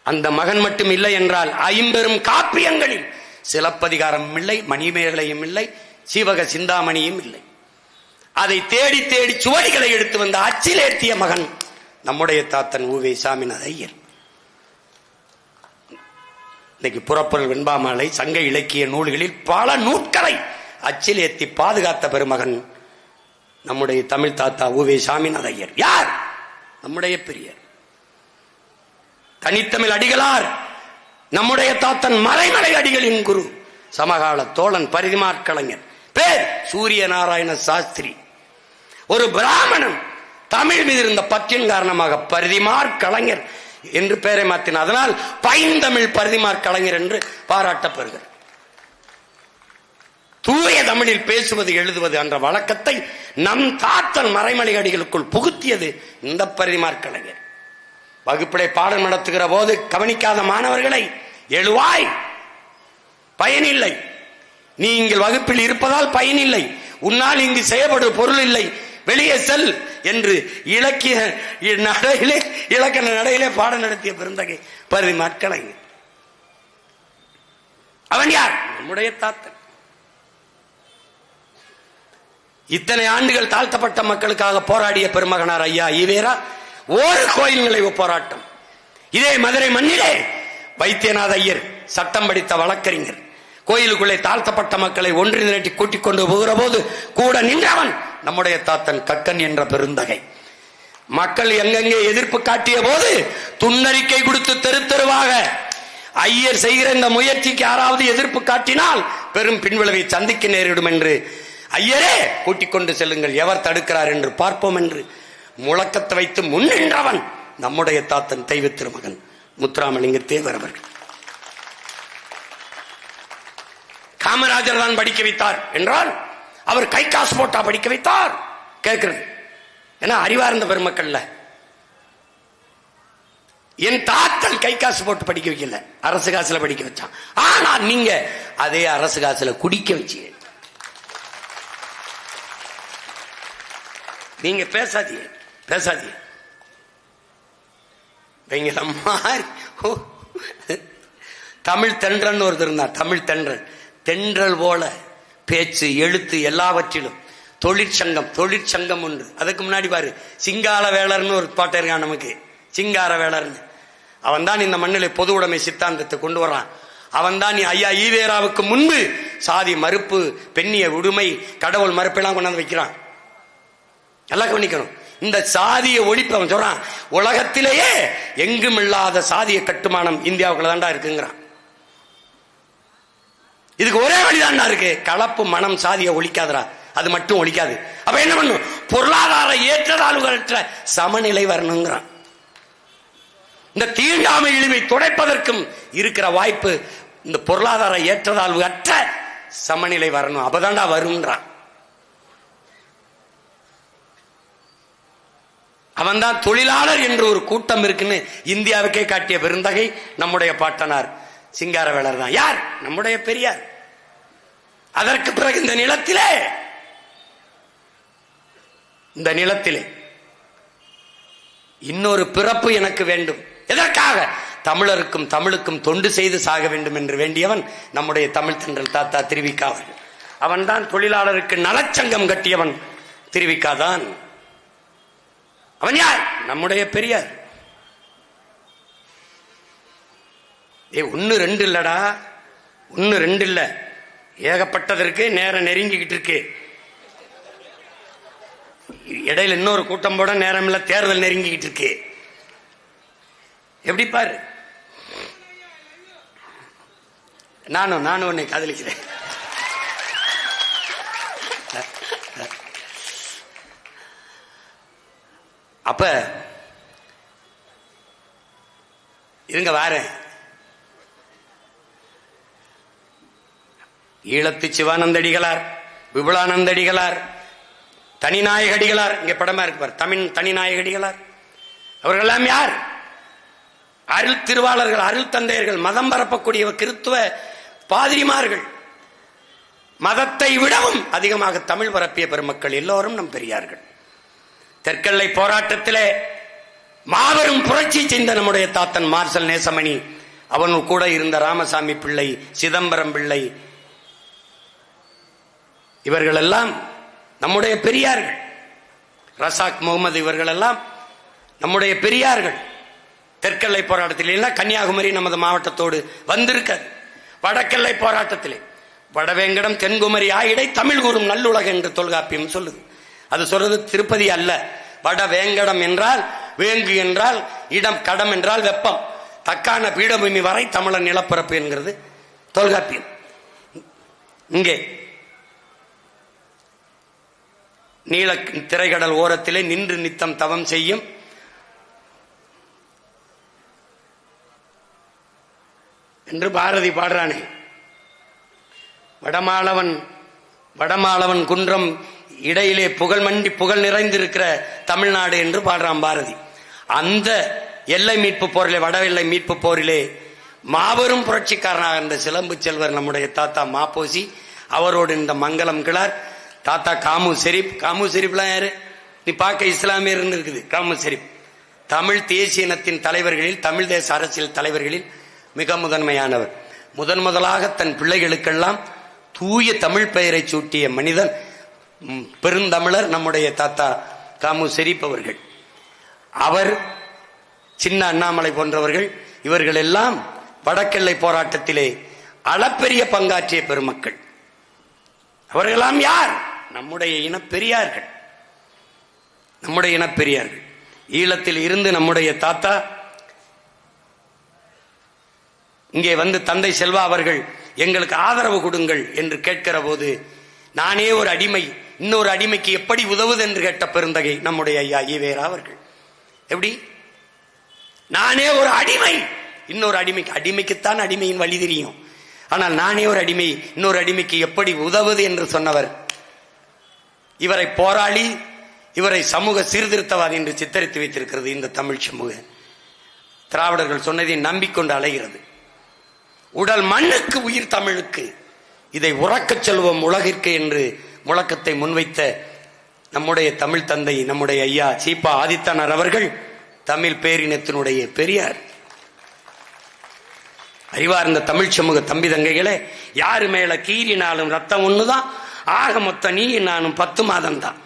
அந்த மகன் மட்டும் இல்லை என்றால் 50 காப்பியங்களில் சிலப்பதிகாரம் இல்லை, மணிமேகலையும் இல்லை, சீவக சிந்தாமணியும் இல்லை. அதை தேடி தேடி சுவடிகளை எடுத்து வந்த அச்சிலேற்றிய மகன் நம்முடைய தாத்தன் உவே சாமிநாத ஐயர். இன்னைக்கு புறப்பொருள் வெண்பாமாலை சங்க இலக்கிய நூல்களில் பல நூட்களை அச்சில் ஏற்றி பாதுகாத்த பெருமகன் நம்முடைய தமிழ் தாத்தா உவே சாமிநாத ஐயர். யார்? நம்முடைய பெரியார். தனித்தமிழ் அடிகளார் நம்முடைய தாத்தன் மறைமலை அடிகளின் குரு, சமகால தோழன் பரிதிமாற் கலைஞர். பேர் சூரிய நாராயண சாஸ்திரி. ஒரு பிராமணன் தமிழ் மீது இருந்த பற்றின் காரணமாக பரிதிமாற் கலைஞர் என்று பெயரை மாற்றினார். அதனால் பைந்தமிழ் பரிதிமாற் கலைஞர் என்று பாராட்டப்படுகிறார். தூய தமிழில் பேசுவது எழுதுவது என்ற வழக்கத்தை நம் தாத்தன் மறைமலை அடிகளுக்குள் புகுத்தியது இந்த பரிதிமாற் கலைஞர். வகுப்பிலே பாடம் நடத்துகிற போது கவனிக்காத மாணவர்களை, எழுவாய், பயனில்லை, நீ இங்கு வகுப்பில் இருப்பதால் பயனில்லை, உன்னால் இங்கு செய்யப்படும் பொருள் இல்லை, வெளியே செல் என்று இலக்கிய நடையிலே, இலக்கண நடையிலே பாடம் நடத்திய பெருந்தகை பரிதிமாற் கலைஞர். அவன் யார்? நம்முடைய தாத்தன். இத்தனை ஆண்டுகள் தாழ்த்தப்பட்ட மக்களுக்காக போராடிய பெருமகனார் ஐயா ஈவேரா ஒரு கோயில் நுழைவு போராட்டம். இதே மதுரை மண்ணிலே வைத்தியநாத ஐயர் சட்டம் படித்த வழக்கறிஞர் கோயிலுக்குள்ளே தாழ்த்தப்பட்ட மக்களை ஒன்று திரட்டி கூட்டிக் கொண்டு போகிற போது கூட நின்றவன் நம்முடைய தாத்தன் கக்கன் என்ற பெருந்தகை. மக்கள் எங்கெங்கே எதிர்ப்பு காட்டிய போது துன்னறிக்கை கொடுத்து தெரு தெருவாக ஐயர் செய்கிற இந்த முயற்சிக்கு யாராவது எதிர்ப்பு காட்டினால் பெரும் பின்விளைவை சந்திக்க நேரிடும் என்று, ஐயரே கூட்டிக் கொண்டு செல்லுங்கள், எவர் தடுக்கிறார் என்று பார்ப்போம் என்று முழக்கத்தை வைத்து முன்னின்றவன் நம்முடைய தாத்தன் தெய்வ திருமகன் முத்துராமலிங்க தேவர் அவர்கள். காமராஜர் தான் படிக்க வைத்தார் என்றால் அவர் கை காசு போட்டா படிக்க வைத்தார் கேட்கிறது. ஏன்னா அறிவார்ந்த பெருமக்கள்ல என் தாத்தன் கை காசு போட்டு படிக்க வைக்கல, அரசு காசுல படிக்க வச்சான். ஆனா நீங்க அதே அரசு காசுல குடிக்க வச்சு நீங்க பேசாதீங்க பேசாதீங்க. தமிழ் தென்றன் ஒருத்தர் இருந்தார். தமிழ் தென்றன், தென்றல் போல பேச்சு எழுத்து எல்லாவற்றிலும் தொழிற்சங்கம் உண்டு. அதுக்கு முன்னாடி பாரு, சிங்கார வேளர்னு ஒரு பாட்டு இருக்கான் நமக்கு, சிங்கார வேளர்னு. அவன் தான் இந்த மண்ணிலே பொது உடைமை சித்தாந்தத்தை கொண்டு வரான். அவன் தான் ஐயா ஈவேராவுக்கு முன்பு சாதி மறுப்பு, பெண்ணிய உடுமை, கடவுள் மறுப்பெல்லாம் கொண்டாந்து வைக்கிறான். எல்லாம் கவனிக்கணும். இந்த சாதிய ஒழிப்பு அவன் சொல்றான், உலகத்திலேயே எங்கும் இல்லாத சாதிய கட்டுமானம் இந்தியாவுக்குள்ள தாண்டா இருக்குங்கிறான். இதுக்கு ஒரே வழிதான்டா இருக்கு, கலப்பு மனம் சாதியை ஒழிக்காதரா, அது மட்டும் ஒழிக்காது. அப்ப என்ன பண்ணும்? பொருளாதார ஏற்றத்தாழ்வுகளற்ற சமநிலை வரணுங்கிறான். இந்த தீண்டாமை இழிவை துடைப்பதற்கும் இருக்கிற வாய்ப்பு இந்த பொருளாதார ஏற்றத்தாழ்வு அற்ற சமநிலை வரணும், அப்பதான்டா வரும்ன்றான். அவன் தான் தொழிலாளர் என்று ஒரு கூட்டம் இருக்குன்னு இந்தியாவுக்கே காட்டிய பெருந்தகை நம்முடைய பாட்டனார் சிங்காரவேலர் தான். யார்? நம்முடைய பெரியார். அதற்கு பிறகு இந்த நிலத்திலே இன்னொரு பிறப்பு எனக்கு வேண்டும். எதற்காக? தமிழருக்கும் தமிழுக்கும் தொண்டு செய்து சாக வேண்டும் என்று வேண்டியவன் நம்முடைய தமிழ் தென்றல் தாத்தா திருவிக்கா அவர்கள். அவன் தான் தொழிலாளருக்கு நலச்சங்கம் கட்டியவன் திருவிக்கா தான். அவன் யார்? நம்முடைய பெரியார். ஒன்னு ரெண்டு இல்லடா, ஒன்னு ரெண்டு இல்ல, ஏகப்பட்டதற்கு நேரம் நெருங்கிக்கிட்டு இருக்கு. இடையில இன்னொரு கூட்டம் போட நேரம் இல்ல, தேர்தல் நெருங்கிக்கிட்டு இருக்கு. எப்படி பாரு, நானும் உன்னை காதலிக்கிறேன். அப்ப இருங்க வாரேன். ஈழத்து சிவானந்தடிகளார், விபுலானந்தடிகளார், தனிநாயகடிகளார், இங்க படமா இருப்பார், தமிழ் தனிநாயகடிகளார், அவர்களெல்லாம் யார்? அருள் திருவாளர்கள், அருள் தந்தையர்கள், மதம் பரப்பக்கூடிய கிறித்துவ பாதிரிமார்கள். மதத்தை விடவும் அதிகமாக தமிழ் பரப்பிய பெருமக்கள் எல்லோரும் நம் பெரியார்கள். தெற்கெல்லை போராட்டத்திலே மாபெரும் புரட்சி செய்த நம்முடைய தாத்தன் மார்சல் நேசமணி, அவன் கூட இருந்த ராமசாமி பிள்ளை, சிதம்பரம் பிள்ளை, இவர்கள் எல்லாம் நம்முடைய பெரியார்கள். ரசாக் முகமது இவர்கள் எல்லாம் நம்முடைய பெரியார்கள். தெற்கெல்லை போராட்டத்தில் எல்லாம் கன்னியாகுமரி நமது மாவட்டத்தோடு வந்திருக்க. வடக்கெல்லை போராட்டத்திலே வடவேங்கடம் தென்குமரி ஆயிடை தமிழ் கூறும் நல்லுலக என்று தொல்காப்பியம் சொல்லுது. அது சொல்றது திருப்பதி அல்ல. வட வேங்கடம் என்றால் வேங்கு என்றால் இடம், கடம் என்றால் வெப்பம், தக்கான பீடபூமி வரை தமிழன் நிலப்பரப்பு என்கிறது தொல்காப்பியம். இங்கே நீல திரைக்கடல் ஓரத்திலே நின்று நித்தம் தவம் செய்யும் என்று பாரதி பாடுறானே. வடமாளவன் குன்றம் இடையிலே புகழ் நிறைந்திருக்கிற தமிழ்நாடு என்று பாடுறான் பாரதி. அந்த எல்லை மீட்பு போரிலே, வட எல்லை மீட்பு போரிலே மாபெரும் புரட்சிக்காரனாக இருந்த சிலம்பு செல்வர் நம்முடைய தாத்தா மாப்போசி. அவரோடு இந்த மங்களம் கிளார், தாத்தா காமு ஷெரீப்லாம் யாரு? நீ பார்க்க இஸ்லாமியர் இருக்குது. காமு ஷெரீப் தமிழ் தேசிய இனத்தின் தலைவர்களில், தமிழ் தேச அரசியல் தலைவர்களில் மிக முதன்மையானவர். முதலாக தன் பிள்ளைகளுக்கெல்லாம் தூய தமிழ் பெயரை சூட்டிய மனிதன் பெருந்தமிழர் நம்முடைய தாத்தா காமு ஷெரீப் அவர்கள். அவர், சின்ன அண்ணாமலை போன்றவர்கள், இவர்கள் எல்லாம் வடக்கெல்லை போராட்டத்திலே அளப்பெரிய பங்காற்றிய பெருமக்கள். அவர்களெல்லாம் யார்? நம்முடைய இனப்பெரியார்கள். ஈழத்தில் இருந்து நம்முடைய தாத்தா இங்கே வந்து தந்தை செல்வா அவர்கள் எங்களுக்கு ஆதரவு கொடுங்கள் என்று கேட்கிற போது, நானே ஒரு அடிமை இன்னொரு அடிமைக்கு எப்படி உதவுது என்று கேட்ட பெருந்தகை நம்முடைய ஐயா ஈவேரா அவர்கள். எப்படி? நானே ஒரு அடிமை இன்னொரு அடிமைக்குத்தான் அடிமையின் வழி தெரியும். ஆனால் நானே ஒரு அடிமை இன்னொரு அடிமைக்கு எப்படி உதவுது என்று சொன்னவர். இவரை போராளி, இவரை சமூக சீர்திருத்தவாதி என்று சித்தரித்து வைத்திருக்கிறது இந்த தமிழ் சமூக. திராவிடர்கள் சொன்னதை நம்பிக்கொண்டு அலைகிறது. உடல் மண்ணுக்கு உயிர் தமிழுக்கு, இதை உறக்கச் செல்வோம் உலகிற்கு என்று முழக்கத்தை முன்வைத்த நம்முடைய தமிழ் தந்தை நம்முடைய ஐயா சீபா ஆதித்தனார் அவர்கள் தமிழ் பேரினத்தினுடைய பெரியார். அறிவார்ந்த தமிழ் சமூக தம்பி தங்கைகளே, யாரு மேல கீறினாலும் ரத்தம் ஒண்ணுதான். ஆக மொத்த நீ நானும் 10 மாதம் தான்.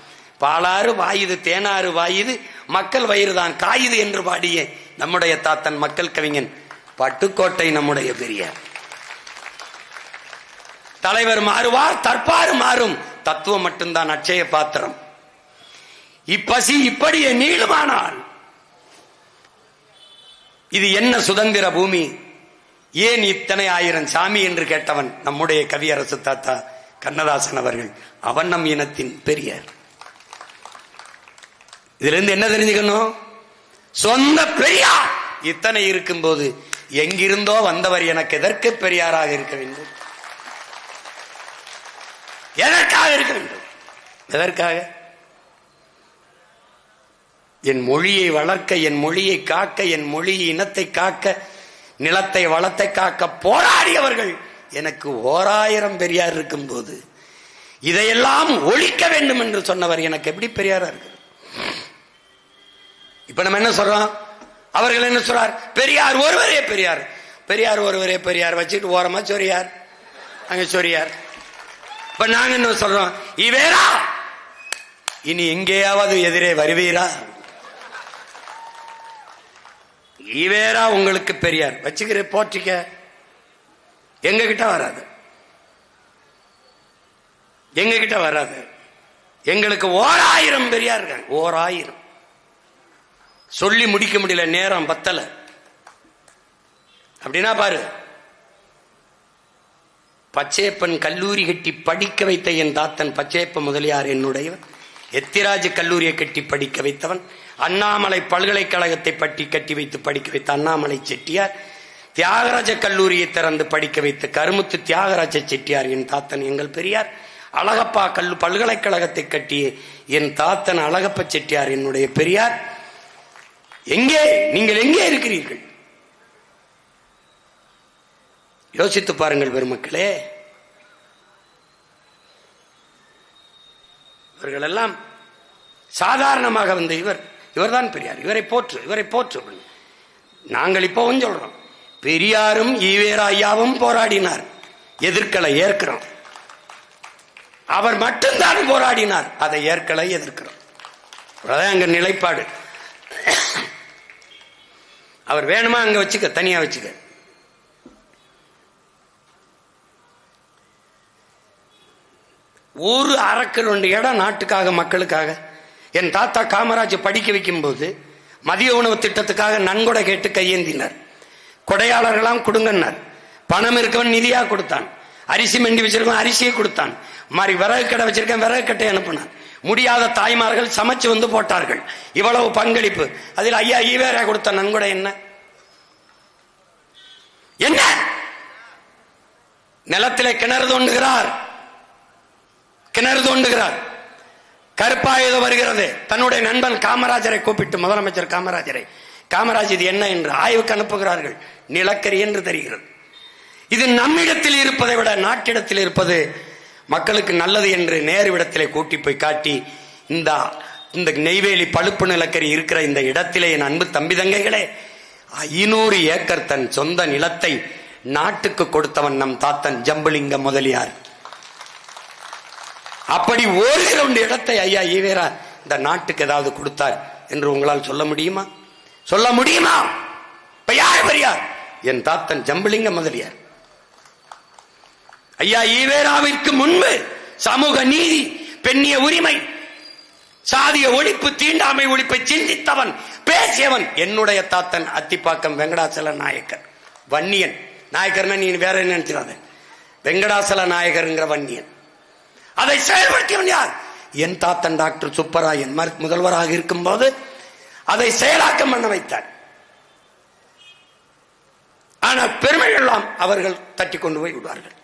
பாலாறு வாயுது தேனாறு வாயுது, மக்கள் வயிறு தான் காயுது என்று பாடிய நம்முடைய தாத்தன் மக்கள் கவிஞன் பட்டுக்கோட்டை நம்முடைய பெரியார். தலைவர் மாறுவார், தற்பாறு மாறும், தத்துவம் மட்டும்தான் அட்சய பாத்திரம். இப்பசி இப்படியே நீளுமானால் இது என்ன சுதந்திர பூமி, ஏன் இத்தனை ஆயிரம் சாமி என்று கேட்டவன் நம்முடைய கவியரசு தாத்தா கண்ணதாசன் அவர்கள். அவன் நம் இனத்தின் பெரியார். இதுல இருந்து என்ன தெரிஞ்சுக்கணும்? சொந்த பெரியார் இத்தனை இருக்கும் போது எங்கிருந்தோ வந்தவர் எனக்கு எதற்கு பெரியாராக இருக்க வேண்டும்? எதற்காக இருக்க வேண்டும்? எதற்காக? என் மொழியை வளர்க்க, என் மொழியை காக்க, என் மொழி இனத்தை காக்க, நிலத்தை வளத்தை காக்க போராடியவர்கள் எனக்கு 1000 பெரியார் இருக்கும் போது இதையெல்லாம் ஒழிக்க வேண்டும் என்று சொன்னவர் எனக்கு எப்படி பெரியாரா இருக்கு? இப்ப நம்ம என்ன சொல்றோம்? அவர்கள் என்ன சொல்றார்? பெரியார் ஒருவரே பெரியார், பெரியார் ஒருவரே பெரியார் வச்சுட்டு ஓரமா சொரியார், அங்க சொரியார். இப்ப நாங்க என்ன சொல்றோம்? ஈவேரா இனி எங்கேயாவது எதிரே வருவீரா? ஈவேரா உங்களுக்கு பெரியார் வச்சுக்கிற போற்றிக்க, எங்க கிட்ட வராது, எங்க கிட்ட வராது. எங்களுக்கு 1000 பெரியார் இருக்காங்க. 1000 சொல்லி முடிக்க முடியல, நேரம் பத்தல. அப்படின்னா பாரு, பச்சையப்பன் கல்லூரி கட்டி படிக்க வைத்த என் தாத்தன் பச்சையப்ப முதலியார் என்னுடையவன். எத்திராஜ் கல்லூரியை கட்டி படிக்க வைத்தவன். அண்ணாமலை பல்கலைக்கழகத்தை பட்டி கட்டி வைத்து படிக்க வைத்த அண்ணாமலை செட்டியார். தியாகராஜ கல்லூரியை திறந்து படிக்க வைத்த கருமுத்து தியாகராஜ செட்டியார் என் தாத்தன் எங்கள் பெரியார். அழகப்பா பல்கலைக்கழகத்தை கட்டிய என் தாத்தன் அழகப்ப செட்டியார் என்னுடைய பெரியார். எங்கே நீங்கள் எங்கே இருக்கிறீர்கள்? யோசித்து பாருங்கள் பெருமக்களே. இவர்கள் எல்லாம் சாதாரணமாக வந்து இவர்தான் பெரியார், இவரை போற்று, இவரை போற்று. நாங்கள் இப்பவும் சொல்றோம், பெரியாரும் ஈவேரா ஐயாவும் போராடினார், எதிர்க்கலை ஏற்கிறோம். அவர் மட்டும்தான் போராடினார், அதை ஏற்கலை எதிர்க்கிறோம். அங்க நிலைப்பாடு. அவர் வேணுமா அங்க வச்சுக்க, தனியா வச்சுக்க. ஒரு அரக்கல் 2 இடம் நாட்டுக்காக மக்களுக்காக. என் தாத்தா காமராஜ் படிக்க வைக்கும் போது மதிய உணவு திட்டத்துக்காக நன்கொடை கேட்டு கையேந்தினார். கொடையாளர்களாம் கொடுங்கன்னார். பணம் இருக்கவன் நிதியா கொடுத்தான். அரிசி மண்டி வச்சிருக்கவன் அரிசியை கொடுத்தான். மாதிரி விறகு கடை வச்சிருக்கேன் விறகு கட்டை அனுப்பினான். முடியாத தாய்மார்கள் சமைச்சு வந்து போட்டார்கள். இவ்வளவு பங்களிப்பு. அதில் ஐயா ஈவேரா கொடுத்த நன்கொடை என்ன? என்ன நிலத்திலே கிணறு தோண்டுகிறார். கருப்பாயுதோ வருகிறது. தன்னுடைய நண்பன் காமராஜரை கூப்பிட்டு, முதலமைச்சர் காமராஜ் இது என்ன என்று ஆய்வுக்கு அனுப்புகிறார்கள். நிலக்கரி என்று தெரிகிறது. இது நம்மிடத்தில் இருப்பதை விட நாட்டிடத்தில் இருப்பது மக்களுக்கு நல்லது என்று நேருவிடத்திலே கூட்டி போய் காட்டி, இந்த நெய்வேலி பழுப்பு நிலக்கரி இருக்கிற இந்த இடத்திலே என் அன்பு தம்பி தங்கைகளே 500 ஏக்கர் தன் சொந்த நிலத்தை நாட்டுக்கு கொடுத்தவன் நம் தாத்தன் ஜம்புலிங்க முதலியார். அப்படி ஒரு கிரவுண்ட் இடத்தை ஐயா ஈவேரா இந்த நாட்டுக்கு ஏதாவது கொடுத்தார் என்று உங்களால் சொல்ல முடியுமா? இப்ப யார் பெரியார்? என் தாத்தன் ஜம்புலிங்க முதலியார். ஐயா ஈவேராவிற்கு முன்பு சமூக நீதி, பெண்ணிய உரிமை, சாதிய ஒழிப்பு, தீண்டாமை ஒழிப்பை சிந்தித்தவன், பேசியவன் என்னுடைய தாத்தன் அத்திப்பாக்கம் வெங்கடாசல நாயக்கர். வன்னியன். நாயக்கர்னா நீ வேற என்ன நினைச்சிடாத, வெங்கடாசல நாயகர் வன்னியன். அதை செயல்படுத்தியவன் யார்? என் தாத்தன் டாக்டர் சுப்பராயன் முதல்வராக இருக்கும் போது அதை செயலாக்கம் பண்ண வைத்தார். ஆனால் பெருமை எல்லாம் அவர்கள் தட்டி கொண்டு போய் விடுவார்கள்.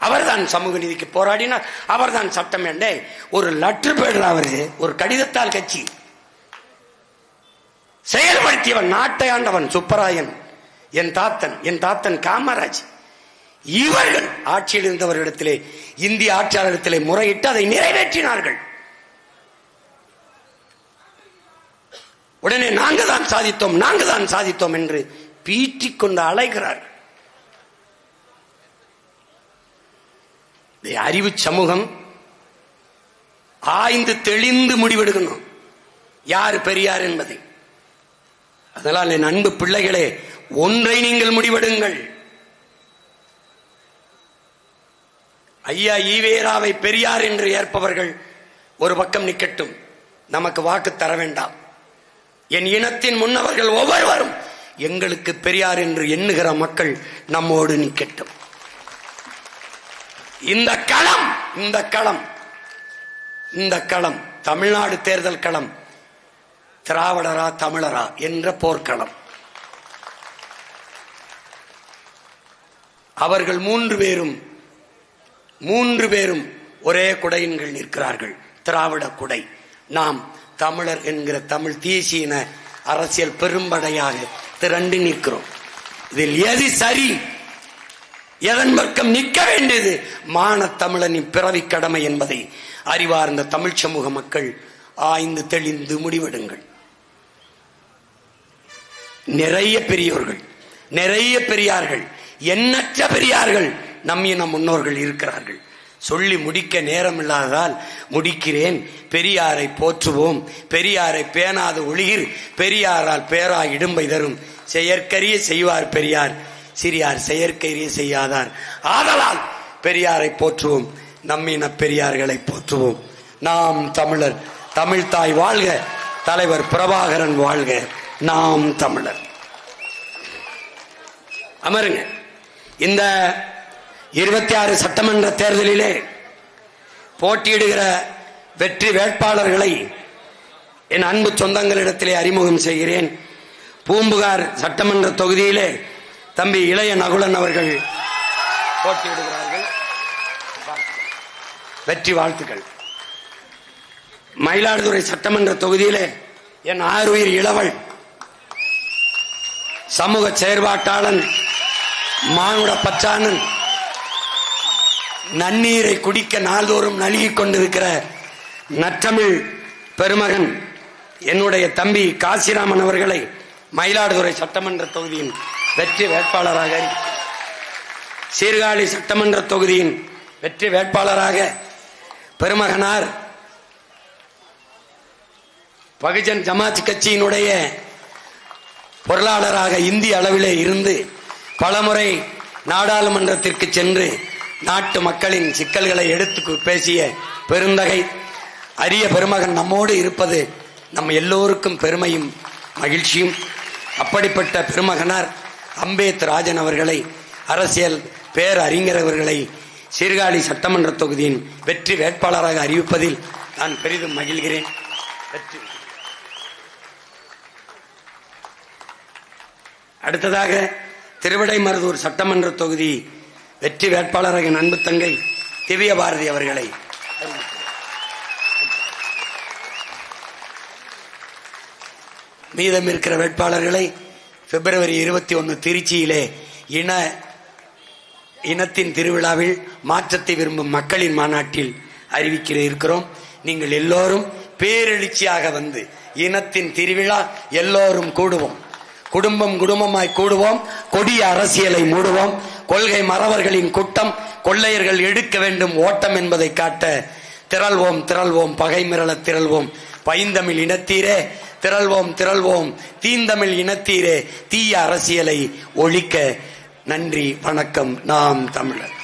அவர்தான் சமூக நீதிக்கு போராடினார். அவர்தான் சட்டம் என்றே ஒரு லெட்டர் பேர், அவரு ஒரு கடிதத்தால் கட்சி செயல்படுத்தியவன், நாட்டை ஆண்டவன் சுப்பராயன், என் தாத்தன் காமராஜ். இவர்கள் ஆட்சியில் இருந்தவர்களிடத்திலே, இந்திய ஆட்சியாளரிடத்திலே முறையிட்டு அதை நிறைவேற்றினார்கள். உடனே நாங்கள் தான் சாதித்தோம் என்று பீற்றிக் கொண்டு அலைகிறார்கள். அறிவு சமூகம் ஆய்ந்து தெளிந்து முடிவெடுக்கணும் யார் பெரியார் என்பதை. அதனால் என் அன்பு பிள்ளைகளே, ஒன்றை நீங்கள் முடிவெடுங்கள். ஐயா ஈவேராவை பெரியார் என்று ஏற்பவர்கள் ஒரு பக்கம் நிக்கட்டும், நமக்கு வாக்கு தர வேண்டாம். என் இனத்தின் முன்னவர்கள் ஒவ்வொருவரும் எங்களுக்கு பெரியார் என்று எண்ணுகிற மக்கள் நம்மோடு நிக்கட்டும். இந்த களம் தமிழ்நாடு தேர்தல் களம், திராவிடரா தமிழரா என்ற போர்க்களம். அவர்கள் மூன்று பேரும் ஒரே குடையின்கள் நிற்கிறார்கள், திராவிட குடை. நாம் தமிழர் என்கிற தமிழ் தேசிய அரசியல் பெரும்படையாக திரண்டு நிற்கிறோம். இதில் எது சரி, எதன் பக்கம் நிற்க வேண்டியது மான தமிழனின் பிறவி கடமை என்பதை அறிவார்ந்த தமிழ் சமூக மக்கள் ஆய்ந்து தெளிந்து முடிவெடுங்கள். நிறைய பெரியோர்கள், நிறைய பெரியார்கள், எண்ணற்ற பெரியார்கள் நம் முன்னோர்கள் இருக்கிறார்கள். சொல்லி முடிக்க நேரம் இல்லாததால் முடிக்கிறேன். பெரியாரை போற்றுவோம், பெரியாரை பேணாத ஒளியில் பெரியாரால் பேரா இடும்பை தரும். செயற்கரிய செய்வார் பெரியார், சிறியார் செயற்கைரிய செய்யாதார். ஆதலால் பெரியாரை போற்றுவோம், நம்மின பெரியார்களை போற்றுவோம். நாம் தமிழர், தமிழ்தாய் வாழ்க, தலைவர் பிரபாகரன் வாழ்க, நாம் தமிழர். அமருங்க. இந்த 26 சட்டமன்ற தேர்தலிலே போட்டியிடுகிற வெற்றி வேட்பாளர்களை என் அன்பு சொந்தங்களிடத்திலே அறிமுகம் செய்கிறேன். பூம்புகார் சட்டமன்ற தொகுதியிலே தம்பி இளைய நகுலன் அவர்கள் போட்டியிடுகிறார்கள். வெற்றி வாழ்த்துக்கள். மயிலாடுதுறை சட்டமன்ற தொகுதியிலே என் ஆறுயிர் இளவல் சமூக செயற்பாட்டாளன், மானுட பச்சானன், நன்னீரை குடிக்க நாள்தோறும் நல்கிக் கொண்டிருக்கிற நற்றமிழ் பெருமகன் என்னுடைய தம்பி காசிராமன் அவர்களை மயிலாடுதுறை சட்டமன்ற தொகுதியின் வெற்றி வேட்பாளராக, சீர்காழி சட்டமன்ற தொகுதியின் வெற்றி வேட்பாளராக பெருமகனார் பகுஜன் ஜமாத் கட்சியினுடைய பொருளாளராக இந்திய அளவிலே இருந்து பலமுறை நாடாளுமன்றத்திற்கு சென்று நாட்டு மக்களின் சிக்கல்களை எடுத்து பேசிய பெருந்தகை அரிய பெருமகன் நம்மோடு இருப்பது நம்ம எல்லோருக்கும் பெருமையும் மகிழ்ச்சியும். அப்படிப்பட்ட பெருமகனார் அம்பேத் ராஜன் அவர்களை, அரசியல் பேரறிஞர் அவர்களை சீர்காழி சட்டமன்ற தொகுதியின் வெற்றி வேட்பாளராக அறிவிப்பதில் நான் பெரிதும் மகிழ்கிறேன். அடுத்ததாக திருவிடைமருதூர் சட்டமன்ற தொகுதி வெற்றி வேட்பாளராக அன்பு தங்கை திவ்ய பாரதி அவர்களை மீதம் இருக்கிற வேட்பாளர்களை பிப்ரவரி 21 திருச்சியிலே இனத்தின் திருவிழாவில் மாற்றத்தை விரும்பும் மக்களின் மாநாட்டில் அறிவிக்க இருக்கிறோம். நீங்கள் எல்லோரும் பேரெழுச்சியாக வந்து இனத்தின் திருவிழா எல்லோரும் கூடுவோம். குடும்பம் குடும்பமாய் கூடுவோம். கொடிய அரசியலை மூடுவோம். கொள்கை மறவர்களின் கூட்டம் கொள்ளையர்கள் எடுக்க வேண்டும் ஓட்டம் என்பதை காட்ட திரள்வோம் திரள்வோம் பகை மிரள திரள்வோம். பைந்தமிழ் இனத்தீரே திரள்வோம் திரள்வோம். தீந்தமிழ் இனத்தீரே தீய அரசியலை ஒழிக்க. நன்றி, வணக்கம். நாம் தமிழர்.